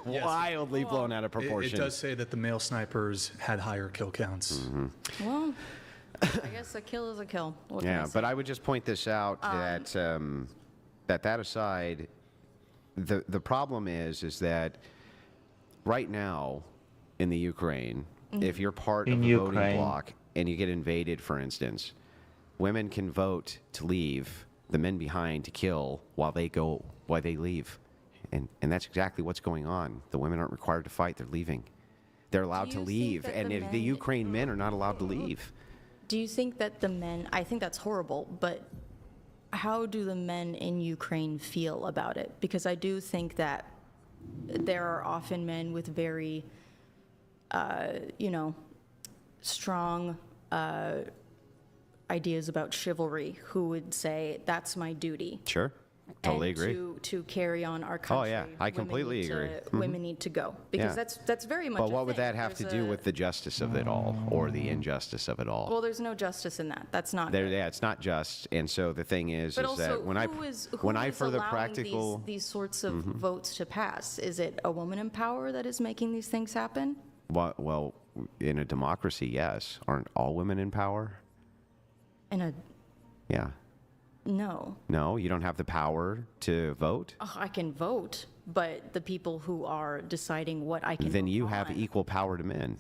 Wildly blown out of proportion. It does say that the male snipers had higher kill counts. Well, I guess a kill is a kill. What can I Yeah, say? but I would just point this out that that aside, the problem is that right now in the Ukraine, if you're part of In a voting Ukraine. bloc and you get invaded, for instance, women can vote to leave, the men behind to kill while they leave, and that's exactly what's going on. The women aren't required to fight; they're leaving. They're allowed Do to you think leave, that and the if the men- Ukraine men are not allowed to leave. Do you think that the men, I think that's horrible, but how do the men in Ukraine feel about it? Because I do think that there are often men with very, strong ideas about chivalry who would say, that's my duty. Sure, totally and agree. to carry on our country. yeah, I completely agree. Women need to go because Yeah. that's very much. But a what would thing. that have to There's do a- with the justice of it all or the injustice of it all? Well, there's no justice in that. That's not. There, good. yeah, it's not just. And so the thing is But also, that when I who is for the allowing practical, these sorts of votes to pass? Is it a woman in power that is making these things happen? well, in a democracy, yes, aren't all women in power? Yeah. No. No, you don't have the power to vote. Oh, I can vote, but the people who are deciding what I can Then vote you have on- equal power to men.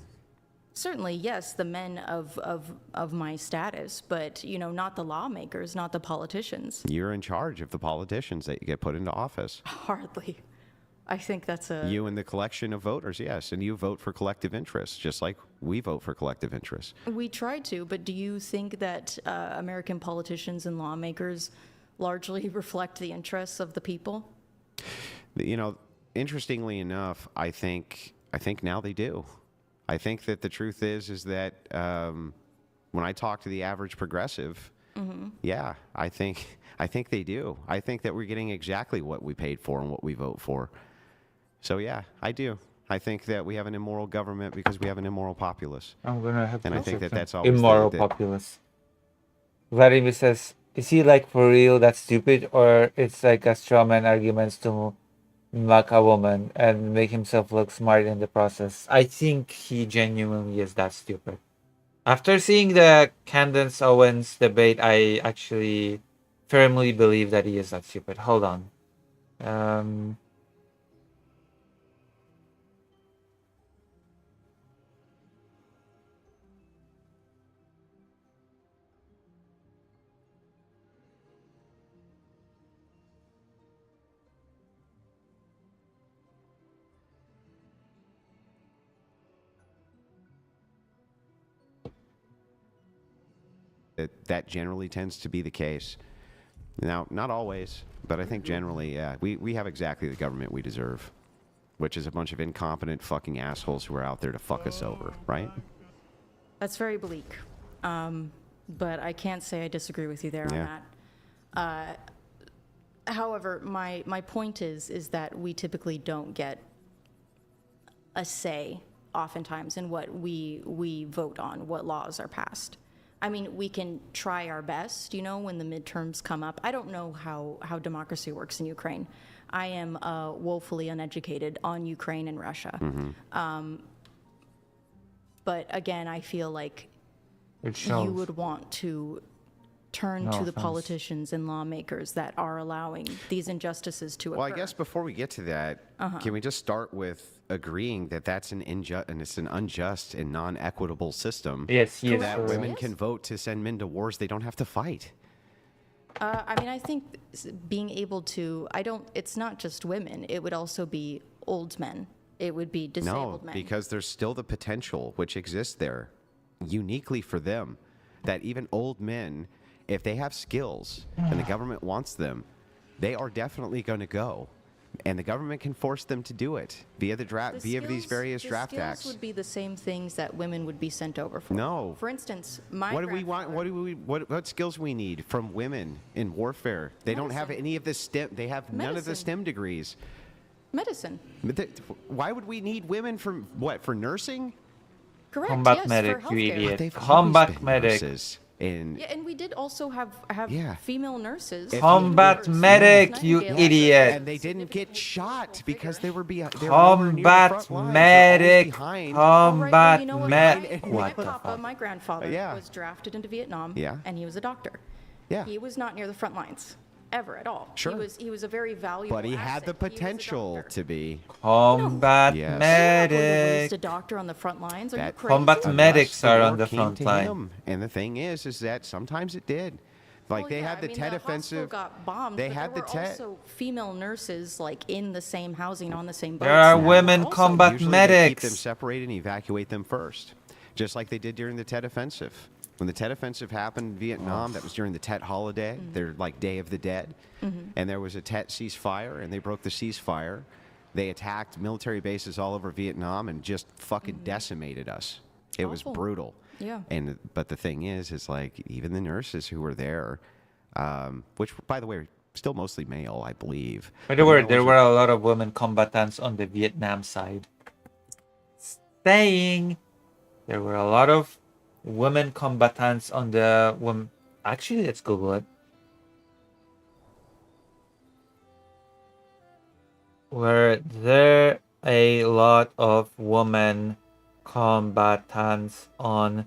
Certainly, yes, the men of my status, but not the lawmakers, not the politicians. You're in charge of the politicians that you get put into office. Hardly. I think that's a. You and the collection of voters, yes, and you vote for collective interests, just like we vote for collective interests. We try to, but do you think that American politicians and lawmakers largely reflect the interests of the people? Interestingly enough, I think now they do. I think that the truth is that when I talk to the average progressive, yeah, I think they do. I think that we're getting exactly what we paid for and what we vote for. So yeah, I do. I think that we have an immoral government because we have an immoral populace. I'm gonna have And to I think check that that's some always immoral the- populace. Vladimir says, is he like for real that stupid, or it's like a straw man arguments to mock a woman and make himself look smart in the process? I think he genuinely is that stupid. After seeing the Candace Owens debate, I actually firmly believe that he is that stupid. Hold on. That generally tends to be the case. Now, not always, but I think generally, yeah, we have exactly the government we deserve, which is a bunch of incompetent fucking assholes who are out there to fuck us over, right? That's very bleak. But I can't say I disagree with you there Yeah. on that. However, my point is that we typically don't get a say oftentimes in what we vote on, what laws are passed. I mean, we can try our best, when the midterms come up. I don't know how democracy works in Ukraine. I am woefully uneducated on Ukraine and Russia. But again, I feel like It shows. you would want to turn No to the offense. politicians and lawmakers that are allowing these injustices to occur. Well, I guess before we get to that, can we just start with agreeing that that's an unjust and non-equitable system? Yes, he is. That for women real. can vote to send men to wars they don't have to fight. I think being able to, it's not just women, it would also be old men. It would be disabled No, men. because there's still the potential which exists there, uniquely for them, that even old men, if they have skills and the government wants them, they are definitely going to go. And the government can force them to do it via these various draft skills acts. would be the same things that women would be sent over for. No. For instance, my What do we want? What skills we need from women in warfare? They don't have Medicine. any of the STEM. They have none of the Medicine. STEM degrees. medicine. But why would we need women for what? For nursing? Correct. Combat yes, medic, for you healthcare. idiot. They've always Combat been medic. nurses. And Yeah, and we did also have Yeah. female nurses. If Combat Nurse medic, you Nightingale. idiot. and they didn't get shot because they were behind. They were nowhere near the Combat front lines. They're always medic. behind. All right, well, Combat you know what? medic. My What the papa, fuck? my grandfather, Yeah. was drafted into Vietnam. Yeah. And he was a doctor. Yeah. He was not near the front lines ever at all. Sure. He was a very valuable. But he had the asset. He was a potential doctor. to be. Combat Yes. You're not going to waste medic. a doctor on the front lines. Are you That- crazy? Combat Unless medics are war on the came front to line. him. And the thing is that sometimes it did. Like Well, they yeah, had the I mean, Tet the hospital offensive. got bombed, They but had there the were Tet. also female nurses like in the same housing on the same boats. There are that were women also- combat Usually they keep them medics. separated and evacuate them first, just like they did during the Tet offensive. When the Tet offensive happened in Vietnam, that was during the Tet holiday, their like Day of the Dead, and there was a Tet ceasefire, and they broke the ceasefire. They attacked military bases all over Vietnam and just fucking decimated us. It was Awful. brutal. Yeah. But the thing is like even the nurses who were there, which by the way, are still mostly male, I believe. But But there you know, were a lot of women combatants on the Vietnam side. Saying there were a lot of women combatants on the women. Actually, let's Google it. Were there a lot of women combatants on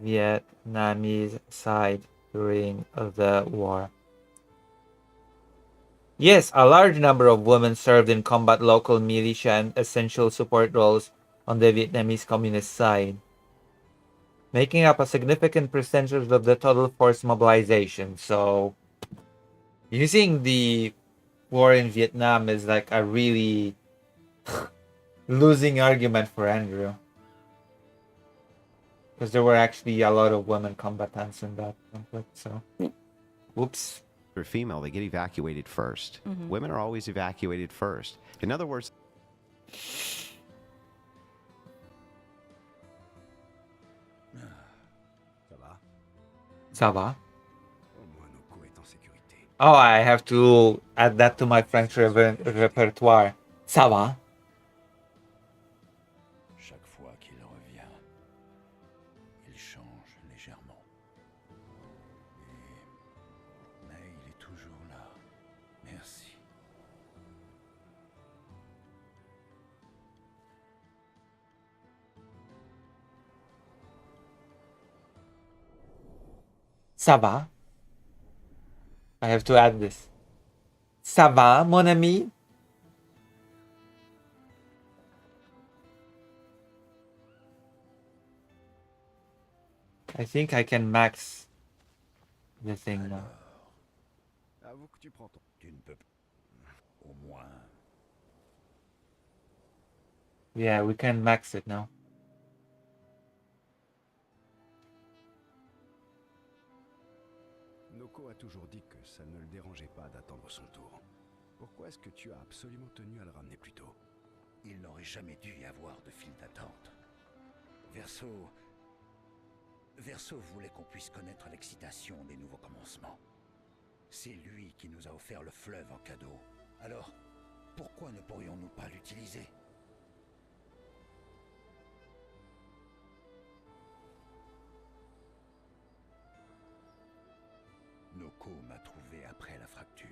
Vietnamese side during the war? Yes, a large number of women served in combat local militia and essential support roles on the Vietnamese communist side, making up a significant percentage of the total force mobilization. So, using the war in Vietnam is like a really losing argument for Andrew. Because there were actually a lot of women combatants in that conflict, so. Whoops. they're female, they get evacuated 1st. Women are always evacuated first. In other words, Ça va? Ça va? Au moins Noko est en sécurité. Oh, I have to add that to my French repertoire. Ça va? Chaque fois qu'il revient, il change légèrement. Mais il est toujours là. Merci. Ça va? I have to add this. Ça va, mon ami? I think I can max the thing now. Avoue que tu prends ton... Tu ne peux pas. Au moins, Yeah, we can max it now. Noko a toujours dit que ça ne le dérangeait pas d'attendre son tour. Pourquoi est-ce que tu as absolument tenu à le ramener plus tôt? il n'aurait jamais dû y avoir de file d'attente. Verso voulait qu'on puisse connaître l'excitation des nouveaux commencements. C'est lui qui nous a offert le fleuve en cadeau. Alors, pourquoi ne pourrions-nous pas l'utiliser? Noko m'a trouvé après la fracture.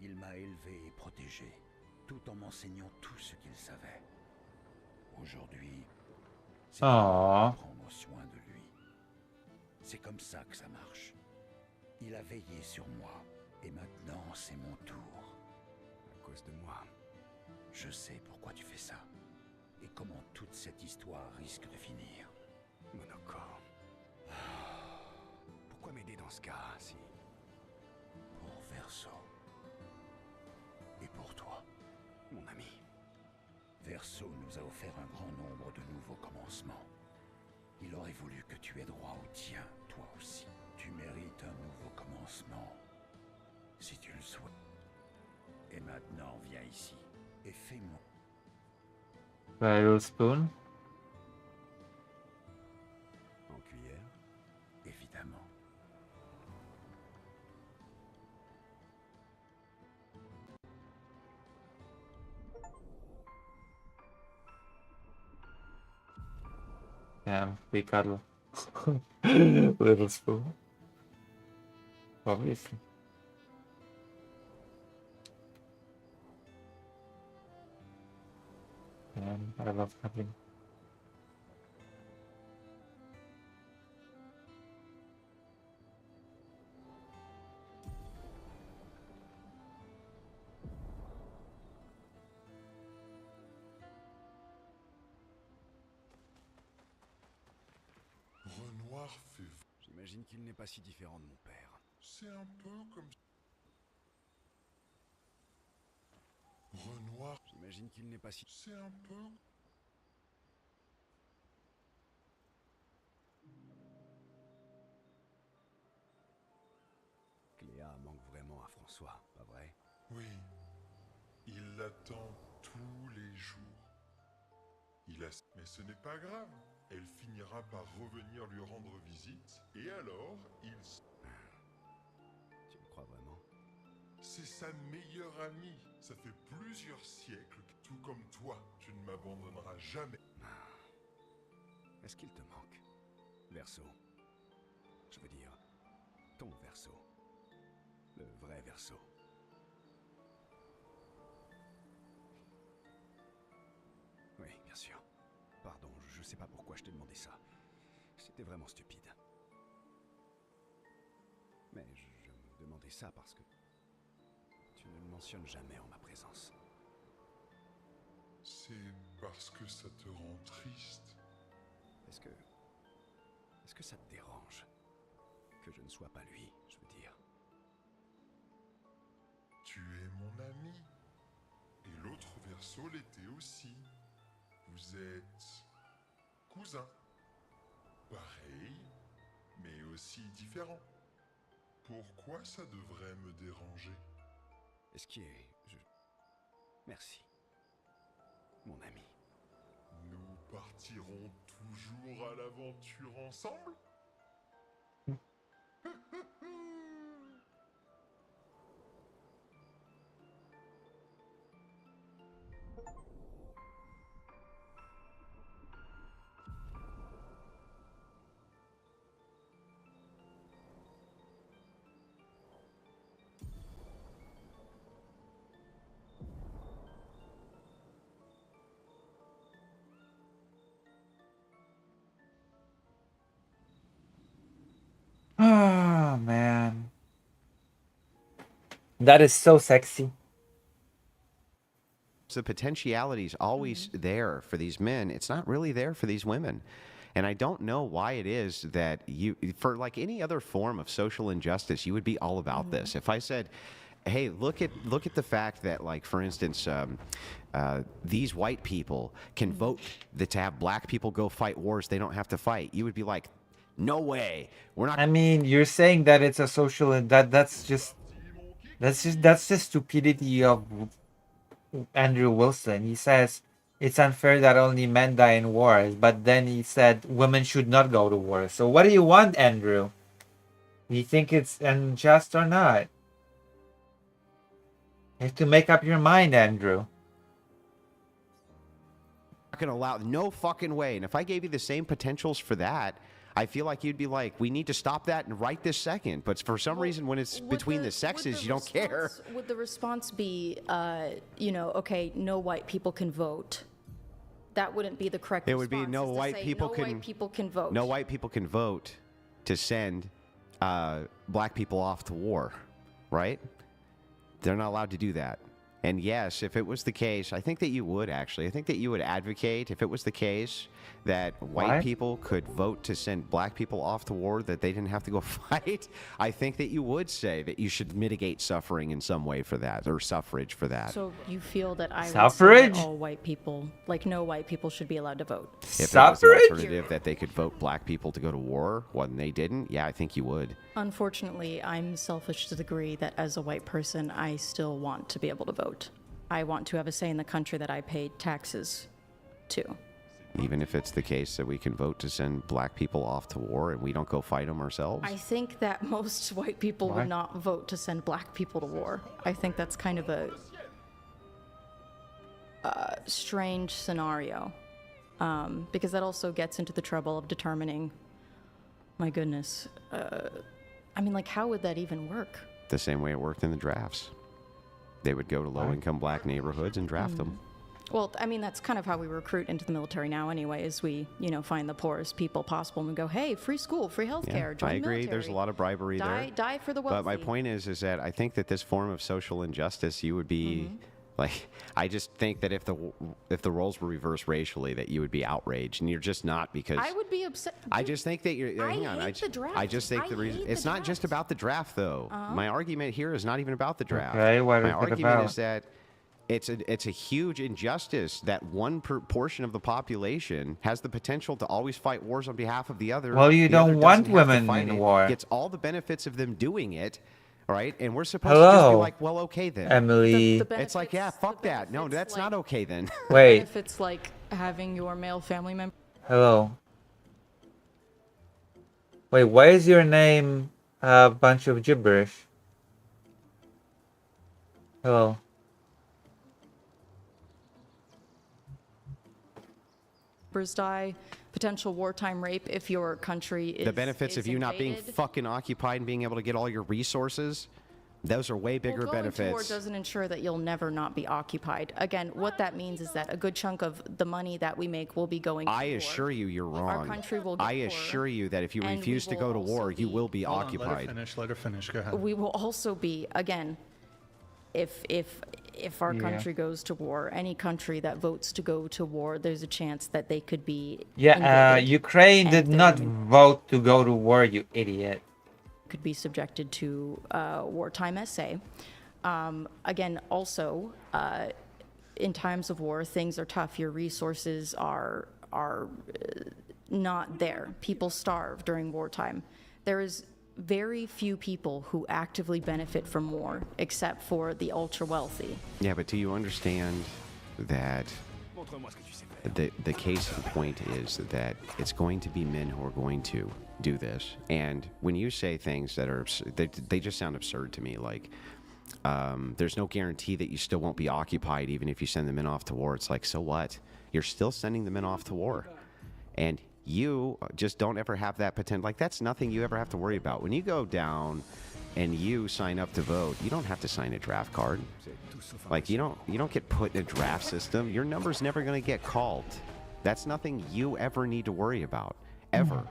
Il m'a élevé et protégé, tout en m'enseignant tout ce qu'il savait. Aujourd'hui, c'est à moi de prendre soin de lui. C'est comme ça que ça marche. Il a veillé sur moi, et maintenant c'est mon tour. À cause de moi. Je sais pourquoi tu fais ça, et comment toute cette histoire risque de finir. Monoko. Pourquoi m'aider dans ce cas, si... Pour Verso. Et pour toi. Mon ami. Verso nous a offert un grand nombre de nouveaux commencements. Il aurait voulu que tu aies droit au tien, toi aussi. Tu mérites un nouveau commencement, si tu le souhaites. Et maintenant, viens ici et fais-moi. Barrel spoon. En cuillère. Évidemment. Damn, we cuddle. Little spoon. Obviously. Damn, I love cuddling. Renoir fait... J'imagine qu'il n'est pas si différent de mon père. C'est un peu comme... Renoir... J'imagine qu'il n'est pas si... C'est un peu... Cléa manque vraiment à François, pas vrai? Oui. Il l'attend tous les jours. Il a... Mais ce n'est pas grave. Elle finira par revenir lui rendre visite. Et alors, il... Tu le crois vraiment? C'est sa meilleure amie. Ça fait plusieurs siècles, tout comme toi, tu ne m'abandonneras jamais. Est-ce qu'il te manque? Verso. Je veux dire, ton verso. Le vrai verso. Oui, bien sûr. Pardon, je sais pas pourquoi je t'ai demandé ça. C'était vraiment stupide. Mais je me demandais ça parce que tu ne le mentionnes jamais en ma présence. C'est parce que ça te rend triste. Est-ce que ça te dérange que je ne sois pas lui, je veux dire? Tu es mon ami. Et l'autre verso l'était aussi. Vous êtes cousins. Pareil, mais aussi différents. Pourquoi ça devrait me déranger? Est-ce qui est... Merci, mon ami. Nous partirons toujours à l'aventure ensemble? Oh man. That is so sexy. The potentiality is always there for these men. It's not really there for these women. And I don't know why it is that you, for like any other form of social injustice, you would be all about this. If I said, hey, look at the fact that, like, for instance, these white people can vote to have black people go fight wars they don't have to fight, you would be like, no way. We're not. I mean, you're saying that it's a social that's just the stupidity of Andrew Wilson. He says it's unfair that only men die in wars, but then he said women should not go to war. So what do you want, Andrew? Do you think it's unjust or not? You have to make up your mind, Andrew. Not going to allow, no fucking way. And if I gave you the same potentials for that, I feel like you'd be like, we need to stop that and right this second. But for some reason, when it's between the sexes, you don't care. Would the response be, okay, no white people can vote? That wouldn't be the correct It response. would be no white people can. White people can vote. No white people can vote to send black people off to war, right? They're not allowed to do that. And yes, if it was the case, I think that you would actually. I think that you would advocate, if it was the case, that white people could vote to send black people off to war, that they didn't have to go fight. I think that you would say that you should mitigate suffering in some way for that, or suffrage for that. So you feel that I would say Suffrage? that all white people, like no white people should be allowed to vote? If there was an alternative that they could vote black people to go to war when they didn't, yeah, I think you would. Unfortunately, I'm selfish to the degree that as a white person, I still want to be able to vote. I want to have a say in the country that I paid taxes to. Even if it's the case that we can vote to send black people off to war and we don't go fight them ourselves? I think that most white people would not vote to send black people to war. I think that's kind of a strange scenario. because that also gets into the trouble of determining, my goodness, I mean, like, how would that even work? The same way it worked in the drafts. They would go to low-income black neighborhoods and draft them. Well, I mean, that's kind of how we recruit into the military now anyway, is we, find the poorest people possible and we go, hey, free school, free healthcare, join I the agree. military. There's a lot of bribery there. Die for the wealthy. But my point is that I think that this form of social injustice, you would be like, I just think that if the roles were reversed racially, that you would be outraged, and you're just not, because I would be upset. I just think that you're. I Hang on, hate the draft. I just think I the reason hate it's the not just draft. about the draft, though. My argument here is not even about the draft. Okay, what my is it argument about? is that it's a huge injustice that one portion of the population has the potential to always fight wars on behalf of the other. Well, you The other don't want doesn't have to women fight in it, war. Gets all the benefits of them doing it, right? And we're supposed to just be Hello, like, well, okay then. Emily. It's like, yeah, fuck that. No, that's not okay then. Wait, If it's like having your male family member. hello. Wait, why is your name a bunch of gibberish? Hello. Die, potential wartime rape if your country is The benefits is of you not being invaded. fucking occupied and being able to get all your resources, those are way bigger Well, going to war benefits. doesn't ensure that you'll never not be occupied. Again, what that means is that a good chunk of the money that we make will be going to I war. assure you, you're wrong. country will get I poorer, assure you that if you and we refuse to will go to also war, you be- will be Hold on, occupied. let her finish. Go ahead. We will also be, again, if our Yeah. country goes to war, any country that votes to go to war, there's a chance that they could be Yeah, invaded Ukraine and did then not vote to go to war, you idiot. could be subjected to wartime SA. Again, also, in times of war, things are tough. Your resources are not there. People starve during wartime. There is very few people who actively benefit from war, except for the ultra wealthy. Yeah, but do you understand that the case in point is that it's going to be men who are going to do this? And when you say things that are, they just sound absurd to me, like, there's no guarantee that you still won't be occupied even if you send the men off to war. It's like, so what? You're still sending the men off to war. And you just don't ever have that potential. Like, that's nothing you ever have to worry about. When you go down and you sign up to vote, you don't have to sign a draft card. Like, you don't get put in a draft system. Your number's never going to get called. That's nothing you ever need to worry about, ever.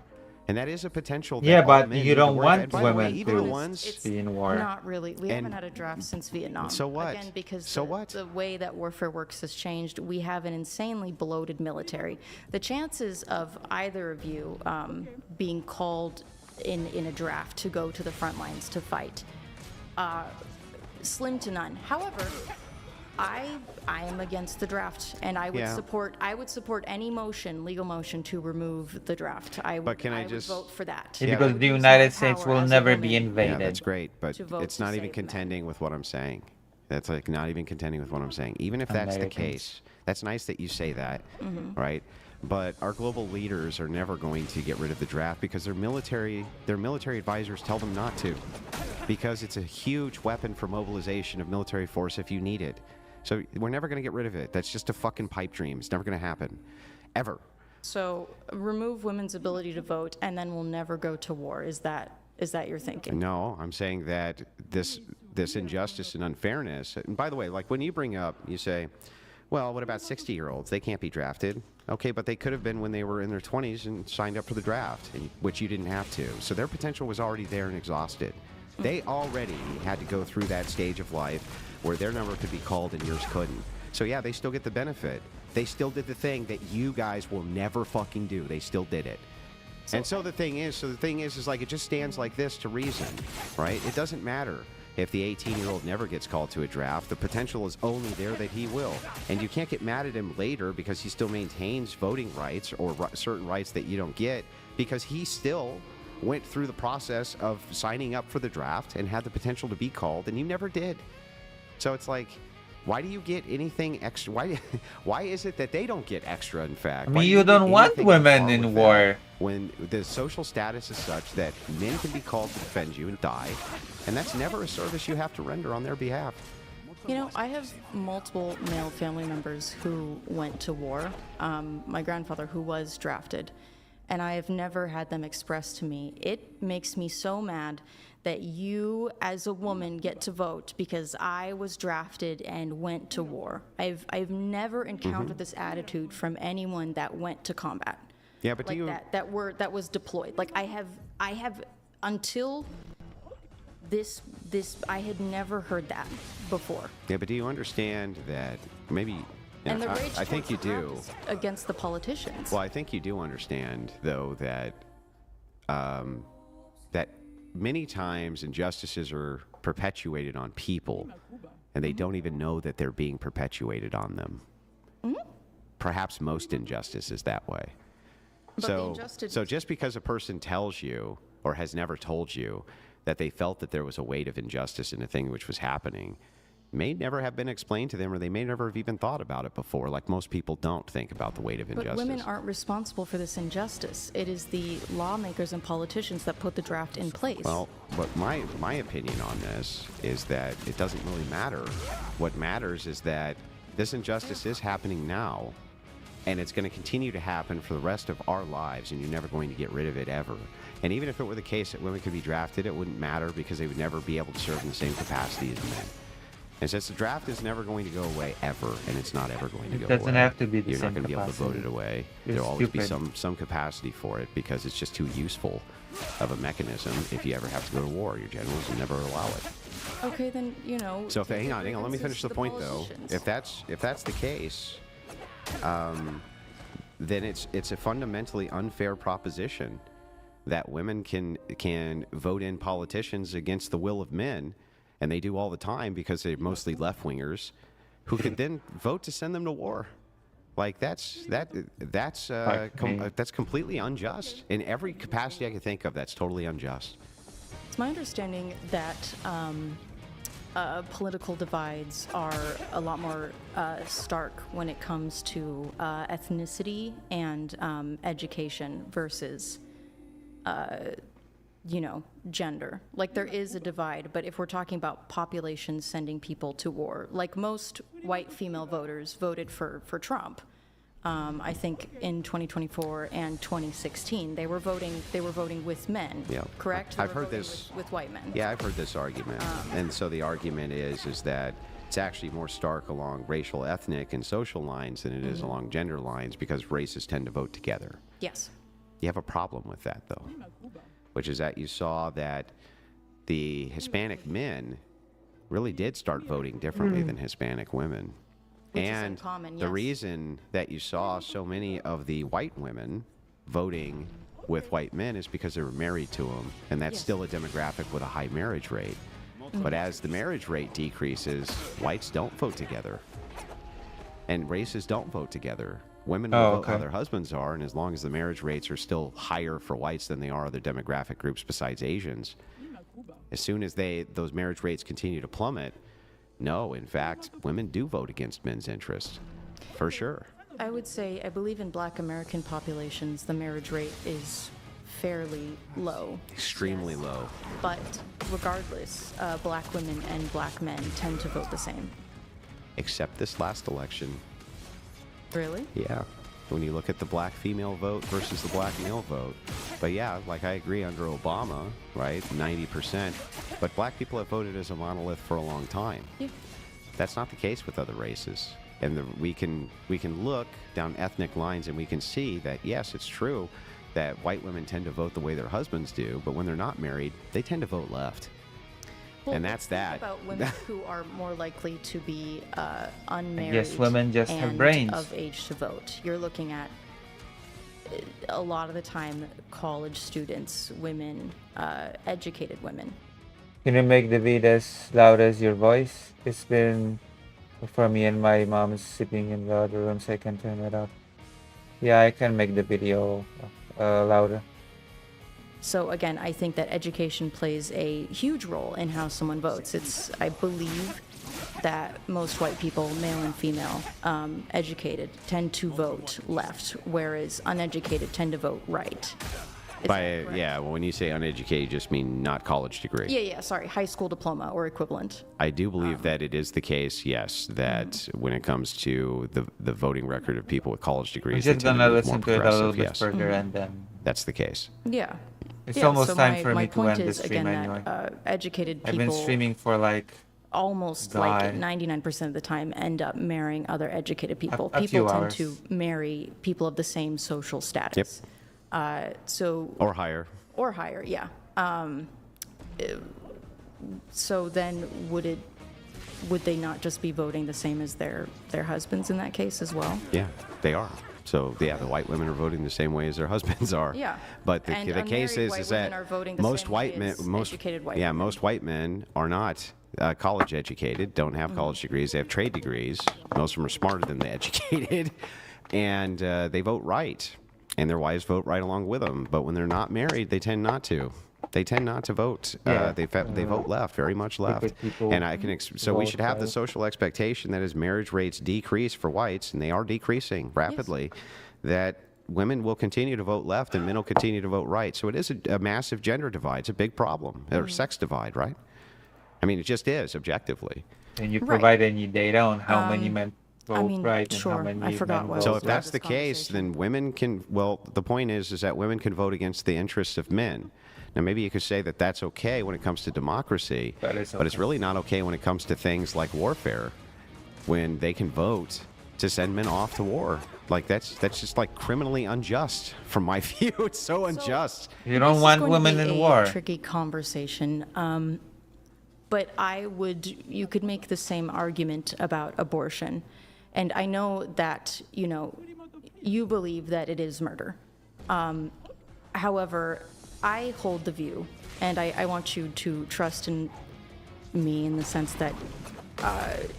And that is a potential. That Yeah, all but men you need to don't worry about. want And by the way, women even the to ones. be in war. Not really. We And- haven't had a draft since Vietnam. So what? Again, because So the, what? the way that warfare works has changed. We have an insanely bloated military. The chances of either of you being called in a draft to go to the front lines to fight, slim to none. However, I am against the draft, and I would Yeah. support any motion, legal motion, to remove the draft. But can I would just- vote for that. Yeah, Yeah, because but- the Use United my States power will as a never be woman. invaded. Yeah, that's great, but to vote it's to not even save men. contending with what I'm saying. That's like not even contending with what I'm saying. Even if that's the Americans. case, that's nice that you say that, Mm-hmm. right? But our global leaders are never going to get rid of the draft because their military advisors tell them not to, because it's a huge weapon for mobilization of military force if you need it. So we're never going to get rid of it. That's just a fucking pipe dream. It's never going to happen, ever. So remove women's ability to vote, and then we'll never go to war. Is that your thinking? No, I'm saying that this injustice and unfairness. And by the way, like when you bring up, you say, well, what about 60-year-olds? They can't be drafted. Okay, but they could have been when they were in their 20s and signed up for the draft, which you didn't have to. So their potential was already there and exhausted. They already had to go through that stage of life where their number could be called and yours couldn't. So yeah, they still get the benefit. They still did the thing that you guys will never fucking do. They still did it. And so the thing is like it just stands like this to reason, right? It doesn't matter if the 18-year-old never gets called to a draft. The potential is only there that he will. And you can't get mad at him later because he still maintains voting rights or certain rights that you don't get, because he still went through the process of signing up for the draft and had the potential to be called, and you never did. So it's like, why do you get anything extra? Why is it that they don't get extra, in fact? I Why mean, do you get don't want anything women on in with that war. when the social status is such that men can be called to defend you and die, and that's never a service you have to render on their behalf. You know, I have multiple male family members who went to war. My grandfather, who was drafted, and I have never had them express to me, it makes me so mad that you, as a woman, get to vote because I was drafted and went to war. I've never encountered this attitude from anyone that went to combat. Yeah, but Like do you? that was deployed. Like I have until this I had never heard that before. Yeah, but do you understand that maybe? And the rage I think you towards do. Trump is against the politicians. Well, I think you do understand, though, that that many times injustices are perpetuated on people, and they don't even know that they're being perpetuated on them. Perhaps most injustice is that way. But the So, injustice- so just because a person tells you or has never told you that they felt that there was a weight of injustice in a thing which was happening, may never have been explained to them, or they may never have even thought about it before. Like most people don't think about the weight of But injustice. women aren't responsible for this injustice. It is the lawmakers and politicians that put the draft in place. Well, but my opinion on this is that it doesn't really matter. What matters is that this injustice is happening now, and it's going to continue to happen for the rest of our lives, and you're never going to get rid of it ever. And even if it were the case that women could be drafted, it wouldn't matter because they would never be able to serve in the same capacity as men. And since the draft is never going to go away ever, and it's not ever going to It go doesn't away, have to be the you're not same going to be able to vote capacity. it away. You're There'll always be stupid. some capacity for it because it's just too useful of a mechanism. If you ever have to go to war, your generals will never allow it. Okay, then, you know. So if, take hang your on. Let me grievances finish to the point though. politicians. If that's the case, then it's a fundamentally unfair proposition that women can vote in politicians against the will of men, and they do all the time because they're mostly left wingers, who could then vote to send them to war. Like that's completely unjust in every capacity I can think of. That's totally unjust. It's my understanding that political divides are a lot more stark when it comes to ethnicity and education versus, gender. Like there is a divide, but if we're talking about populations sending people to war, like most white female voters voted for Trump. I think in 2024 and 2016, they were voting with men. Yeah. Correct? I've They were heard voting this- with white men. Yeah, I've heard this argument, and so the argument is that it's actually more stark along racial, ethnic, and social lines than it is along gender lines because races tend to vote together. Yes. You have a problem with that, though, which is that you saw that the Hispanic men really did start voting differently than Hispanic women. Which is And uncommon, the yes. reason that you saw so many of the white women voting with white men is because they were married to them, and that's Yes. still a demographic with a high marriage rate. But as the marriage rate decreases, whites don't vote together, and races don't vote together. Women will vote how their husbands are, and as long as the marriage rates are still higher for whites than they are other demographic groups besides Asians, as soon as those marriage rates continue to plummet, no, in fact, women do vote against men's interests, for sure. I would say, I believe in Black American populations, the marriage rate is fairly low. Extremely low. But regardless, Black women and Black men tend to vote the same. Except this last election. Really? Yeah. When you look at the black female vote versus the black male vote. But yeah, like I agree under Obama, right? 90%. But black people have voted as a monolith for a long time. Yeah. That's not the case with other races. And we can look down ethnic lines and we can see that, yes, it's true that white women tend to vote the way their husbands do, but when they're not married, they tend to vote left. Well, And let's that's think that. about women who are more likely to be unmarried. guess women just have and brains. of age to vote. You're looking at a lot of the time college students, women, educated women. Can you make the vid as loud as your voice? It's been for me and my mom is sleeping in the other room, so I can turn it up. Yeah, I can make the video louder. So again, I think that education plays a huge role in how someone votes. I believe that most white people, male and female, educated, tend to vote left, whereas uneducated tend to vote right. Is By that correct? yeah, well, when you say uneducated, you just mean not college degree. Yeah, sorry, high school diploma or equivalent. I do believe that it is the case, yes, that when it comes to the voting record of people with college I'm degrees, they just tend gonna to move more listen to it a little progressive. bit Yes, further and then that's the case. Yeah. it's Yeah, almost so time my, for my me to point end is, the stream again, anyway. that educated I've people been streaming for like almost God. like 99% of the time end up marrying other educated people. a few People tend hours. to marry people of the same social status. So Or higher. or higher, yeah. So then would they not just be voting the same as their husbands in that case as well? Yeah, they are. So yeah, the white women are voting the same way as their husbands are. Yeah. But the And case unmarried is white is women that are voting the most same white way men, as most educated white yeah, women. most white men are not college educated, don't have Mm-hmm. college degrees. They have trade degrees. Most of them are smarter than the educated, and they vote right, and their wives vote right along with them. But when they're not married, they tend not to. They tend not to vote. Yeah. They vote left, very much left. people And I can so we vote should have the right. social expectation that as marriage rates decrease for whites, and they are decreasing rapidly, that women will continue to vote left and men will continue to vote right. So it is a massive gender divide. It's a big problem, or sex divide, right? I mean, it just is objectively. Can you Right. provide any data on how many men vote I mean, right and sure. how many I forgot men what vote So was if the left? that's the case, then women can. Well, the point is that women can vote against the interests of men. Now, maybe you could say that that's okay when it comes to democracy, That is but it's okay. really not okay when it comes to things like warfare, when they can vote to send men off to war. Like that's just like criminally unjust from my view. It's so unjust. You don't This want is going women to be in a war. tricky conversation. But you could make the same argument about abortion. And I know that, you believe that it is murder. However, I hold the view, and I want you to trust in me in the sense that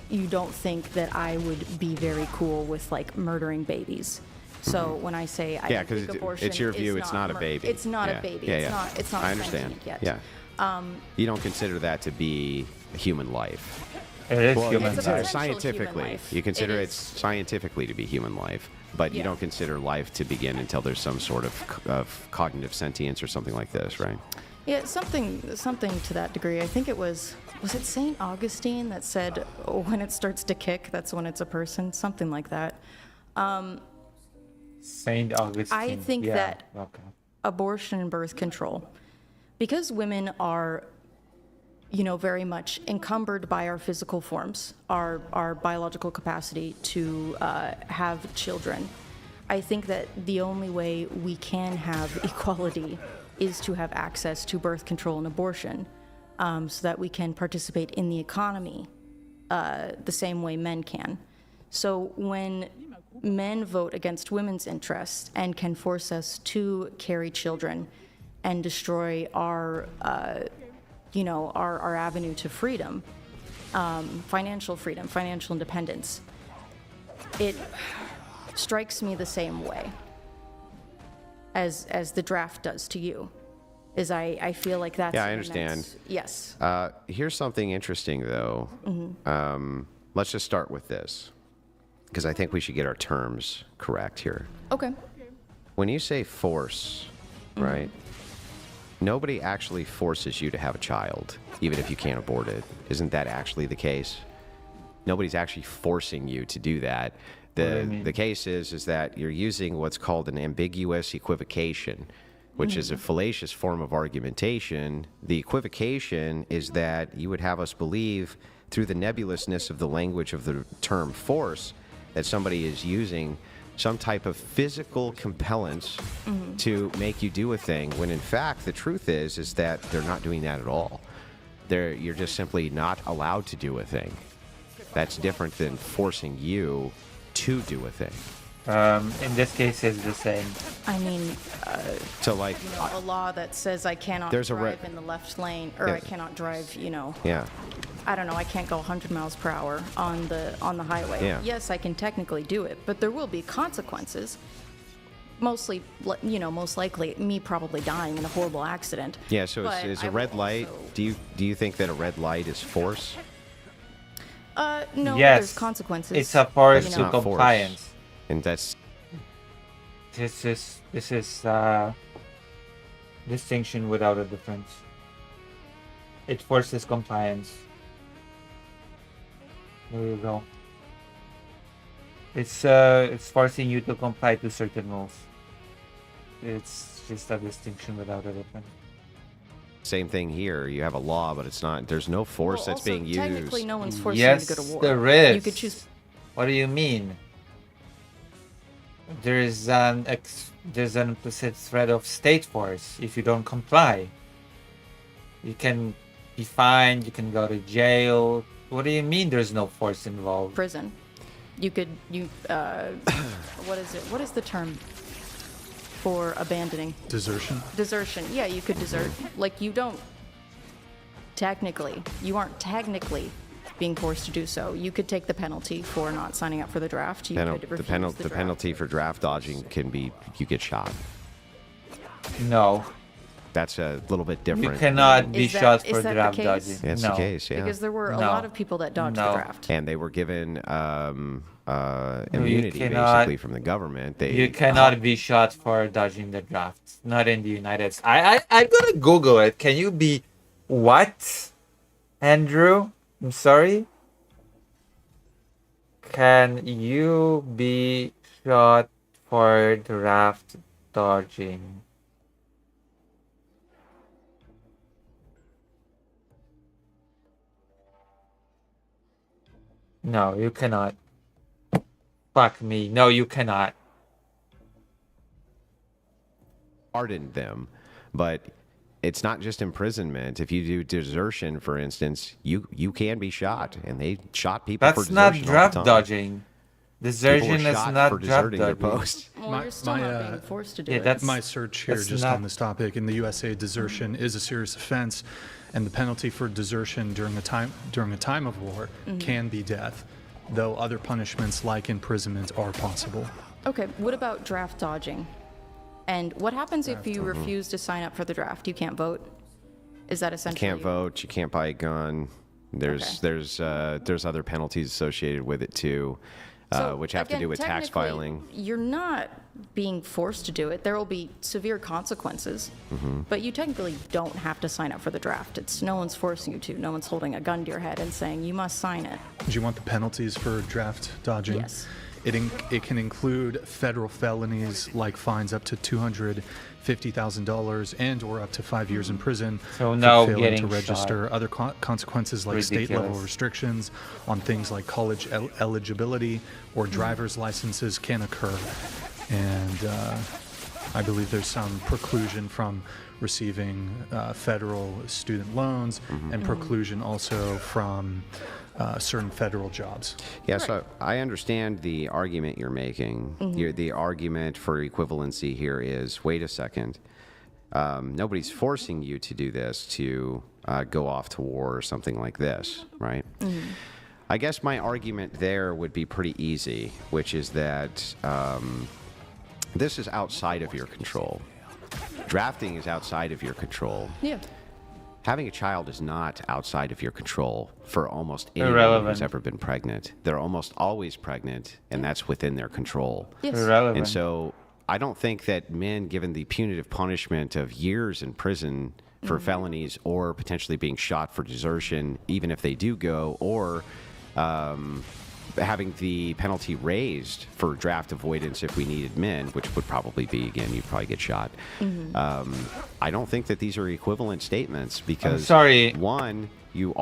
you don't think that I would be very cool with like murdering babies. So when I say I Yeah, think 'cause abortion it's your view, it's not a mur- baby. It's not Yeah. a baby. Yeah, It's yeah. not. It's not. I understand. sentient yet. Yeah. You don't consider that to be a human life. It is Well, human It's a life. potential human scientifically, life. you consider It it is. scientifically to be human life, but you Yeah. don't consider life to begin until there's some sort of cognitive sentience or something like this, right? Yeah, something to that degree. I think it was it Saint Augustine that said when it starts to kick, that's when it's a person, something like that. Saint Augustine. I think yeah. that Okay. abortion and birth control, because women are, very much encumbered by our physical forms, our biological capacity to have children. I think that the only way we can have equality is to have access to birth control and abortion, so that we can participate in the economy the same way men can. So when men vote against women's interests and can force us to carry children and destroy our avenue to freedom, financial independence, it strikes me the same way as the draft does to you. Is I feel like that's Yeah, I an understand. immense- yes. Here's something interesting, though. Let's just start with this, because I think we should get our terms correct here. Okay. When you say force, right? Nobody actually forces you to have a child, even if you can't abort it. Isn't that actually the case? Nobody's actually forcing you to do that. do you mean? The case is that you're using what's called an ambiguous equivocation, which is a fallacious form of argumentation. The equivocation is that you would have us believe, through the nebulousness of the language of the term force, that somebody is using some type of physical compellence to make you do a thing, when in fact the truth is that they're not doing that at all. You're just simply not allowed to do a thing. That's different than forcing you to do a thing. In this case, it's the same. I mean, So like, a law that says I cannot There's a drive in the left lane, or I Yes. cannot drive, yeah. I don't know, I can't go 100 miles per hour on the highway. Yeah. Yes, I can technically do it, but there will be consequences. Most likely me probably dying in a horrible accident. Yeah, so But is I a will red light, also- do you think that a red light is force? No, Yes. there's consequences. It's a force It's to not force. compliance. And that's, This is distinction without a difference. It forces compliance. There you go. It's forcing you to comply to certain rules. It's just a distinction without a difference. Same thing here. You have a law, but it's not. There's no force that's also, being used. technically, no one's forcing Yes, you to go to war. there is. You could choose. What do you mean? There's an implicit threat of state force if you don't comply. You can be fined. You can go to jail. What do you mean? There's no force involved? Prison. You could what is it? What is the term for abandoning? Desertion. Desertion. Yeah, you could desert. Like you aren't technically being forced to do so. You could take the penalty for not signing up for the draft. You could refuse the draft. penalty for draft dodging can be you get shot. No. That's a little bit different. You cannot be Is that- shot is for that the draft case? dodging. That's no. the case, yeah. Because there were a No. lot of people that dodged No. the draft. And they were given immunity cannot- basically from the government. You cannot be shot for dodging the draft. Not in the United States. I'm gonna Google it. Can you be what? Andrew? I'm sorry? Can you be shot for draft dodging? No, you cannot. Fuck me. No, you cannot. Pardoned them, but it's not just imprisonment. If you do desertion, for instance, you can be shot, and they shot people for That's not desertion all the draft time. dodging. Desertion People were is shot not for draft deserting their dodging. post. Well, you're still not being forced to do yeah, it. that's My search here that's just not- on this topic in the USA, desertion is a serious offense, and the penalty for desertion during a time of war can be death, though other punishments like imprisonment are possible. Okay, what about draft dodging? And what happens if you refuse to sign up for the draft? You can't vote? Is that You essentially... can't vote. You can't buy a gun. There's other penalties associated with it too, So, which have to again, do with tax technically, filing. You're not being forced to do it. There will be severe consequences, but you technically don't have to sign up for the draft. No one's forcing you to. No one's holding a gun to your head and saying you must sign it. Do you want the penalties for draft dodging? Yes. It can include federal felonies like fines up to $250,000 and or up to 5 years in prison So for no failing getting to register. shot. Other consequences like state-level Ridiculous. restrictions on things like college eligibility or driver's licenses can occur. And I believe there's some preclusion from receiving federal student loans and preclusion also from certain federal jobs. Yeah, so I understand the argument you're making. The argument for equivalency here is, wait a second, nobody's forcing you to do this, to go off to war or something like this, right? I guess my argument there would be pretty easy, which is that this is outside of your control. Drafting is outside of your control. Yeah. Having a child is not outside of your control for almost anyone Irrelevant. who's ever been pregnant. They're almost always pregnant, and that's within their control. Yes. Irrelevant. And so I don't think that men, given the punitive punishment of years in prison for felonies or potentially being shot for desertion, even if they do go, or having the penalty raised for draft avoidance if we needed men, which would probably be, again, you'd probably get shot. I don't think that these are equivalent statements because, sorry. one, you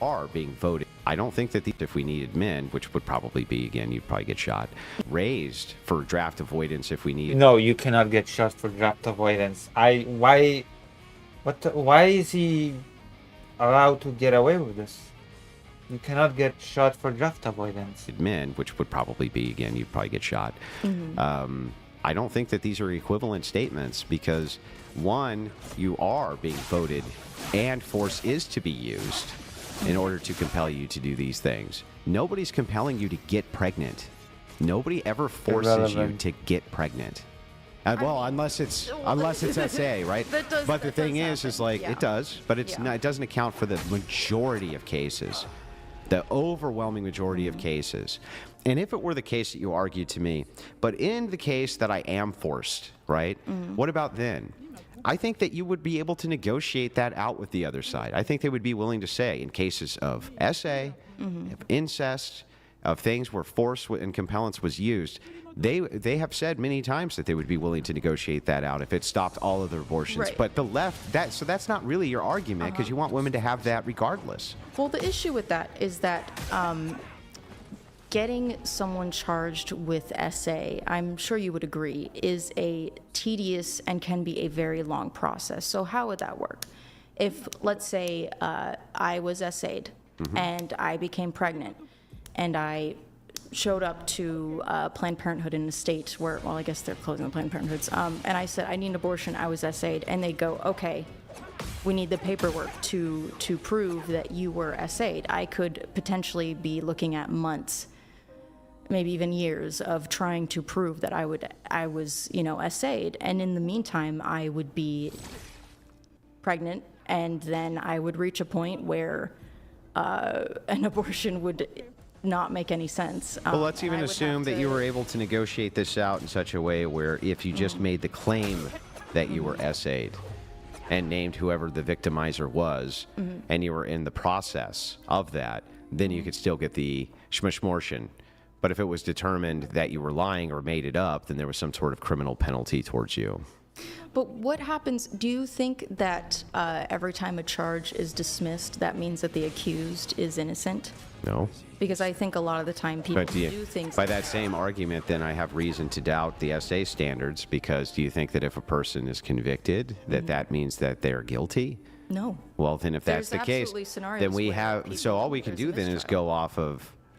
are being voted. I don't think that if we needed men, which would probably be, again, you'd probably get shot, raised for draft avoidance if we needed. No, you cannot get shot for draft avoidance. Why is he allowed to get away with this? You cannot get shot for draft avoidance. Men, which would probably be, again, you'd probably get shot. I don't think that these are equivalent statements because, one, you are being voted and force is to be used in order to compel you to do these things. Nobody's compelling you to get pregnant. Nobody ever forces Irrelevant. you to get pregnant. Well, unless it's SA, right? That does- But the that thing does is happen, like yeah. it does, but it's Yeah. not. It doesn't account for the majority of cases, the overwhelming majority of cases. And if it were the case that you argued to me, but in the case that I am forced, right? What about then? I think that you would be able to negotiate that out with the other side. I think they would be willing to say, in cases of SA, of incest, of things where force and compellence was used, they have said many times that they would be willing to negotiate that out if it stopped all other abortions. Right. But the left, so that's not really your argument, because you want women to have that regardless. Well, the issue with that is that getting someone charged with SA, I'm sure you would agree, is a tedious and can be a very long process. So how would that work? If, let's say, I was SA'd and I became pregnant and I showed up to Planned Parenthood in a state where, well, I guess they're closing the Planned Parenthoods, and I said, I need an abortion, I was SA'd, and they go, okay, we need the paperwork to prove that you were SA'd. I could potentially be looking at months, maybe even years, of trying to prove that I was, SA'd, and in the meantime, I would be pregnant, and then I would reach a point where an abortion would not make any sense. Well, let's even assume that you were able to negotiate this out in such a way where if you just made the claim that you were SA'd and named whoever the victimizer was, and you were in the process of that, then you could still get the shmishmortion. But if it was determined that you were lying or made it up, then there was some sort of criminal penalty towards you. But what happens, do you think that every time a charge is dismissed, that means that the accused is innocent? No. Because I think a lot of the time people But do things... by that same argument, then I have reason to doubt the SA standards, because do you think that if a person is convicted, that that means that they're guilty? No. Well, then if that's There's the case, absolutely scenarios then we where have, people- so all we can there's do a then is mistrial.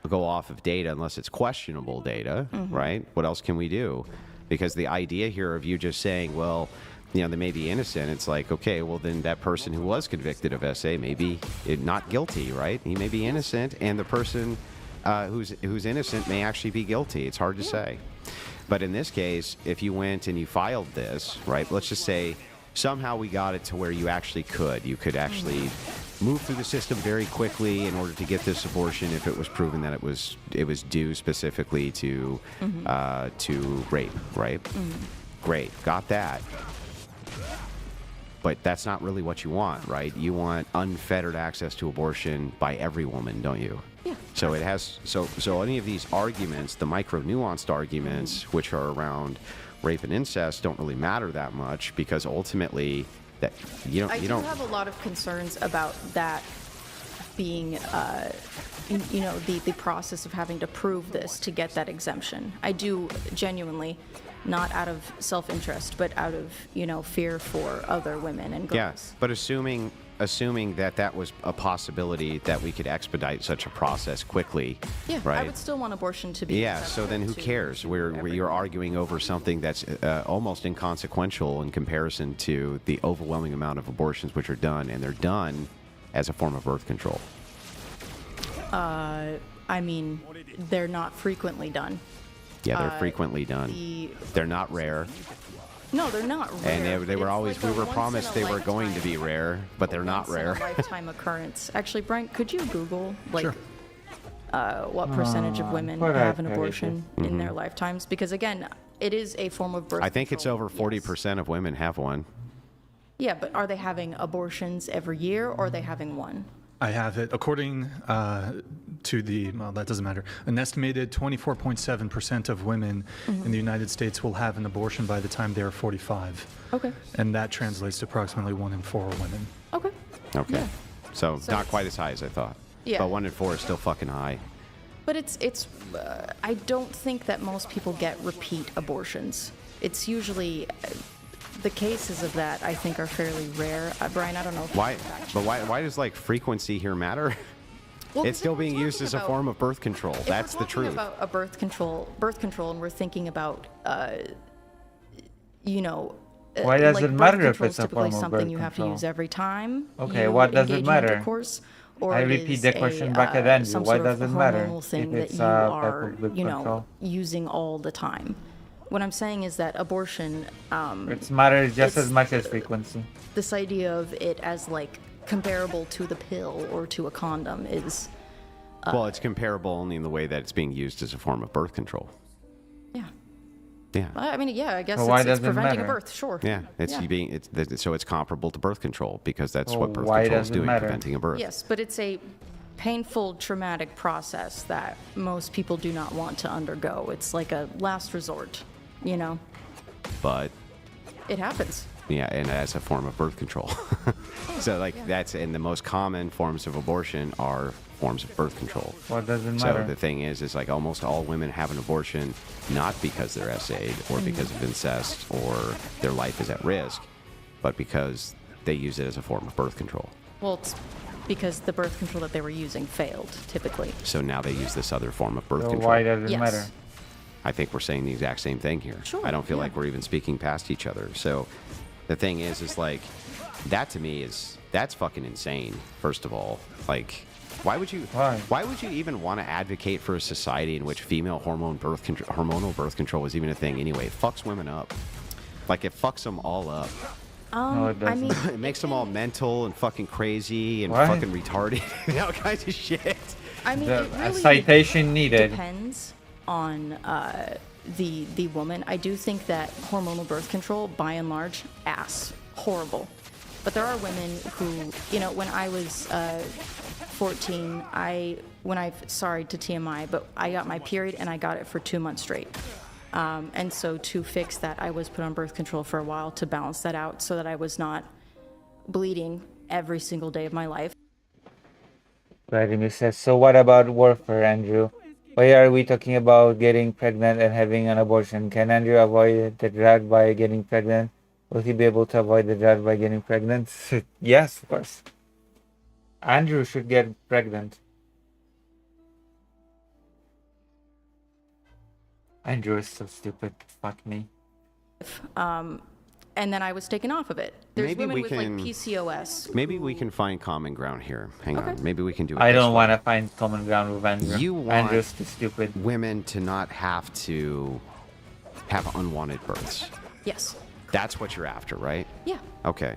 go off of data, unless it's questionable data, right? What else can we do? Because the idea here of you just saying, well, they may be innocent, it's like, okay, well, then that person who was convicted of SA may be not guilty, right? He may be innocent, and the person who's innocent may actually be guilty. It's hard to say. But in this case, if you went and you filed this, right, let's just say somehow we got it to where you could actually move through the system very quickly in order to get this abortion if it was proven that it was due specifically to rape, right? Great, got that. But that's not really what you want, right? You want unfettered access to abortion by every woman, don't you? Yeah. So it has. So any of these arguments, the micro nuanced arguments, which are around rape and incest, don't really matter that much, because ultimately, that you I don't. have a lot of concerns about that being, the process of having to prove this to get that exemption. I do genuinely, not out of self-interest, but out of, fear for other women and girls. Yeah, but assuming that was a possibility that we could expedite such a process quickly, Yeah, right? I would still want abortion to be Yeah, so then who acceptable to cares? Where you're everyone. arguing over something that's almost inconsequential in comparison to the overwhelming amount of abortions which are done, and they're done as a form of birth control. I mean, they're not frequently done. Yeah, they're frequently done. They're not rare, No, they're not rare. and they were It's always like we a were promised they were going to once-in-a-lifetime- be rare, but they're not rare. Lifetime occurrence. Actually, Brian, could you Google Sure. what percentage of women what have an I- abortion in their lifetimes? Because again, it is a form of birth. I think it's control, over yes. 40% of women have one. Yeah, but are they having abortions every year, or are they having one? I have it. According to that doesn't matter. An estimated 24.7% of women in the United States will have an abortion by the time they are 45. Okay. And that translates to approximately 1 in 4 women. Okay. Okay, Yeah. so So not it's- quite as high as I thought. Yeah. But 1 in 4 is still fucking high. But it's I don't think that most people get repeat abortions. It's usually the cases of that I think are fairly rare. Brian, I don't know. If Why? you can fact But check. why does frequency here matter? Well, It's 'cause still if we're being used talking as a about- form of birth control. if That's we're the talking truth. about a birth control, and we're thinking about, Why does like it matter birth if control it's is a typically form of something birth you have to control? use every time. Okay, you what does it engage in matter? intercourse, or I it repeat is the question a, back again. some Why sort of does it matter hormonal thing if that it's you a type are, of birth control? using all the time? What I'm saying is that abortion, It matters just it's- as much as frequency. this idea of it as like comparable to the pill or to a condom is, Well, it's comparable only in the way that it's being used as a form of birth control. yeah. Yeah. I mean, yeah, I guess Well, why it's does it preventing a matter? birth, sure. Yeah, it's Yeah. you being so it's comparable to birth control because that's Well, what birth why control is does it doing, matter? preventing a birth. Yes, but it's a painful, traumatic process that most people do not want to undergo. It's like a last resort, you know? But It happens. yeah, and as a form of birth control. So like that's and the most common forms of abortion are forms of birth control. What does it So matter? the thing is like almost all women have an abortion not because they're SA'd or because of incest or their life is at risk, but because they use it as a form of birth control. Well, it's because the birth control that they were using failed, typically. So now they use this other form of birth So control. why does it Yes. matter? I think we're saying the exact same thing here. Sure, I don't feel yeah. like we're even speaking past each other. So the thing is like that to me that's fucking insane. First of all, like why would you even want to advocate for a society in which female hormonal birth control is even a thing anyway? It fucks women up. Like it fucks them all up. No, it I doesn't. mean, It makes them all mental and fucking crazy and What? fucking retarded and all kinds of shit. I mean, The- it a really citation needed. depends on the woman. I do think that hormonal birth control, by and large, horrible. But there are women who, you know, when I was 14, sorry to TMI, but I got my period and I got it for 2 months straight. And so to fix that, I was put on birth control for a while to balance that out so that I was not bleeding every single day of my life. Vladimir says, so what about warfare, Andrew? Why are we talking about getting pregnant and having an abortion? Can Andrew avoid the drug by getting pregnant? Will he be able to avoid the drug by getting pregnant? Yes, of course. Andrew should get pregnant. Andrew is so stupid. Fuck me. And then I was taken off of it. There's Maybe women we with can- like PCOS. Maybe we can find common ground here. Hang on. Maybe we can do it. I this don't way. want to find common ground with Andrew. You want Andrew's too stupid. women to not have to have unwanted births. Yes. That's what you're after, right? Yeah. Okay.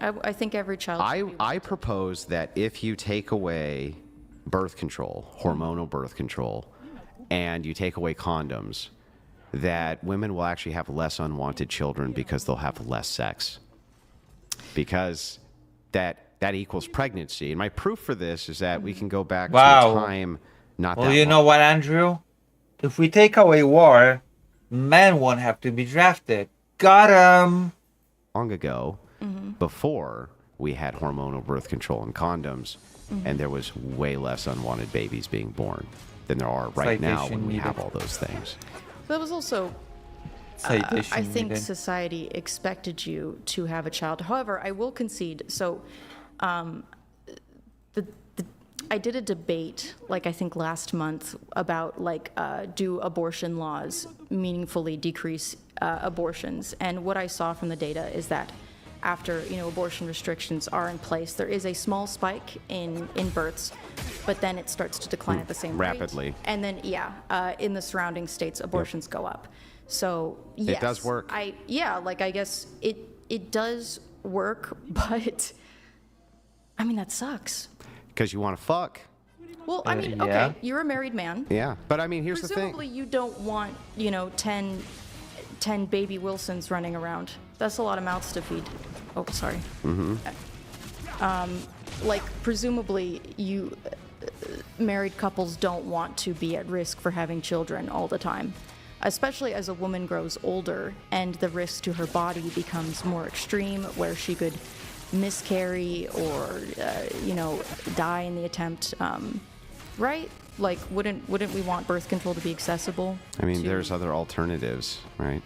I think every child. should be I propose that if you take away birth control, hormonal birth control, and you take away condoms, that women will actually have less unwanted children because they'll have less sex. Because that equals pregnancy. And my proof for this is that we can go back to Wow. a time not Well, that you long. know what, Andrew? If we take away war, men won't have to be drafted. Got him. Long ago, before we had hormonal birth control and condoms, and there was way less unwanted babies being born than there are right now Citation when we have needed. all those things. That was also. Citation I think needed. society expected you to have a child. However, I will concede. So, I did a debate, like I think last month, about like do abortion laws meaningfully decrease abortions? And what I saw from the data is that after abortion restrictions are in place, there is a small spike in births, but then it starts to decline at the same Rapidly. rate. And then in the surrounding states, abortions go up. So yes, does work. I guess it does work, but I mean that sucks. Because you want to fuck. Well, I mean, yeah. okay, you're a married man. Yeah. But I mean, here's the Presumably, thing. you don't want 10 baby Wilsons running around. That's a lot of mouths to feed. Oh, sorry. Like, presumably, you married couples don't want to be at risk for having children all the time, especially as a woman grows older and the risk to her body becomes more extreme, where she could miscarry or die in the attempt. Right? Like, wouldn't we want birth control to be accessible? I mean, to- there's other alternatives, right?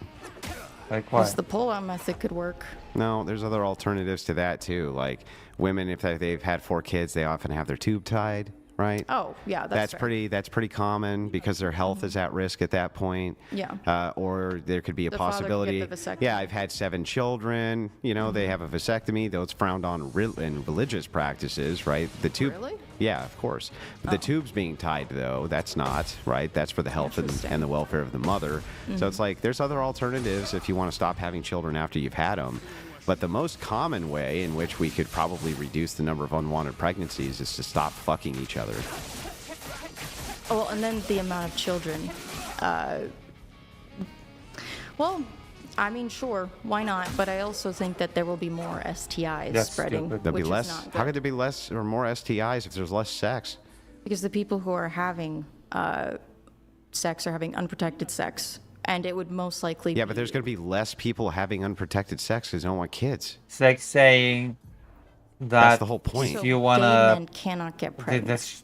Like Yes, what? the pull-out method could work. No, there's other alternatives to that too. Like women, if they've had 4 kids, they often have their tube tied, right? Oh, yeah, that's fair. That's pretty common because their health is at risk at that point. Yeah. Or there could be a The father could possibility. get the vasectomy. Yeah, I've had 7 children. They have a vasectomy, though it's frowned on in religious practices, right? The tube. Really? Yeah, of course. But the tube's being tied, though. That's not, right? That's for the health and the welfare of the mother. So it's like there's other alternatives if you want to stop having children after you've had them. But the most common way in which we could probably reduce the number of unwanted pregnancies is to stop fucking each other. Well, and then the amount of children. Well, I mean, sure, why not? But I also think that there will be more STIs That's spreading. stupid. There'll be which is less. not How good. could there be less or more STIs if there's less sex? Because the people who are having sex are having unprotected sex, and it would most likely Yeah, be but there's going to be less people having unprotected sex because they don't want kids. It's like saying that That's the whole point. so if you gay wanna, men cannot get pregnant. that's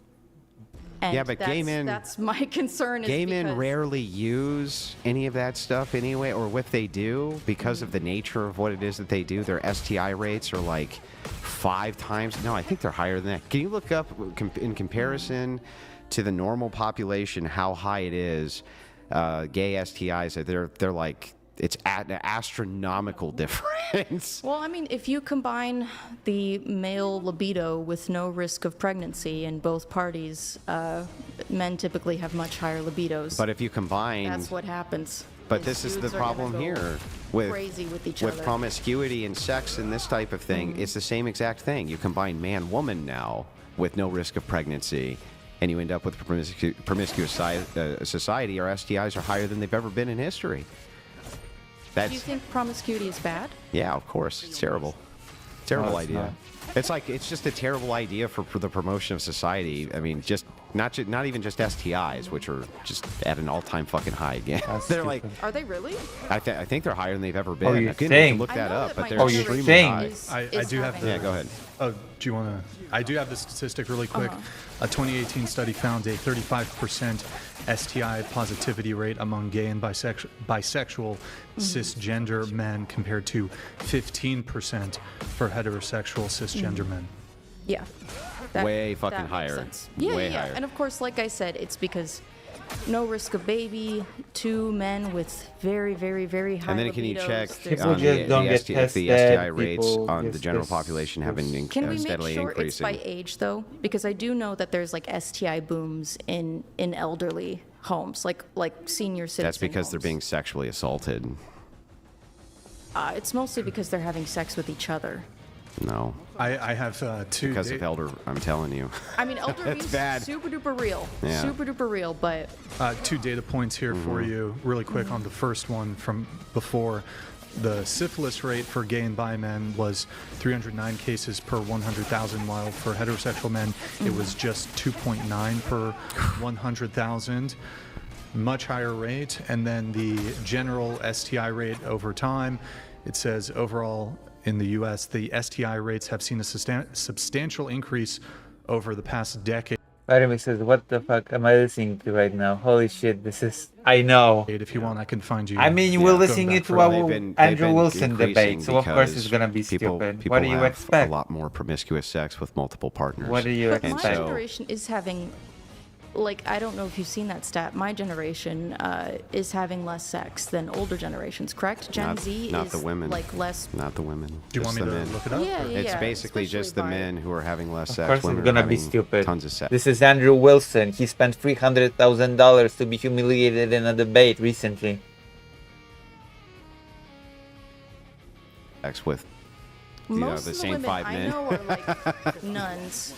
And Yeah, but gay that's- men- That's my concern. Is Gay men because- rarely use any of that stuff anyway, or if they do, because of the nature of what it is that they do, their STI rates are like 5 times. No, I think they're higher than that. Can you look up in comparison to the normal population how high it is? Gay STIs, they're like it's an astronomical difference. Well, I mean, if you combine the male libido with no risk of pregnancy in both parties, men typically have much higher libidos. But if you combine, That's what happens. but this is the dudes are gonna problem go here with crazy with each with other. promiscuity and sex and this type of thing. It's the same exact thing. You combine man woman now with no risk of pregnancy, and you end up with a promiscuous society. Our STIs are higher than they've ever been in history. Do you That's think promiscuity is bad? yeah, of course, it's terrible. Terrible No, it's idea. It's just a terrible idea for the promotion of society. I mean, just not even just STIs, which are just at an all-time fucking high again. That's They're like, stupid. Are they really? I think they're higher than they've ever been. Oh, you Again, we think? can look I that know up, that but my they're Oh, you extremely think? high. I do have having- Yeah, go ahead. Oh, do you want to? I do have the statistic really quick. A 2018 study found a 35% STI positivity rate among gay and bisexual cisgender men compared to 15% for heterosexual cisgender men. Yeah. Way fucking makes higher. sense. Yeah, Way yeah, higher. And of course, like I said, it's because no risk of baby, 2 men with very, very, very high And then can you libidos, check there's People on just don't get if the tested, STI rates people on the just- general just- population have been Can we make steadily sure it's increasing? by age though? Because I do know that there's like STI booms in elderly homes, like senior citizen That's because they're homes. being sexually assaulted. It's mostly because they're having sex with each other. No, I have two. because of elder. I'm telling you. I mean, elder That's abuse bad. is super duper real, Yeah. super duper real. But 2 data points here for you, really quick on the first one from before. The syphilis rate for gay and bi men was 309 cases per 100,000, while for heterosexual men, it was just 2.9 per 100,000. Much higher rate. And then the general STI rate over time, it says overall in the U.S., the STI rates have seen a substantial increase over the past decade. Vladimir says, what the fuck am I listening to right now? Holy shit, this is... I know. If you want, I can find you. I mean, we're going listening back to further. our They've Andrew been Wilson increasing debate, so of course because it's gonna be people stupid. What do you have expect? a lot more promiscuous sex with multiple partners. What do you But And my expect? so- generation is having, like, I don't know if you've seen that stat. My generation is having less sex than older generations, correct? Gen Not- Z not is the women. like less. Not the women. Do you just want me the to men. look it up? Yeah, or- yeah, It's basically just the especially by- men who are having less Of sex. course Women it's are gonna be having stupid. Tons of sex. This is Andrew Wilson. He spent $300,000 to be humiliated in a debate recently. Sex with Most the of the same women 5 I men. know are like nuns.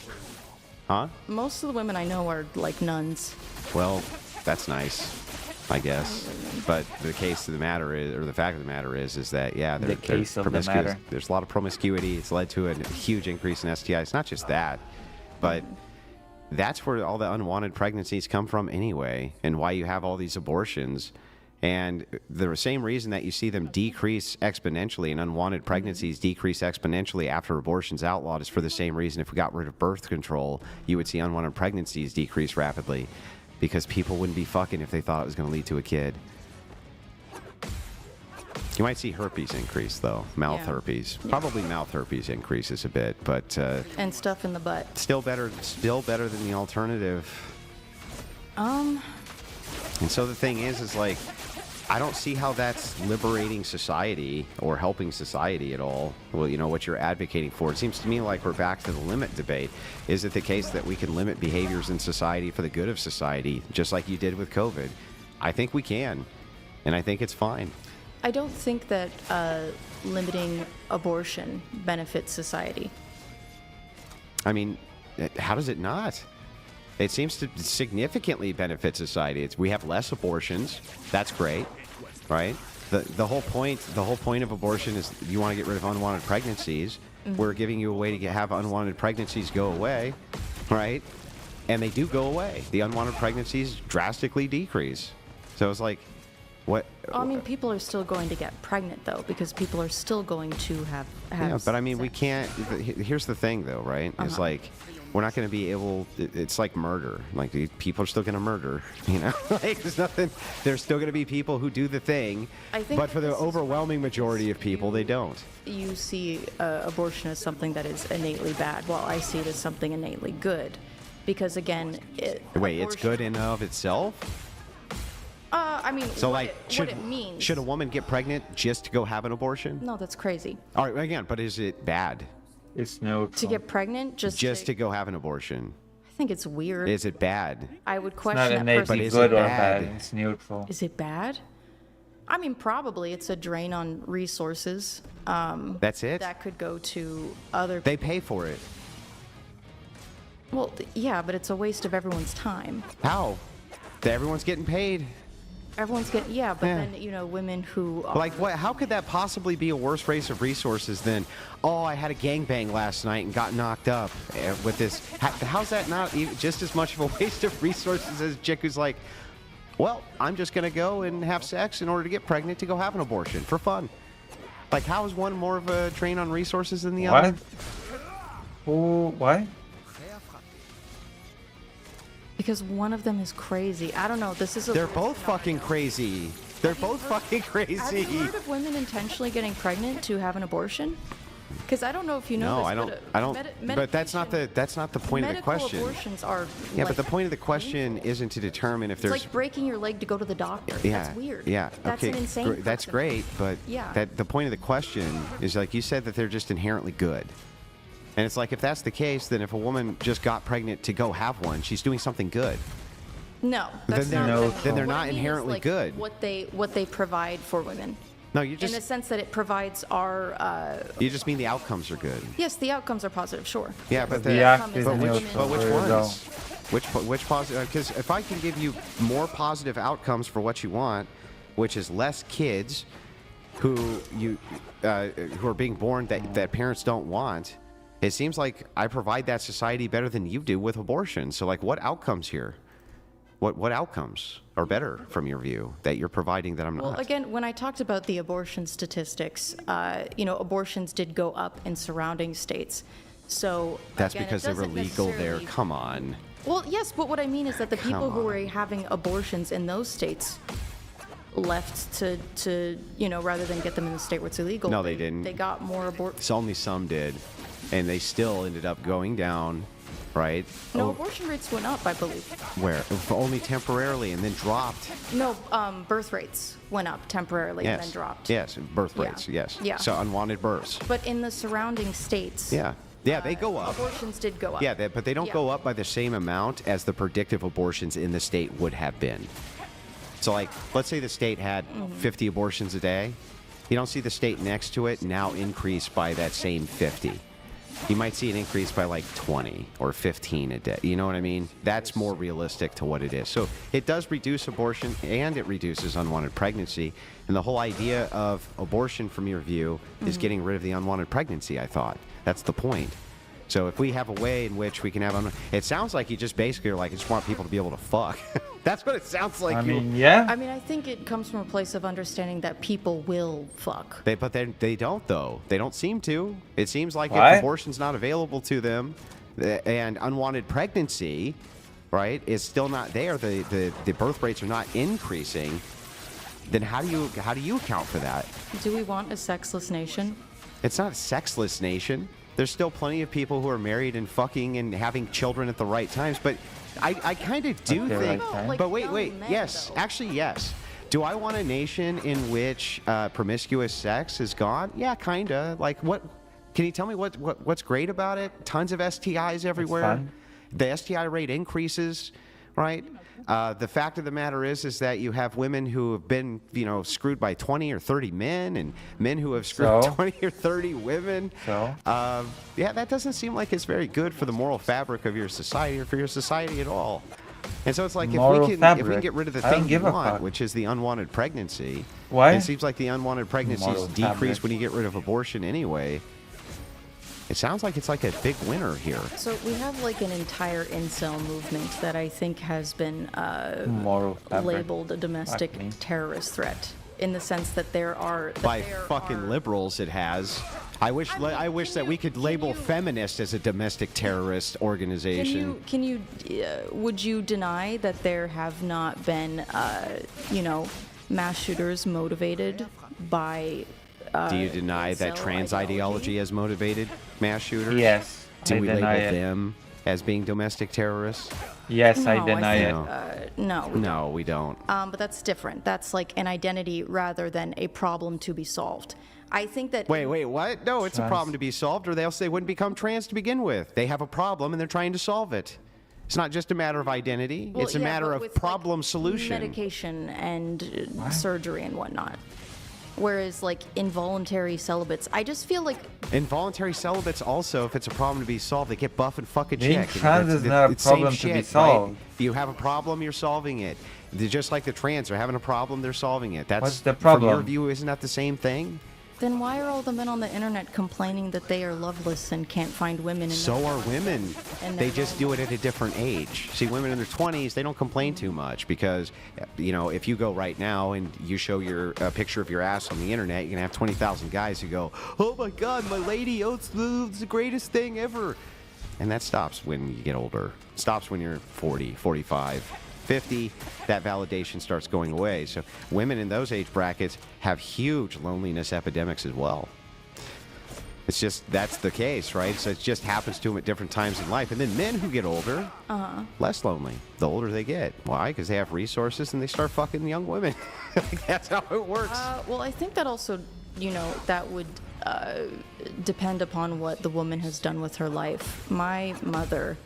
Huh? Most of the women I know are like nuns. Well, that's nice, I guess. But the case of the matter is, or the fact of the matter is that yeah, The they're case of the promiscuous. matter. There's a lot of promiscuity. It's led to a huge increase in STIs. It's not just that, but that's where all the unwanted pregnancies come from anyway, and why you have all these abortions. And the same reason that you see them decrease exponentially and unwanted pregnancies decrease exponentially after abortion's outlawed is for the same reason. If we got rid of birth control, you would see unwanted pregnancies decrease rapidly because people wouldn't be fucking if they thought it was going to lead to a kid. You might see herpes increase, though. Mouth Yeah. herpes. Probably mouth herpes increases a bit, but And stuff in the butt. still better than the alternative. And so the thing is like, I don't see how that's liberating society or helping society at all. Well, you know, what you're advocating for. It seems to me like we're back to the limit debate. Is it the case that we can limit behaviors in society for the good of society, just like you did with COVID? I think we can, and I think it's fine. I don't think that limiting abortion benefits society. I mean, how does it not? It seems to significantly benefit society. We have less abortions. That's great, right? the whole point of abortion is you want to get rid of unwanted pregnancies. We're giving you a way to have unwanted pregnancies go away, right? And they do go away. The unwanted pregnancies drastically decrease. So it's like, what? I mean, people are still going to get pregnant though, because people are still going to have. Yeah, but I mean, we sex. can't. Here's the thing, though, right? It's like we're not going to be able. It's like murder. Like people are still going to murder. You know, like there's nothing. There's still going to be people who do the thing, I think but for the this is overwhelming majority of people, they don't. You see abortion as something that is innately bad, while I see it as something innately good, because again, Wait, it's abortion- good in and of itself. I mean, So, what like, what it means. should a woman get pregnant just to go have an abortion? No, that's crazy. All right, again, but is it bad It's neutral. To get pregnant, just to go have an abortion? I think it's weird. Is it bad? I would It's question not that innately person. is good it or bad? bad. It's neutral. Is it bad? I mean, probably it's a drain on resources. That's it. That could go to other. They pay for it. Well, yeah, but it's a waste of everyone's time. How? Everyone's getting paid. Everyone's getting but Yeah. then women who are, Like, what? How could that possibly be a worse waste of resources than, oh, I had a gangbang last night and got knocked up with this? How's that not just as much of a waste of resources as a chick who's like, well, I'm just gonna go and have sex in order to get pregnant to go have an abortion for fun. Like, how is one more of a drain on resources than the What? other? Who? What? because one of them is crazy. I don't know. This is a They're weird both phenomenon. fucking crazy. They're both fucking Have you crazy. heard of women intentionally getting pregnant to have an abortion? Because I don't know if you know No, this. I don't. But, I don't. But that's not the point of the medical question. abortions are. Yeah, like, but the point of the question isn't to determine if It's there's. like breaking your leg to go to the doctor. Yeah, That's weird. Yeah, That's okay. an insane. That's precedent. great, but Yeah. that the point of the question is like you said that they're just inherently good. And it's like if that's the case, then if a woman just got pregnant to go have one, she's doing something good. No, that's they're- not. No, what I mean. then they're What not I mean is, inherently like, good. What they provide for women, No, you in the just sense that it provides our. mean the outcomes are good. Yes, the outcomes are positive. Sure. Yeah, but The outcome act is is that neutral. women- But which There you go. ones? Which positive? Because if I can give you more positive outcomes for what you want, which is less kids who are being born that parents don't want, it seems like I provide that society better than you do with abortion. So, like, what outcomes here? What outcomes are better from your view that you're providing that I'm Well, not? again, when I talked about the abortion statistics, abortions did go up in surrounding states. So That's again, it because they were doesn't legal there. necessarily- Come on. Well, yes, but what I mean is that the people who on. were having abortions in those states left to rather than get them in the state where it's illegal. No, they didn't. They got more abortions. So only some did, and they still ended up going down, right? No, Oh, abortion rates went up, I believe. where? Only temporarily, and then dropped. No, birth rates went up temporarily and then dropped. Yes, birth Yeah. rates, yes. Yeah. So unwanted births. But in the surrounding states, Yeah. Yeah, they go up. abortions did go up. Yeah, but they don't Yeah. go up by the same amount as the predictive abortions in the state would have been. So, like, let's say the state had 50 abortions a day. You don't see the state next to it now increase by that same 50. You might see an increase by like 20 or 15 a day. You know what I mean? That's more realistic to what it is. So it does reduce abortion and it reduces unwanted pregnancy. And the whole idea of abortion, from your view, is getting rid of the unwanted pregnancy, I thought. That's the point. So if we have a way in which we can have, it sounds like you just basically are like, I just want people to be able to fuck. That's what it sounds like. I you, mean, yeah. I mean, I think it comes from a place of understanding that people will fuck. but they don't, though. They don't seem to. It seems like Why? if abortion's not available to them, and unwanted pregnancy, right, is still not there, the birth rates are not increasing, then how do you account for that? Do we want a sexless nation? It's not a sexless nation. There's still plenty of people who are married and fucking and having children at the right times. But I kind of do Okay, think. right time. Like But wait, young men, yes, though. actually, yes. Do I want a nation in which promiscuous sex is gone? Yeah, kinda. Like, what? Can you tell me what's great about it? Tons of STIs everywhere. fun. The STI rate increases, right? The fact of the matter is that you have women who have been, screwed by 20 or 30 men, and men who have screwed So? 20 or 30 women. So? Yeah, that doesn't seem like it's very good for the moral fabric of your society or for your society at all. And so it's like if Moral we can fabric. get rid of the I don't thing you give a want, fuck. which is the unwanted pregnancy, Why? It seems like the unwanted pregnancies Moral decrease fabric. when you get rid of abortion anyway. It sounds like it's like a big winner here. So we have like an entire incel movement that I think has been Moral fabric. labeled a domestic Fuck me. terrorist threat, in the sense that there are By fucking liberals, it has. I wish that we could label feminist as a domestic terrorist organization. Would you deny that there have not been, mass shooters motivated by? Do you deny that incel trans ideology has motivated mass shooters? Yes, Do I we deny label it. them as being domestic terrorists? Yes, I No, deny think, it. no. No, we don't. But that's different. That's like an identity rather than a problem to be solved. I think that. Wait, what? No, it's a problem to be solved, or else they wouldn't become trans to begin with. They have a problem and they're trying to solve it. It's not just a matter of identity. Well, it's a yeah, matter but of with, problem like, solution. medication and surgery and whatnot. Whereas like involuntary celibates, I just feel like Involuntary celibates also, if it's a problem to be solved, they get buff and fuck a Being chick. trans is not a it's same problem to be shit, solved. Right? If you have a problem, you're solving it. They're just like the trans are having a problem, they're solving it. That's What's the From your problem? view, isn't that the same thing? then why are all the men on the internet complaining that they are loveless and can't find women in So their are women. And They they're just do it at a different age. See, women in their 20s, they don't complain too much because, if you go right now and you show a picture of your ass on the internet, you're going to have 20,000 guys who go, oh my God, my lady, it's the greatest thing ever. And that stops when you get older. It stops when you're 40, 45. 50, that validation starts going away. So women in those age brackets have huge loneliness epidemics as well. It's just, that's the case, right? So it just happens to them at different times in life. And then men who get older, less lonely, the older they get. Why? Because they have resources and they start fucking young women. That's how it works. Well, I think that also, that would depend upon what the woman has done with her life. My mother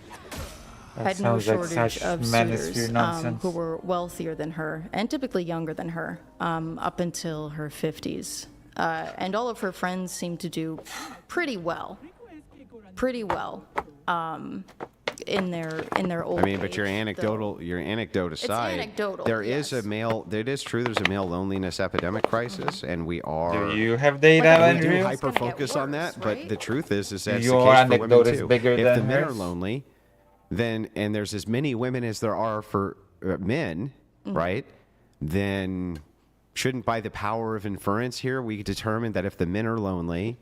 That had no sounds like shortage such of manosphere suitors nonsense. who were wealthier than her and typically younger than her up until her 50s. And all of her friends seemed to do pretty well in their old I mean, but age, your though. anecdote aside, anecdotal, there is yes. it is true there's a male loneliness epidemic crisis, and we are. Do you have data, But We do Andrew? hyper focus on worse, that, right? but the truth is that's Your the case for women anecdote is too. bigger If than the men are hers? lonely, then and there's as many women as there are for men, right? Then shouldn't, by the power of inference here, we determine that if the men are lonely,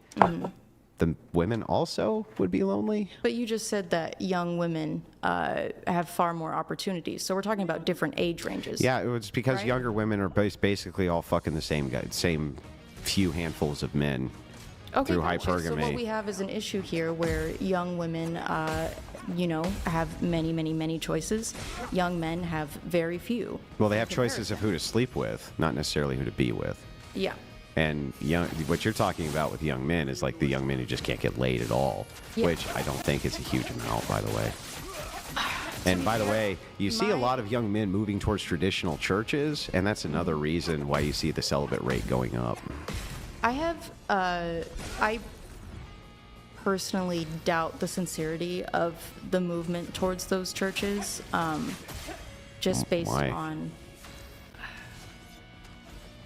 the women also would be lonely? But you just said that young women have far more opportunities. So we're talking about different age ranges. Yeah, it was because Right? younger women are basically all fucking the same guy, same few handfuls of men. Okay, through gotcha. So hypergamy. what we have is an issue here where young women, have many, many, many choices. Young men have very few. Well, they have in choices of who to sleep with, not necessarily who to be with. Yeah. And what you're talking about with young men is like the young men who just can't get laid at all, Yeah. which I don't think is a huge amount, by the way. And by the way, you see a lot of young men moving towards traditional churches, and that's another reason why you see the celibate rate going up. I personally doubt the sincerity of the movement towards those churches, just based Why? on.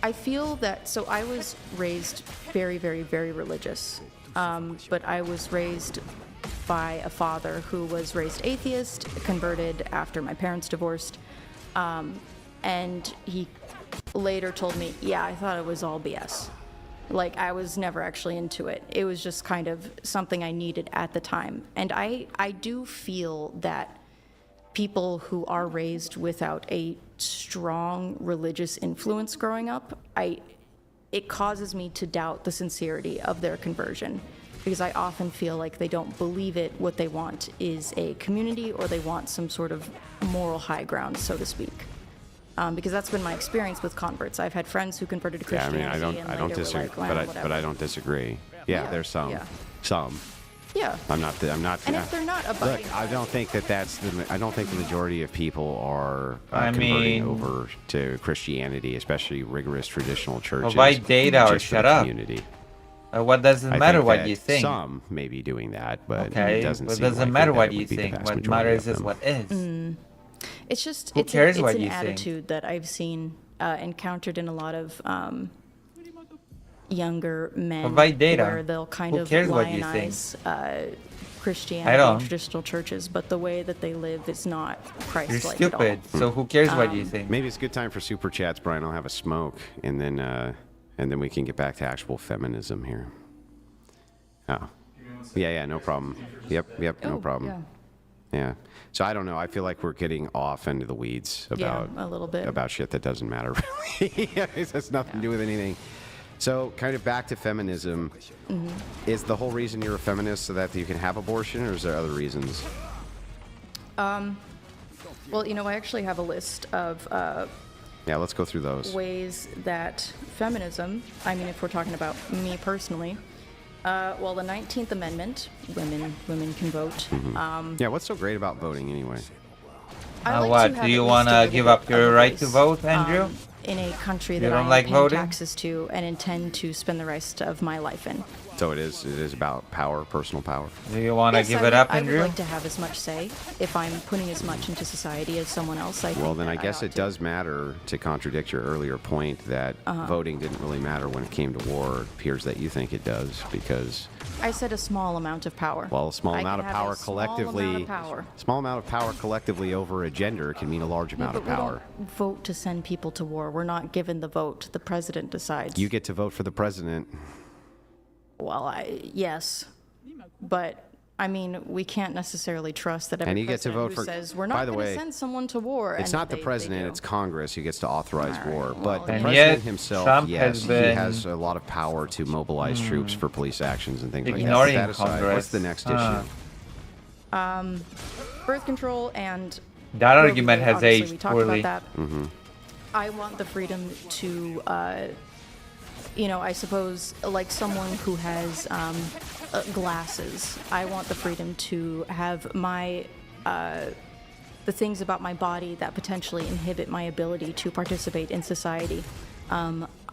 I feel that, so I was raised very, very, very religious, but I was raised by a father who was raised atheist, converted after my parents divorced, and he later told me, yeah, I thought it was all BS. Like, I was never actually into it. It was just kind of something I needed at the time. And I do feel that people who are raised without a strong religious influence growing up, it causes me to doubt the sincerity of their conversion, because I often feel like they don't believe it. What they want is a community, or they want some sort of moral high ground, so to speak. Because that's been my experience with converts. I've had friends who converted to Yeah, I Christianity. mean, and I don't later were disagree, like, well, but I don't disagree. Yeah, there's some. yeah. Some. Yeah. I'm not. And if they're not abiding, Look, I don't think I don't think the majority of people are I converting mean- over to Christianity, especially rigorous traditional churches. Provide data or just for shut the up. Community. What doesn't I matter think what that you think? Some may be doing that, but Okay, it doesn't but it seem doesn't likely matter that what it you would be the think. vast What majority matters of is them. what is. it's just Who cares it's what an you think? attitude that I've seen encountered in a lot of younger men, Provide data. where they'll kind Who of cares what you think? lionize I Christianity don't. and traditional churches, but the way that they live is not You're Christ-like at all. stupid. So who cares what you think? Maybe it's a good time for super chats, Brian. I'll have a smoke, and then we can get back to actual feminism here. Oh, yeah, no problem. Yep, no Oh, problem. yeah. Yeah. So I don't know. I feel like we're getting off into the weeds about a little bit. about shit that doesn't matter really. It has nothing to do with anything. So kind of back to feminism. Is the whole reason you're a feminist so that you can have abortion, or is there other reasons? Well, I actually have a list of Yeah, let's go through those. ways that feminism, I mean, if we're talking about me personally, well, the 19th Amendment, women can vote. Yeah, what's so great about voting anyway? I like What, to have do you at least want a to little give bit up your of a right to voice, vote, Andrew? in a country You that don't I like am paying voting? taxes to and intend to spend the rest of my life in. So it is about power, personal power. Do you want to Yes, give I it up, I would Andrew? like to have as much say. If I'm putting as much into society as someone else, I Well, think then that I guess ought it to. does matter, to contradict your earlier point, that voting didn't really matter when it came to war. It appears that you think it does because, I said a small amount of power. well, a small I amount can of have a power small collectively, amount of power. small amount of power collectively over a gender can mean a large amount but of we power. don't vote to send people to war. We're not given the vote. The president decides. You get to vote for the president. Well, yes, but I mean, we can't necessarily trust that every And you get to president vote who for- says we're by not the going to way, send someone to war. It's and not the they president, do. it's Congress who gets to authorize All right, war. well, But the And president yet, himself, Trump yes, has he been- has a lot of power to mobilize troops for police actions and things like that. Ignoring Put that aside, Congress. what's the next Huh. issue? birth control and That Roe v. argument Wade, has obviously, aged we talked poorly. about that. I want the freedom to, I suppose, like someone who has glasses. I want the freedom to have my the things about my body that potentially inhibit my ability to participate in society.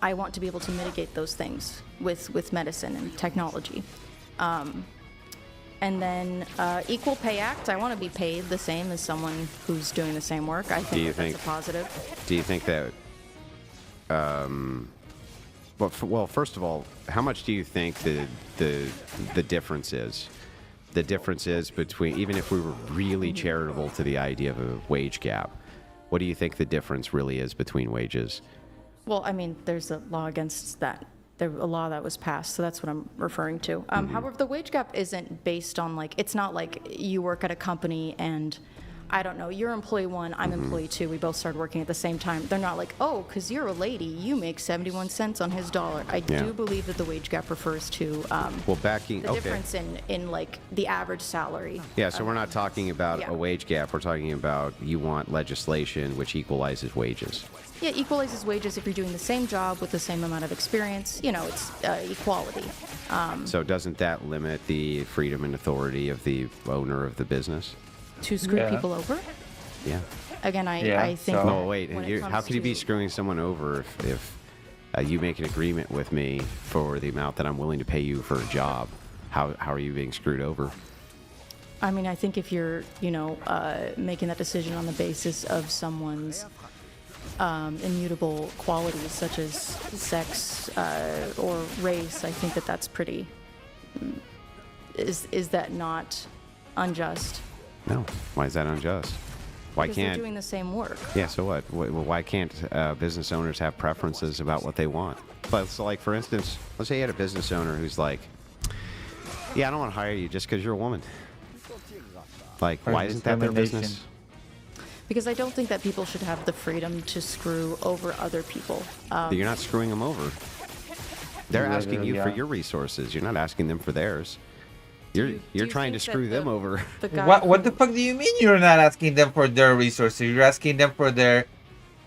I want to be able to mitigate those things with medicine and technology. And then Equal Pay Act, I want to be paid the same as someone who's doing the same work. I think that's a positive. Do you think that? Well, first of all, how much do you think the difference is? The difference is between, even if we were really charitable to the idea of a wage gap, what do you think the difference really is between wages? Well, I mean, there's a law against that. There's a law that was passed, so that's what I'm referring to. However, the wage gap isn't based on, it's not like you work at a company and, I don't know, you're employee one, I'm employee two, we both started working at the same time. They're not like, oh, because you're a lady, you make 71 cents on his dollar. I Yeah. do believe that the wage gap refers to Well, backing the okay. difference in the average salary. Yeah, so we're not talking about Yeah. a wage gap. We're talking about you want legislation which equalizes wages. Yeah, equalizes wages if you're doing the same job with the same amount of experience. It's equality. So doesn't that limit the freedom and authority of the owner of the business? To screw Yeah. people over? Yeah. Again, Yeah, I think so- that Oh wait, when it you're, comes how can you be to- screwing someone over if you make an agreement with me for the amount that I'm willing to pay you for a job? How are you being screwed over? I mean, I think if you're, making that decision on the basis of someone's immutable qualities, such as sex or race, I think that that's pretty. Is that not unjust? No. Why is that unjust? Why Because they're can't? doing the same work. Yeah. So what? Why can't business owners have preferences about what they want? But so, like, for instance, let's say you had a business owner who's like, "Yeah, I don't want to hire you just because you're a woman." Like, Or why isn't that their discrimination. business? Because I don't think that people should have the freedom to screw over other people. You're not screwing them over. They're Yeah, asking you for yeah. your resources. You're not asking them for theirs. Do You're you- do you're you trying to think that screw them the- over. The guy What the who- fuck do you mean you're not asking them for their resources? You're asking them for their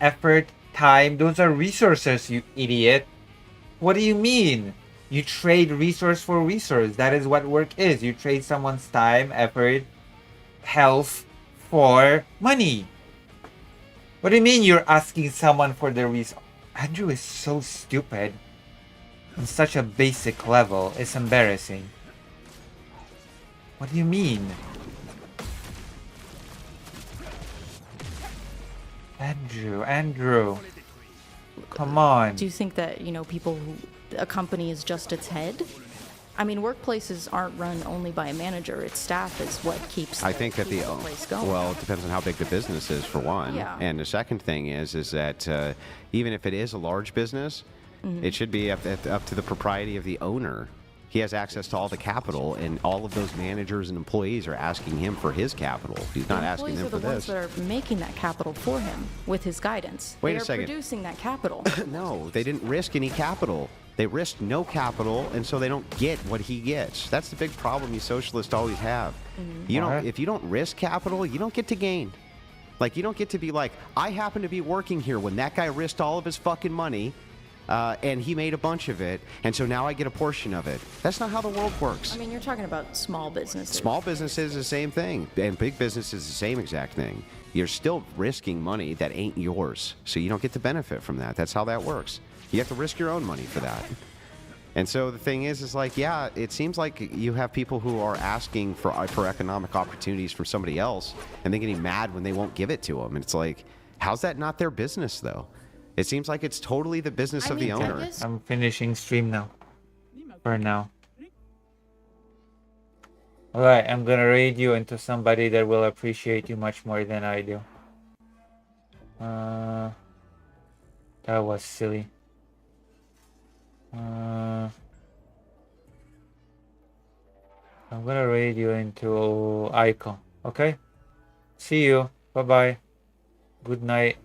effort, time. Those are resources, you idiot. What do you mean? You trade resource for resource. That is what work is. You trade someone's time, effort, health for money. What do you mean you're asking someone for their resource? Andrew is so stupid. On such a basic level. It's embarrassing. What do you mean? Andrew. Come on. Do you think that, people who a company is just its head? I mean, workplaces aren't run only by a manager. Its staff is what keeps I think that keeps the place going. well, it depends on how big the business is for one. Yeah. And the second thing is that even if it is a large business, it should be up to the propriety of the owner. He has access to all the capital, and all of those managers and employees are asking him for his capital. He's not asking them for The employees this. are the ones that are making that capital for him with his guidance. Wait they a are second. producing that capital. No, they didn't risk any capital. They risked no capital, and so they don't get what he gets. That's the big problem you socialists always have. If you don't risk capital, you don't get to gain. Like, you don't get to be like, I happen to be working here when that guy risked all of his fucking money, and he made a bunch of it, and so now I get a portion of it. That's not how the world works. I mean, you're talking about small businesses. Small businesses is the same thing, and big business is the same exact thing. You're still risking money that ain't yours, so you don't get to benefit from that. That's how that works. You have to risk your own money for that. And so the thing is like, yeah, it seems like you have people who are asking for economic opportunities from somebody else, and they're getting mad when they won't give it to them. And it's like, how's that not their business, though? It seems like it's totally the business of the owner. I'm finishing stream now. For now. Alright, I'm gonna raid you into somebody that will appreciate you much more than I do. That was silly. I'm gonna raid you into Icon. Okay? See you. Bye bye. Good night.